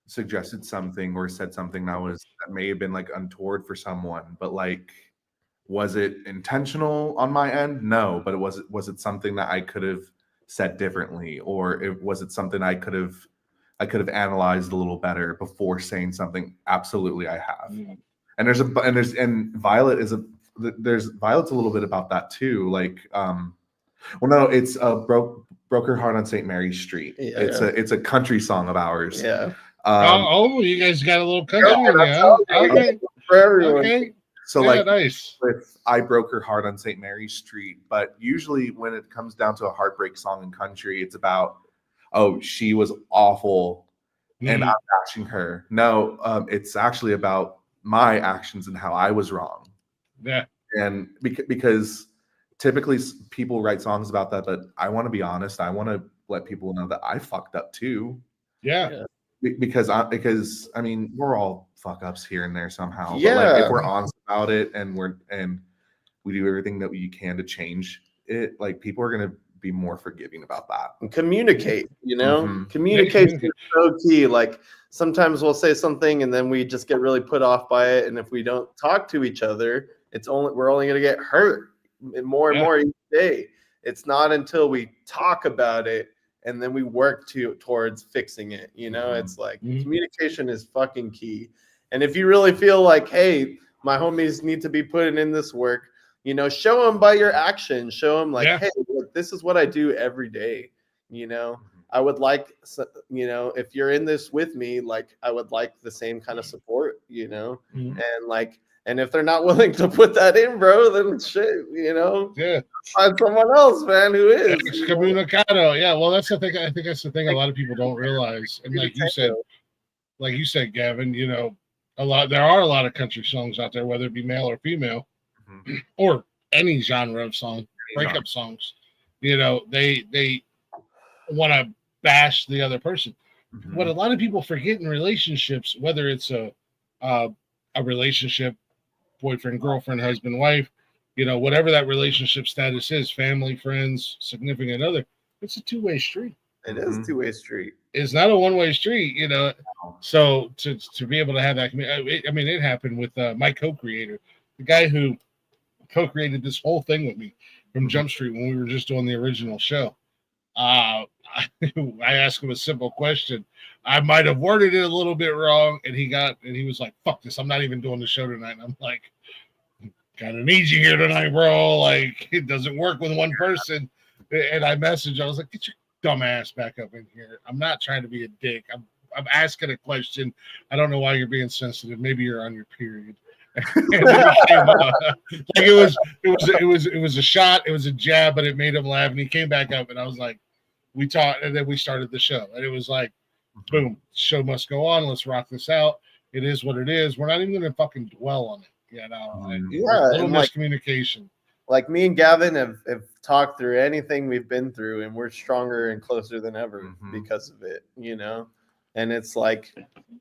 suggested something or said something that may have been like untoward for someone, but like, was it intentional on my end? No, but was it something that I could have said differently, or was it something I could have analyzed a little better before saying something? Absolutely, I have. And Violet's a little bit about that too. Like, well, no, it's broke her heart on St. Mary's Street. It's a country song of ours. Yeah. You guys got a little country in you, huh? Okay. For everyone. Okay. So yeah, like, nice. with I Broke Her Heart on St. Mary's Street, but usually when it comes down to a heartbreak song in country, it's about, oh, she was awful and I'm bashing her. No, it's actually about my actions and how I was wrong. Yeah. And because typically people write songs about that, but I want to be honest. I want to let people know that I fucked up too. Yeah. Because I mean, we're all fuck ups here and there somehow. Yeah. But like, if we're honest about it and we do everything that we can to change it, like, people are gonna be more forgiving about that. And communicate, you know, communication is so key. Like sometimes we'll say something and then we just get really put off by it, and if we don't talk to each other, we're only gonna get hurt more and more each day. It's not until we talk about it and then we work towards fixing it. You know, it's like communication is fucking key. And if you really feel like, hey, my homies need to be putting in this work, you know, show them by your actions. Show them like, hey, look, this is what I do every day. You know, I would like, you know, if you're in this with me, like, I would like the same kind of support, you know, and like, and if they're not willing to put that in, bro, then shit, you know, find someone else, man, who is. Excommunicado. Yeah, well, that's the thing. I think that's the thing a lot of people don't realize. And like you said, Gavin, you know, there are a lot of country songs out there, whether it be male or female, or any genre of song, breakup songs. You know, they want to bash the other person. What a lot of people forget in relationships, whether it's a relationship, boyfriend, girlfriend, husband, wife, you know, whatever that relationship status is, family, friends, significant other, it's a two-way street. It is a two-way street. It's not a one-way street, you know. So to be able to have that, I mean, it happened with my co-creator, the guy who co-created this whole thing with me from Jump Street when we were just doing the original show. I asked him a simple question. I might have worded it a little bit wrong, and he was like, "Fuck this! I'm not even doing the show tonight." And I'm like, "Kind of need you here tonight, bro. Like, it doesn't work with one person." And I messaged. I was like, "Get your dumb ass back up in here. I'm not trying to be a dick. I'm asking a question. I don't know why you're being sensitive. Maybe you're on your period." And then he came up. Like, it was a shot. It was a jab, but it made him laugh. And he came back up, and I was like, we talked, and then we started the show. And it was like, boom, show must go on. Let's rock this out. It is what it is. We're not even going to fucking dwell on it. You know, a little miscommunication. Like me and Gavin have talked through anything we've been through, and we're stronger and closer than ever because of it, you know? And it's like,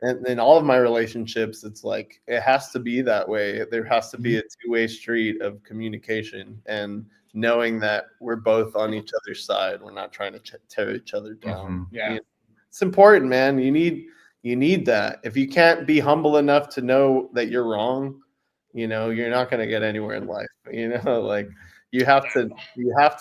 and in all of my relationships, it's like, it has to be that way. There has to be a two-way street of communication and knowing that we're both on each other's side. We're not trying to tear each other down. Yeah. You know? It's important, man. You need that. If you can't be humble enough to know that you're wrong, you know, you're not going to get anywhere in life. You know, like you have to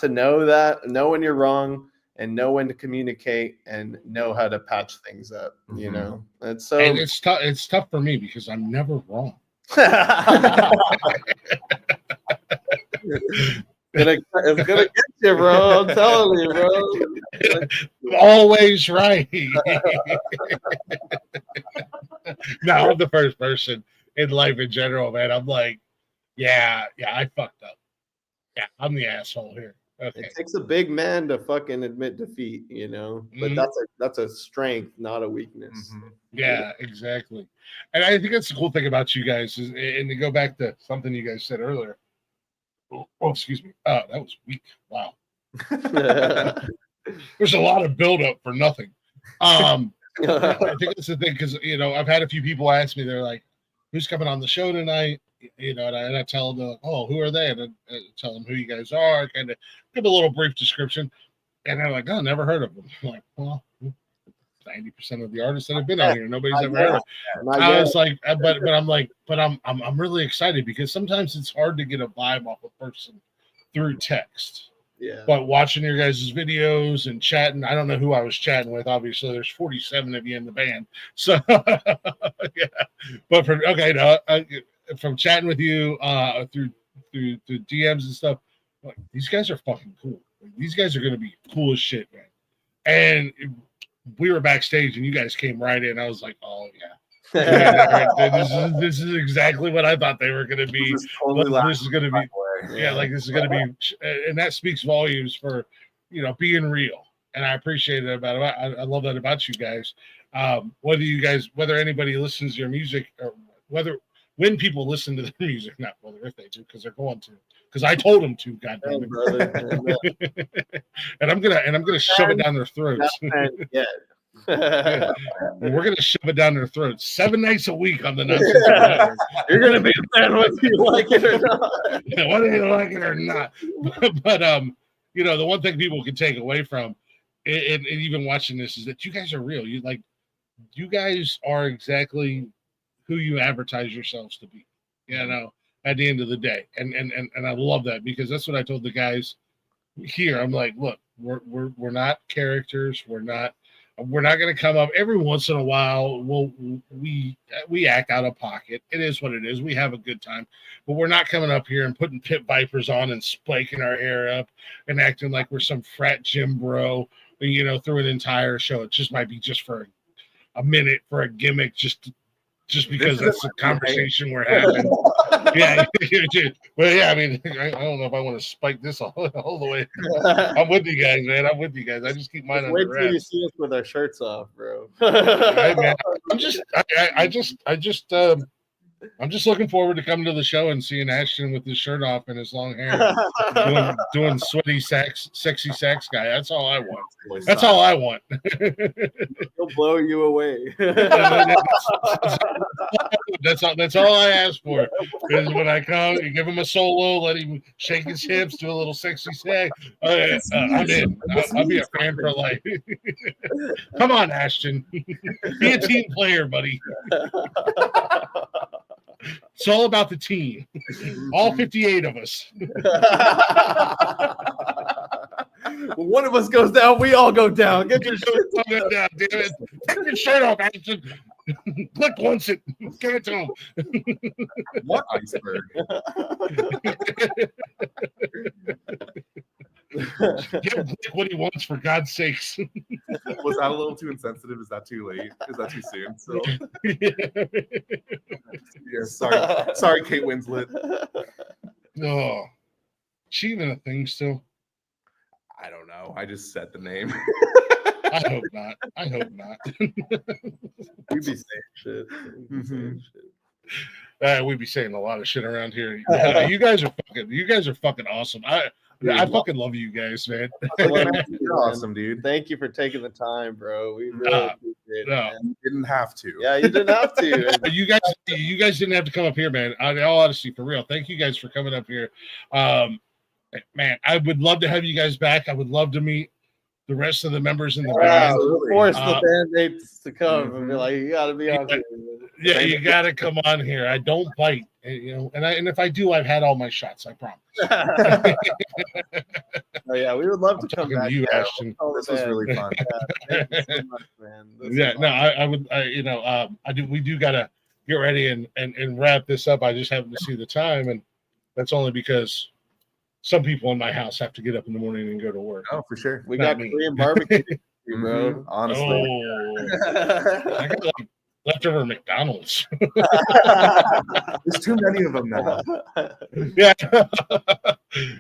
know when you're wrong and know when to communicate and know how to patch things up. You know, and so And it's tough. It's tough for me because I'm never wrong. It's gonna get you, bro. I'm telling you, bro. I'm always right. No, I'm the first person in life in general, man. I'm like, yeah, I fucked up. Yeah, I'm the asshole here. Okay. It takes a big man to fucking admit defeat, you know. But that's a strength, not a weakness. Yeah, exactly. And I think that's the cool thing about you guys is, and to go back to something you guys said earlier. Oh, excuse me. That was weak. Wow. There's a lot of buildup for nothing. I think that's the thing because I've had a few people ask me. They're like, "Who's coming on the show tonight?" And I tell them, "Oh, who are they?" And I tell them who you guys are. Kind of give a little brief description, and they're like, "Oh, never heard of them." I'm like, well, 90% of the artists that have been on here, nobody's ever heard of. I was like, but I'm really excited because sometimes it's hard to get a vibe off a person through text. Yeah. But watching your guys' videos and chatting, I don't know who I was chatting with. Obviously, there's 47 of you in the band, so yeah. But from chatting with you through DMs and stuff, like, these guys are fucking cool. Like, these guys are gonna be cool as shit, man. And we were backstage, and you guys came right in. I was like, oh yeah. This is exactly what I thought they were gonna be. This is gonna be. Yeah, like this is going to be, and that speaks volumes for, being real. And I appreciate it about it. I love that about you guys. Whether anybody listens to your music or when people listen to their music, not whether if they do, because they're going to, because I told them to, goddamn it. and I'm gonna shove it down their throats. Yeah. We're gonna shove it down their throats 7 nights a week on the Nonsense. You're gonna be a fan whether you like it or not. Whether you like it or not. But the one thing people can take away from and even watching this is that you guys are real. You guys are exactly who you advertise yourselves to be. At the end of the day, and I love that because that's what I told the guys here. I'm like, look, we're not characters. We're not going to come up every once in a while. We act out of pocket. It is what it is. We have a good time, but we're not coming up here and putting pit vipers on and spiking our hair up and acting like we're some frat gym bro, through an entire show. It just might be just for a minute for a gimmick, just because that's the conversation we're having. Yeah. Well, yeah, I mean, I don't know if I want to spike this all the way. I'm with you guys, man. I'm with you guys. I just keep mine on the wraps. Wait till you see us with our shirts off, bro. Right, man. I'm just looking forward to coming to the show and seeing Ashton with his shirt off and his long hair, doing sweaty sexy sax guy. That's all I want. That's all I want. He'll blow you away. That's all I ask for. Is when I come, you give him a solo, let him shake his hips, do a little sexy sax. I'm in. I'll be a fan for life. Come on, Ashton. Be a team player, buddy. It's all about the team. All 58 of us. When one of us goes down, we all go down. Get your shirt down, damn it. Take your shirt off, Ashton. Glick wants it. Give it to him. What iceberg? Give Glick what he wants, for God's sakes. Was that a little too insensitive? Is that too late? Is that too soon? So, yeah, sorry, Kate Winslet. Oh, she even a thing still? I don't know. I just said the name. I hope not. We'd be saying shit. We'd be saying a lot of shit around here. You guys are fucking awesome. I fucking love you guys, man. You're awesome, dude. Thank you for taking the time, bro. We really appreciate it. Man. You didn't have to. Yeah, you didn't have to. You guys didn't have to come up here, man. In all honesty, for real. Thank you guys for coming up here. Man, I would love to have you guys back. I would love to meet the rest of the members in the Yeah, band. we'll force the Uh, bandmates to come and be like, you gotta be on here. Yeah, you got to come on here. I don't bite, you know, and if I do, I've had all my shots. I promise. Oh yeah, we would love to I'm come talking to back. you, Yeah, Ashton. we'll This was really fun. thank you so much, man. This Yeah, is no, awesome. I would, you know, I do. We do gotta get ready and wrap this up. I just happen to see the time, and that's only because some people in my house have to get up in the morning and go to work. Oh, for sure. We not got me. Korean barbecue, bro. Mhm, honestly. Oh, I got like leftover McDonald's. There's too many of them now. Yeah.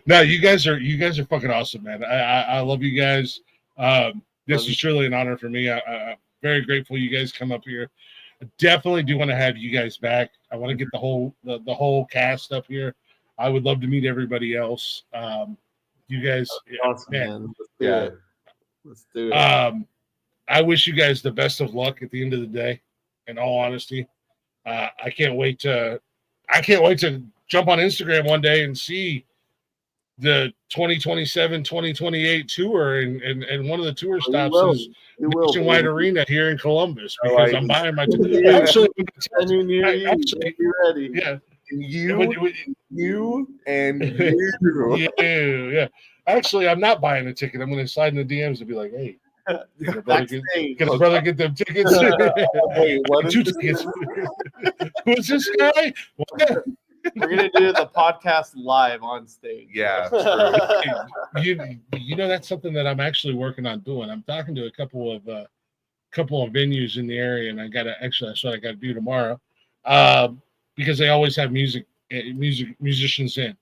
No, you guys are fucking awesome, man. I love you guys. This is truly an honor for me. I'm very grateful you guys come up here. I definitely do want to have you guys back. I want to get the whole cast up here. I would love to meet everybody else. You guys, Awesome, man. man. Let's do Yeah. it. Let's do it. I wish you guys the best of luck at the end of the day. In all honesty, I can't wait to jump on Instagram one day and see the 2027-2028 tour, and one of the tour stops is Nationwide Arena here in Columbus, because I'm buying my actually, Be ready. yeah. You and you. Yeah. Actually, I'm not buying a ticket. I'm going to slide in the DMs and be like, "Hey, can a brother get them tickets?" Wait, what is 2 this? tickets. Who's this guy? We're gonna do the podcast live on stage. Yeah. You know, that's something that I'm actually working on doing. I'm talking to a couple of venues in the area, and that's what I got to do tomorrow, because they always have musicians in.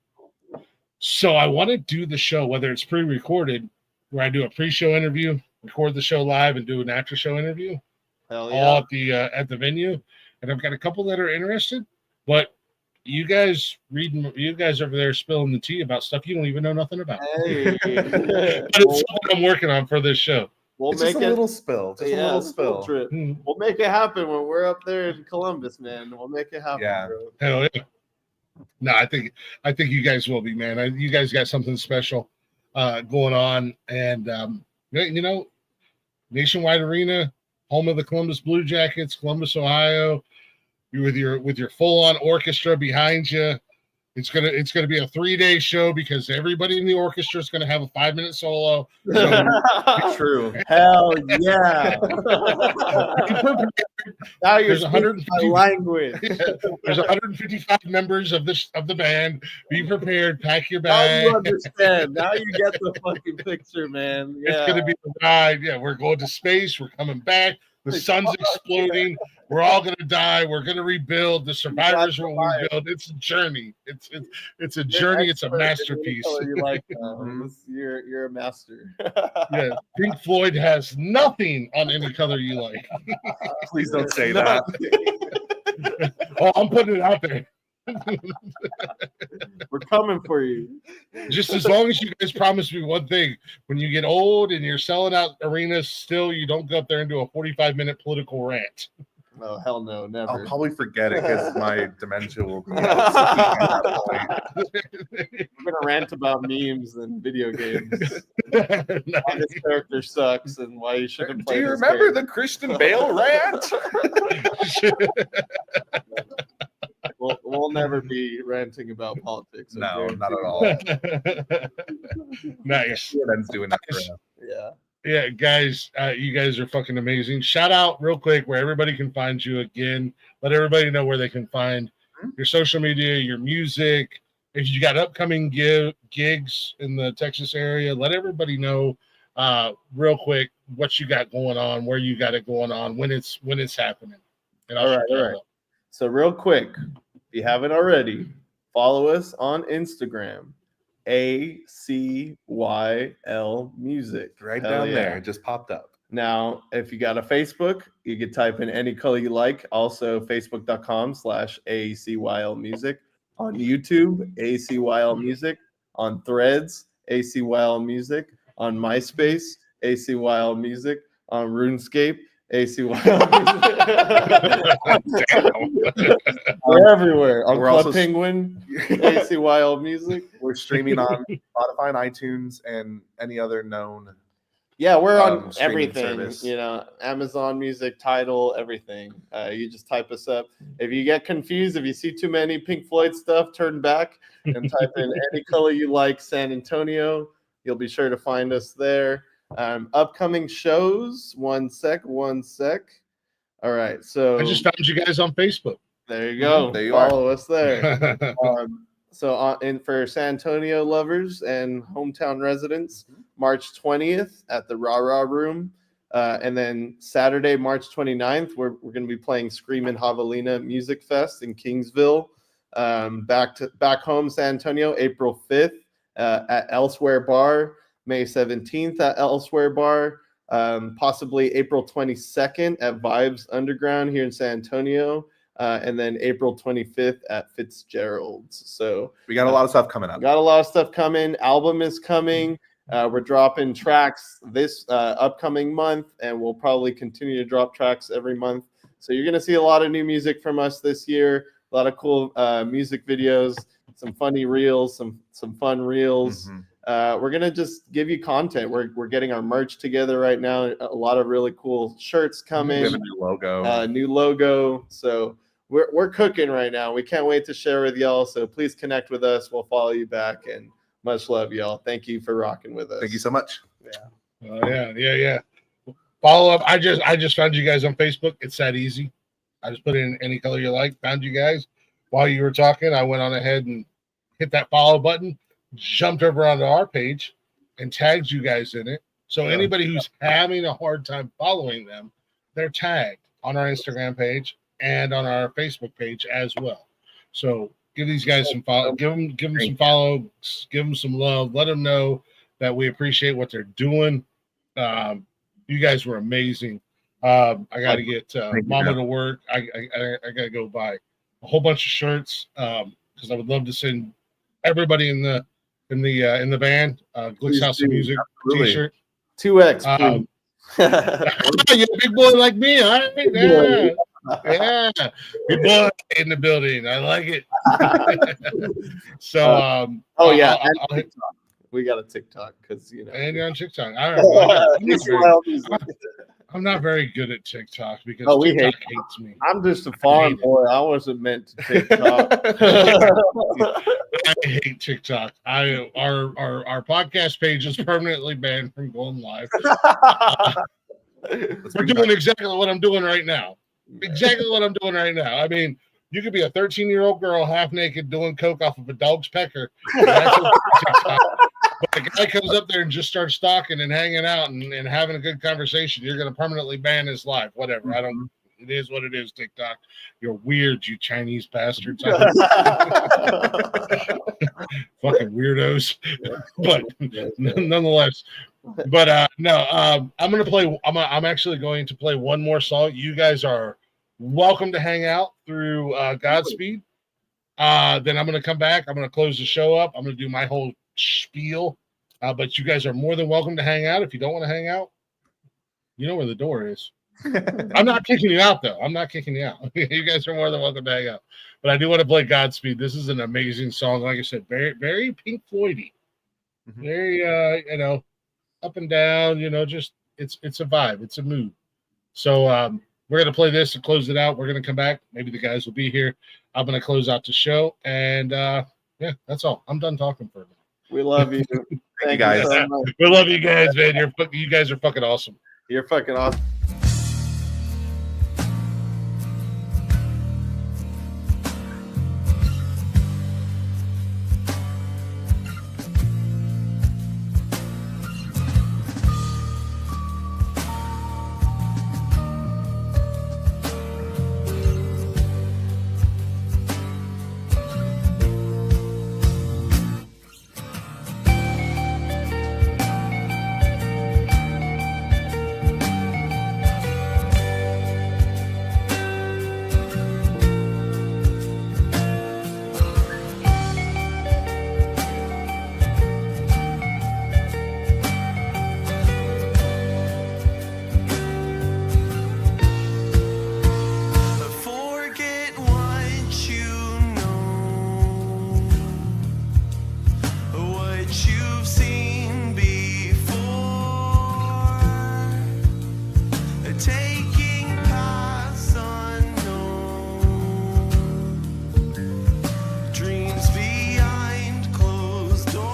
So I want to do the show, whether it's pre-recorded, where I do a pre-show interview, record the show live, and do an after-show interview, Hell all yeah. at the venue. And I've got a couple that are interested, but you guys over there spilling the tea about stuff you don't even know nothing about. Hey. But it's something I'm working on for this show. We'll It's make just a it little spill. Just a little spill. trip. We'll make it happen when we're up there in Columbus, man. We'll make it happen, Yeah. bro. Hell yeah. No, I think you guys will be, man. You guys got something special going on, and you know, Nationwide Arena, home of the Columbus Blue Jackets, Columbus, Ohio. You with your full on orchestra behind you. It's gonna be a 3-day show, because everybody in the orchestra is gonna have a 5-minute solo. So, True. Hell yeah. Now you're There's speaking my language. There's 155 members of the band. Be prepared. Pack your Now bag. you understand. Now you get the fucking picture, man. Yeah. It's gonna be a ride. Yeah, we're going to space. We're coming back. The sun's exploding. We're all gonna die. We're gonna rebuild. The survivors will rebuild. It's a journey. It's a journey. It's a masterpiece. You like you're a master. Yeah, Pink Floyd has nothing on any color you like. Please don't say that. Oh, I'm putting it out there. We're coming for you. Just as long as you guys promise me one thing: when you get old and you're selling out arenas, still you don't go up there and do a 45-minute political rant. No, hell no, never. I'll probably forget it because my dementia will be at that point. We're gonna rant about memes and video games. Nice. Why this character sucks and why you shouldn't play. Do you this remember game. the Christian Bale rant? We'll never be ranting about politics. No, okay? not at all. Nice. CNN's doing that for us. Yeah. Yeah, guys, you guys are fucking amazing. Shout out real quick where everybody can find you again. Let everybody know where they can find your social media, your music. If you got upcoming gigs in the Texas area, let everybody know real quick what you got going on, where you got it going on, when it's happening. And All right. So real quick, if you haven't already, follow us on Instagram, ACYL Music. Right Hell down yeah. there. It just popped up. Now, if you got a Facebook, you could type in any color you like. Also, facebook.com/ACYL Music. On YouTube, ACYL Music. On Threads, ACYL Music. On MySpace, ACYL Music. On RuneScape, ACYL Music. We're everywhere. On We're Club also Penguin, ACYL Music. We're streaming on Spotify and iTunes and any other known Yeah, we're on streaming everything, service. Amazon Music, Tidal, everything. You just type us up. If you get confused, if you see too many Pink Floyd stuff, turn back and type in Any Color You Like San Antonio. You'll be sure to find us there. Upcoming shows. One sec. All right, so I just found you guys on Facebook. there you go. There you Follow us there. That's And for San Antonio lovers and hometown residents, March 20th at the Rah Rah Room. And then Saturday, March 29th, we're going to be playing Screamin' Javelina Music Fest in Kingsville. Back home, San Antonio, April 5th at Elsewhere Bar. May 17th at Elsewhere Bar. Possibly April 22nd at Vibes Underground here in San Antonio. And then April 25th at Fitzgerald's. So We got a lot of stuff coming up. got a lot of stuff coming. Album is coming. We're dropping tracks this upcoming month, and we'll probably continue to drop tracks every month. So you're going to see a lot of new music from us this year. A lot of cool music videos, some funny reels, some fun reels. We're going to just give you content. We're getting our merch together right now. A lot of really cool shirts coming. We have a new logo. So we're cooking right now. We can't wait to share with y'all. So please connect with us. We'll follow you back, and much love, y'all. Thank you for rocking with us. Thank you so much. yeah. Follow up. I just found you guys on Facebook. It's that easy. I just put in Any Color You Like. Found you guys while you were talking. I went on ahead and hit that follow button. Jumped over onto our page and tagged you guys in it. So anybody who's having a hard time following them, they're tagged on our Instagram page and on our Facebook page as well. So give these guys some follow, give them some follows, give them some love, let them know that we appreciate what they're doing. You guys were amazing. I got to get Mama to work. I got to go buy a whole bunch of shirts because I would love to send everybody in the band Glick's House of Music T-shirt. 2X. You're a big boy like me, all right? Yeah. Big boy in the building. I like it. So we got a TikTok because and you're on TikTok. All right. I'm not very good at TikTok because TikTok hates me. I'm just a farm boy. I wasn't meant to TikTok. I hate TikTok. Our podcast page is permanently banned from going live. We're doing exactly what I'm doing right now. I mean, you could be a 13-year-old girl half naked doing coke off of a dog's pecker. But the guy comes up there and just starts stalking and hanging out and having a good conversation. You're going to permanently ban his life. Whatever. It is what it is, TikTok. You're weird, you Chinese bastards. Fucking weirdos. But nonetheless. But I'm actually going to play one more song. You guys are welcome to hang out through Godspeed. Then I'm going to come back. I'm going to close the show up. I'm going to do my whole spiel. But you guys are more than welcome to hang out. If you don't want to hang out, you know where the door is. I'm not kicking you out, though. I'm not kicking you out. You guys are more than welcome to hang out. But I do want to play Godspeed. This is an amazing song. Like I said, very, very Pink Floyd-y. Very, up and down, just it's a vibe. It's a mood. So we're going to play this to close it out. We're going to come back. Maybe the guys will be here. I'm going to close out the show. And, yeah, that's all. I'm done talking for a minute. We love you. Thank you guys. So much. We love you guys, man. You guys are fucking awesome. You're fucking awesome. taking paths unknown, dreams behind closed doors,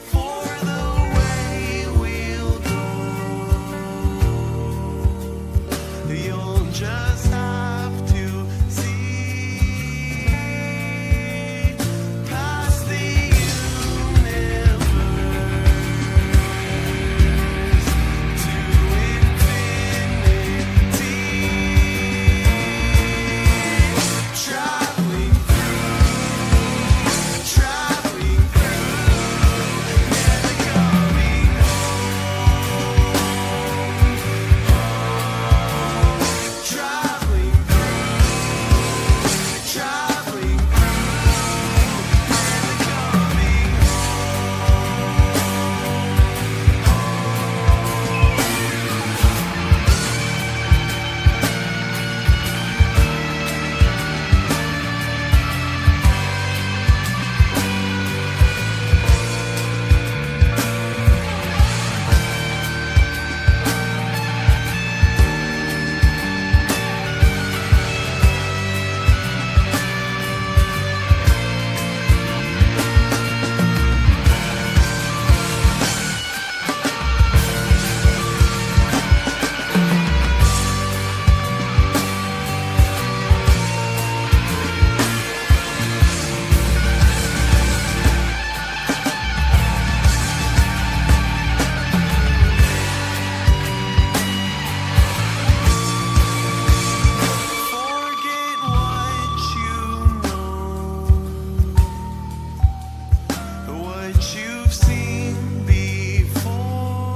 for the way we'll go, you'll just have to see past the universe to infinity, traveling through, never coming home, traveling forget what you know, what you've seen before,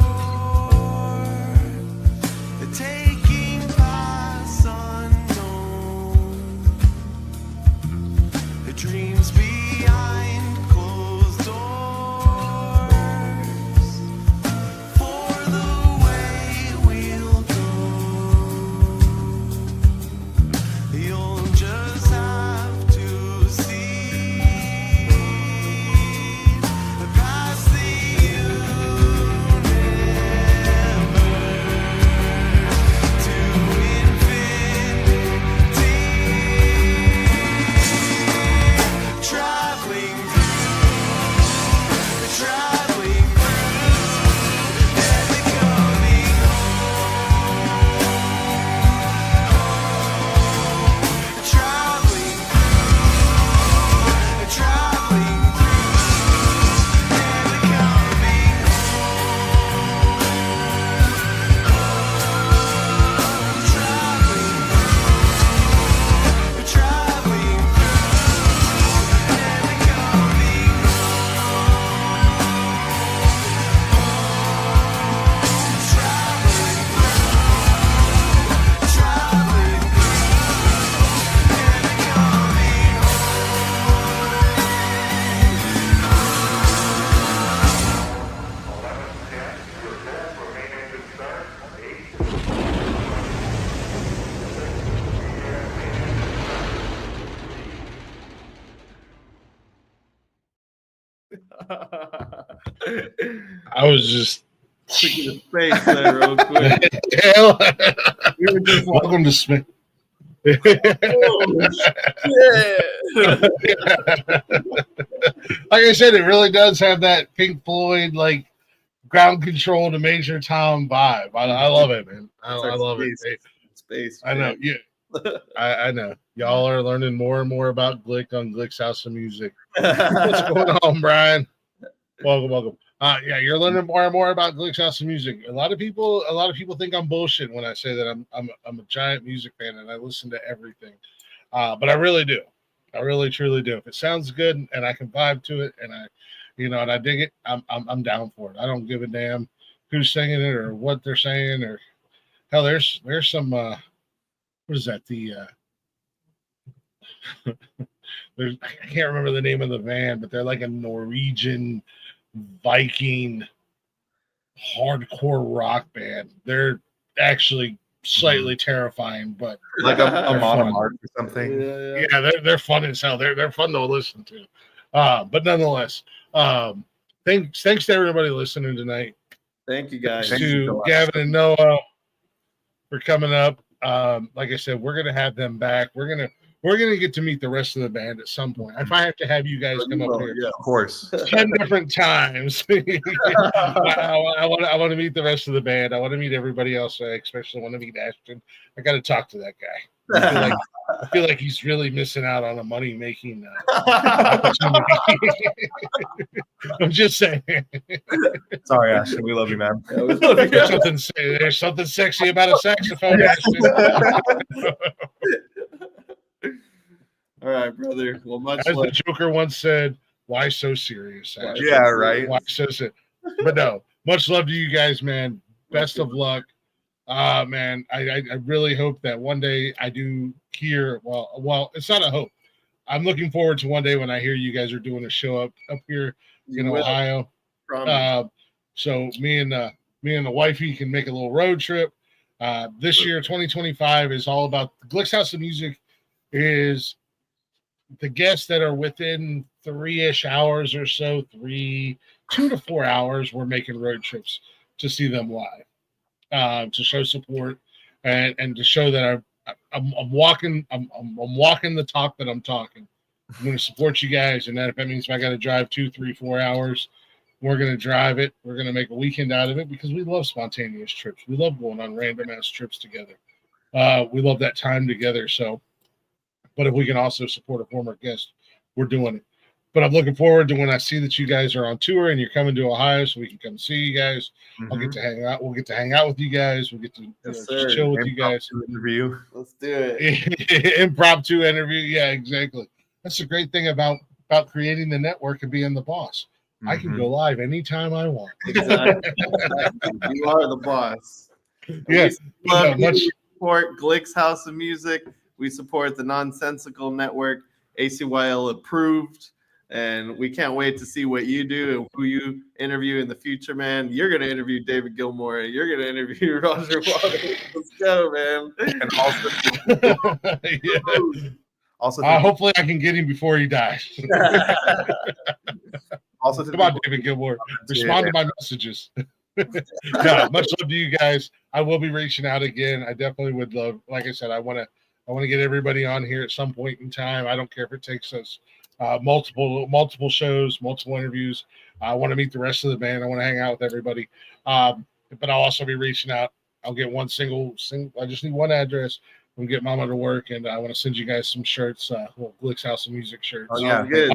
taking paths unknown, dreams behind closed doors, for the way we'll go, you'll just have to see past the universe to infinity, traveling through, never coming home, traveling through, never coming home, traveling through, never coming I was just Took you to space there real quick. welcome to Smith. Like I said, it really does have that Pink Floyd like ground control to Major Tom vibe. I love it, man. I love it. Hey, Space. I know. Yeah, I know. Y'all are learning more and more about Glick on Glick's House of Music. What's going on, Brian? Welcome. Yeah, you're learning more and more about Glick's House of Music. A lot of people think I'm bullshit when I say that I'm a giant music fan and I listen to everything. But I really do. I really truly do. If it sounds good and I can vibe to it and I dig it, I'm down for it. I don't give a damn who's singing it or what they're saying or hell. There's some what is that? I can't remember the name of the band, but they're like a Norwegian Viking hardcore rock band. They're actually slightly terrifying, but like a Monarch or something. yeah, they're fun as hell. They're fun to listen to. But nonetheless, thanks to everybody listening tonight. Thank you, guys. Thank you so To much. Gavin and Noah for coming up. Like I said, we're gonna have them back. We're gonna get to meet the rest of the band at some point. If I have to have you guys come up here Yeah. Of course. 10 different times, I want to meet the rest of the band. I want to meet everybody else. I especially want to meet Ashton. I got to talk to that guy. I feel like he's really missing out on a money making opportunity. I'm just saying. Sorry, Ashton. We love you, man. There's something sexy about a saxophone, Ashton. All right, brother. Well, much As the love. Joker once said, "Why so serious?" Ashton? Yeah, right. Why so serious? But no, much love to you guys, man. Best of luck. Man, I really hope that one day I do hear. Well, it's not a hope. I'm looking forward to one day when I hear you guys are doing a show up here in You will. Ohio. Promise. So me and the wifey can make a little road trip. This year, 2025, is all about Glick's House of Music. Is the guests that are within 3-ish hours or so, 2 to 4 hours, we're making road trips to see them live, to show support and to show that I'm walking the talk that I'm talking. I'm going to support you guys, and that if that means if I got to drive 2, 3, 4 hours, we're going to drive it. We're going to make a weekend out of it because we love spontaneous trips. We love going on random ass trips together. We love that time together. So. But if we can also support a former guest, we're doing it. But I'm looking forward to when I see that you guys are on tour and you're coming to Ohio so we can come see you guys. I'll get to hang out. We'll get to hang out with you guys. We'll get to Yes, just chill with you guys. Interview. Let's do it. Impromptu interview. Yeah, exactly. That's the great thing about creating the network and being the boss. I can go live anytime I want. Exactly. You are the boss. Yes. We love much. you. Support Glick's House of Music. We support the Nonsensical Network, ACYL approved, and we can't wait to see what you do and who you interview in the future, man. You're going to interview David Gilmour. You're going to interview Roger Waters. Let's go, man. And also, hopefully I can get him before he dies. also, Come on, David Gilmour. Respond to my messages. No, much love to you guys. I will be reaching out again. I definitely would love, like I said, I want to get everybody on here at some point in time. I don't care if it takes us multiple shows, multiple interviews. I want to meet the rest of the band. I want to hang out with everybody. But I'll also be reaching out. I'll get one single. I just need one address. We'll get Mama to work, and I want to send you guys some shirts, little Glick's House of Music shirts. Oh, yeah. Good.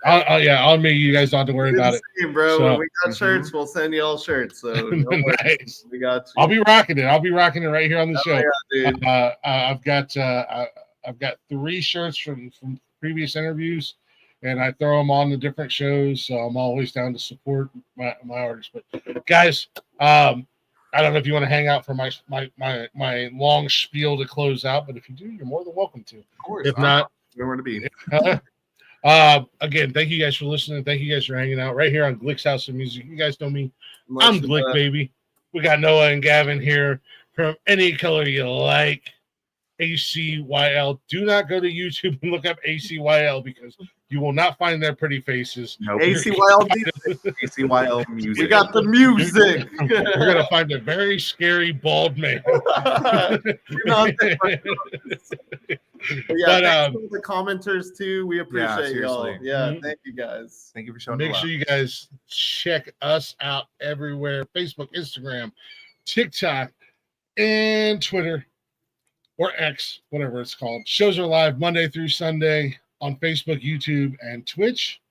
On me. You guys don't have to worry about it. Bro. So, when we got shirts, we'll send you all shirts. So nice. We got you. I'll be rocking it. I'll be rocking it right here on the show. Yeah, dude. I've got 3 shirts from previous interviews, and I throw them on the different shows. So I'm always down to support my artists. But guys, I don't know if you want to hang out for my long spiel to close out, but if you do, you're more than welcome to. Of course. If not, nowhere to be. again, thank you guys for listening. Thank you guys for hanging out right here on Glick's House of Music. You guys know me. Much I'm Glick, love. baby. We got Noah and Gavin here from Any Color You Like, ACYL. Do not go to YouTube and look up ACYL because you will not find their pretty faces. Nope. ACYL. ACYL music. We got the music. You're going to find a very scary bald man. Yeah, But, thanks to the commenters too. We appreciate y'all. seriously. Yeah, Mhm. thank you guys. Thank you for showing Make the sure love. you guys check us out everywhere: Facebook, Instagram, TikTok, and Twitter, or X, whatever it's called. Shows are live Monday through Sunday on Facebook, YouTube, and Twitch.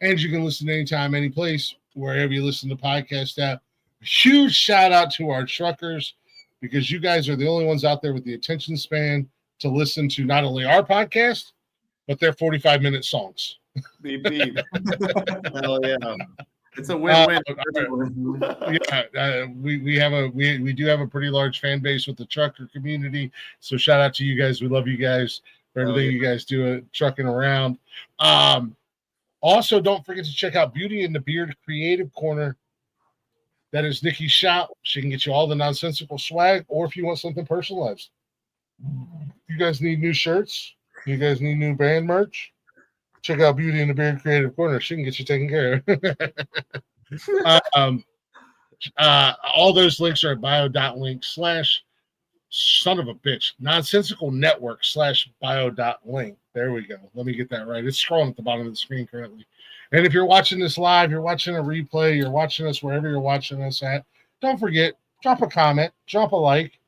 And you can listen anytime, any place, wherever you listen to podcast at. Huge shout out to our truckers, because you guys are the only ones out there with the attention span to listen to not only our podcast, but their 45-minute songs. Beep, beep. Hell yeah. It's a win-win. Yeah, we do have a pretty large fan base with the trucker community. So shout out to you guys. We love you guys for everything you guys do trucking around. Also, don't forget to check out Beauty and the Beard Creative Corner. That is Nikki's shop. She can get you all the nonsensical swag, or if you want something personalized. You guys need new shirts? You guys need new band merch? Check out Beauty and the Beard Creative Corner. She can get you taken care of. All those links are at bio.link/ son of a bitch, nonsensical network / bio.link. There we go. Let me get that right. It's scrolling at the bottom of the screen currently. And if you're watching this live, you're watching a replay, you're watching us wherever you're watching us at, don't forget, drop a comment, drop a like,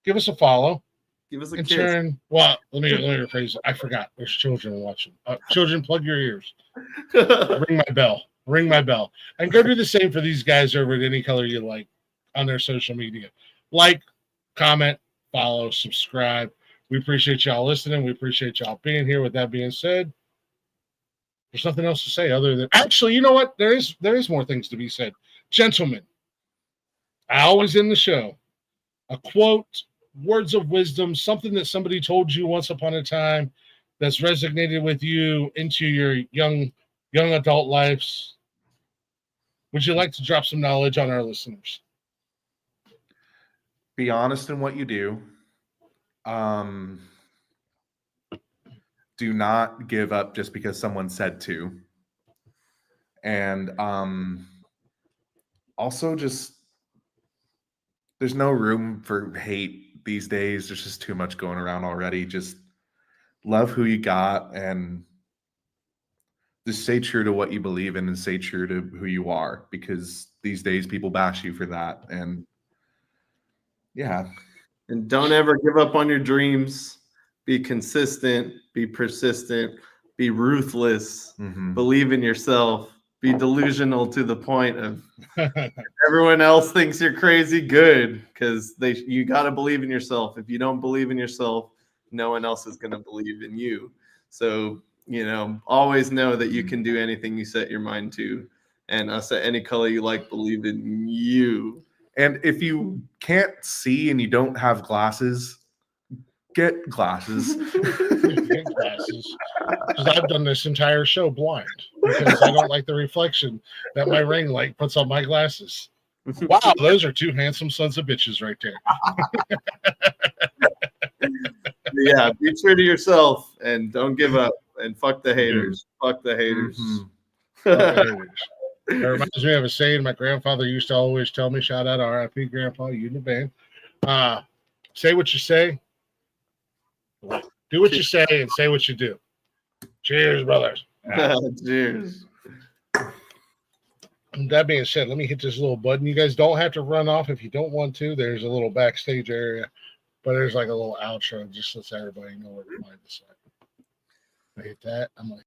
give us a follow. Give us a And kiss. well, let me rephrase it. I forgot. There's children watching. Children, plug your ears. Ring my bell. Ring my bell. And go do the same for these guys over at Any Color You Like on their social media. Like, comment, follow, subscribe. We appreciate y'all listening. We appreciate y'all being here. With that being said, there's nothing else to say other than, actually, you know what? There is more things to be said. Gentlemen, I always end the show. A quote, words of wisdom, something that somebody told you once upon a time that's resonated with you into your young adult lives. Would you like to drop some knowledge on our listeners? Be honest in what you do. Do not give up just because someone said to. And also just, there's no room for hate these days. There's just too much going around already. Just love who you got and just stay true to what you believe in and stay true to who you are, because these days people bash you for that. And yeah. And don't ever give up on your dreams. Be consistent, be persistent, be ruthless, believe in yourself, be delusional to the point of everyone else thinks you're crazy, good, because you got to believe in yourself. If you don't believe in yourself, no one else is going to believe in you. So, always know that you can do anything you set your mind to. And us at Any Color You Like believe in you. And if you can't see and you don't have glasses, get glasses. Get glasses. Because I've done this entire show blind because I don't like the reflection that my ring light puts on my glasses. Wow, those are two handsome sons of bitches right there. Yeah, be true to yourself and don't give up. And fuck the haters. Fuck the haters. Fuck the haters. It reminds me of a saying my grandfather used to always tell me, shout out R.I.P. Grandpa, you in the band. Say what you say. Do what you say and say what you do. Cheers, brothers. Cheers. That being said, let me hit this little button. You guys don't have to run off if you don't want to. There's a little backstage area, but there's like a little outro. Just lets everybody know where to find us at. I hit that. I'm like,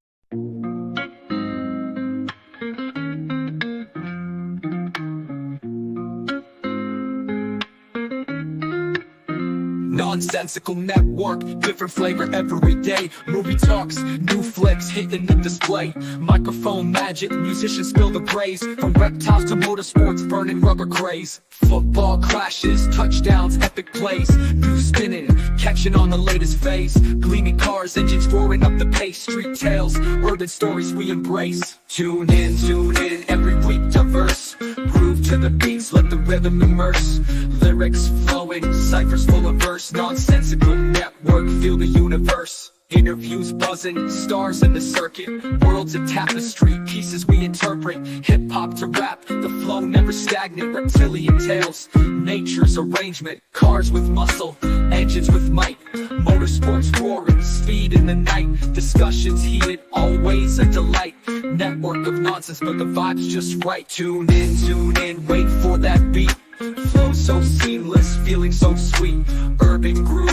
Nonsensical network, different flavor every day. Movie talks, new flicks hitting the display. Microphone magic, musicians spill the praise. From reptiles to motorsports, burning rubber craze. Football crashes, touchdowns, epic plays. News spinning, catching on the latest phase. Gleaming cars, engines roaring up the pace. Street tales, urban stories we embrace. Tune in every week, diverse. Groove to the beats, let the rhythm immerse. Lyrics flowing, ciphers full of verse. Nonsensical network, feel the universe. Interviews buzzing, stars in the circuit. Worlds of tapestry, pieces we interpret. Hip-hop to rap, the flow never stagnant. Reptilian tales, nature's arrangement. Cars with muscle, engines with might. Motorsports roaring, speed in the night. Discussions heated, always a delight. Network of nonsense, but the vibe's just right. Tune in, wait for that beat. Flow so seamless, feeling so sweet. Urban groove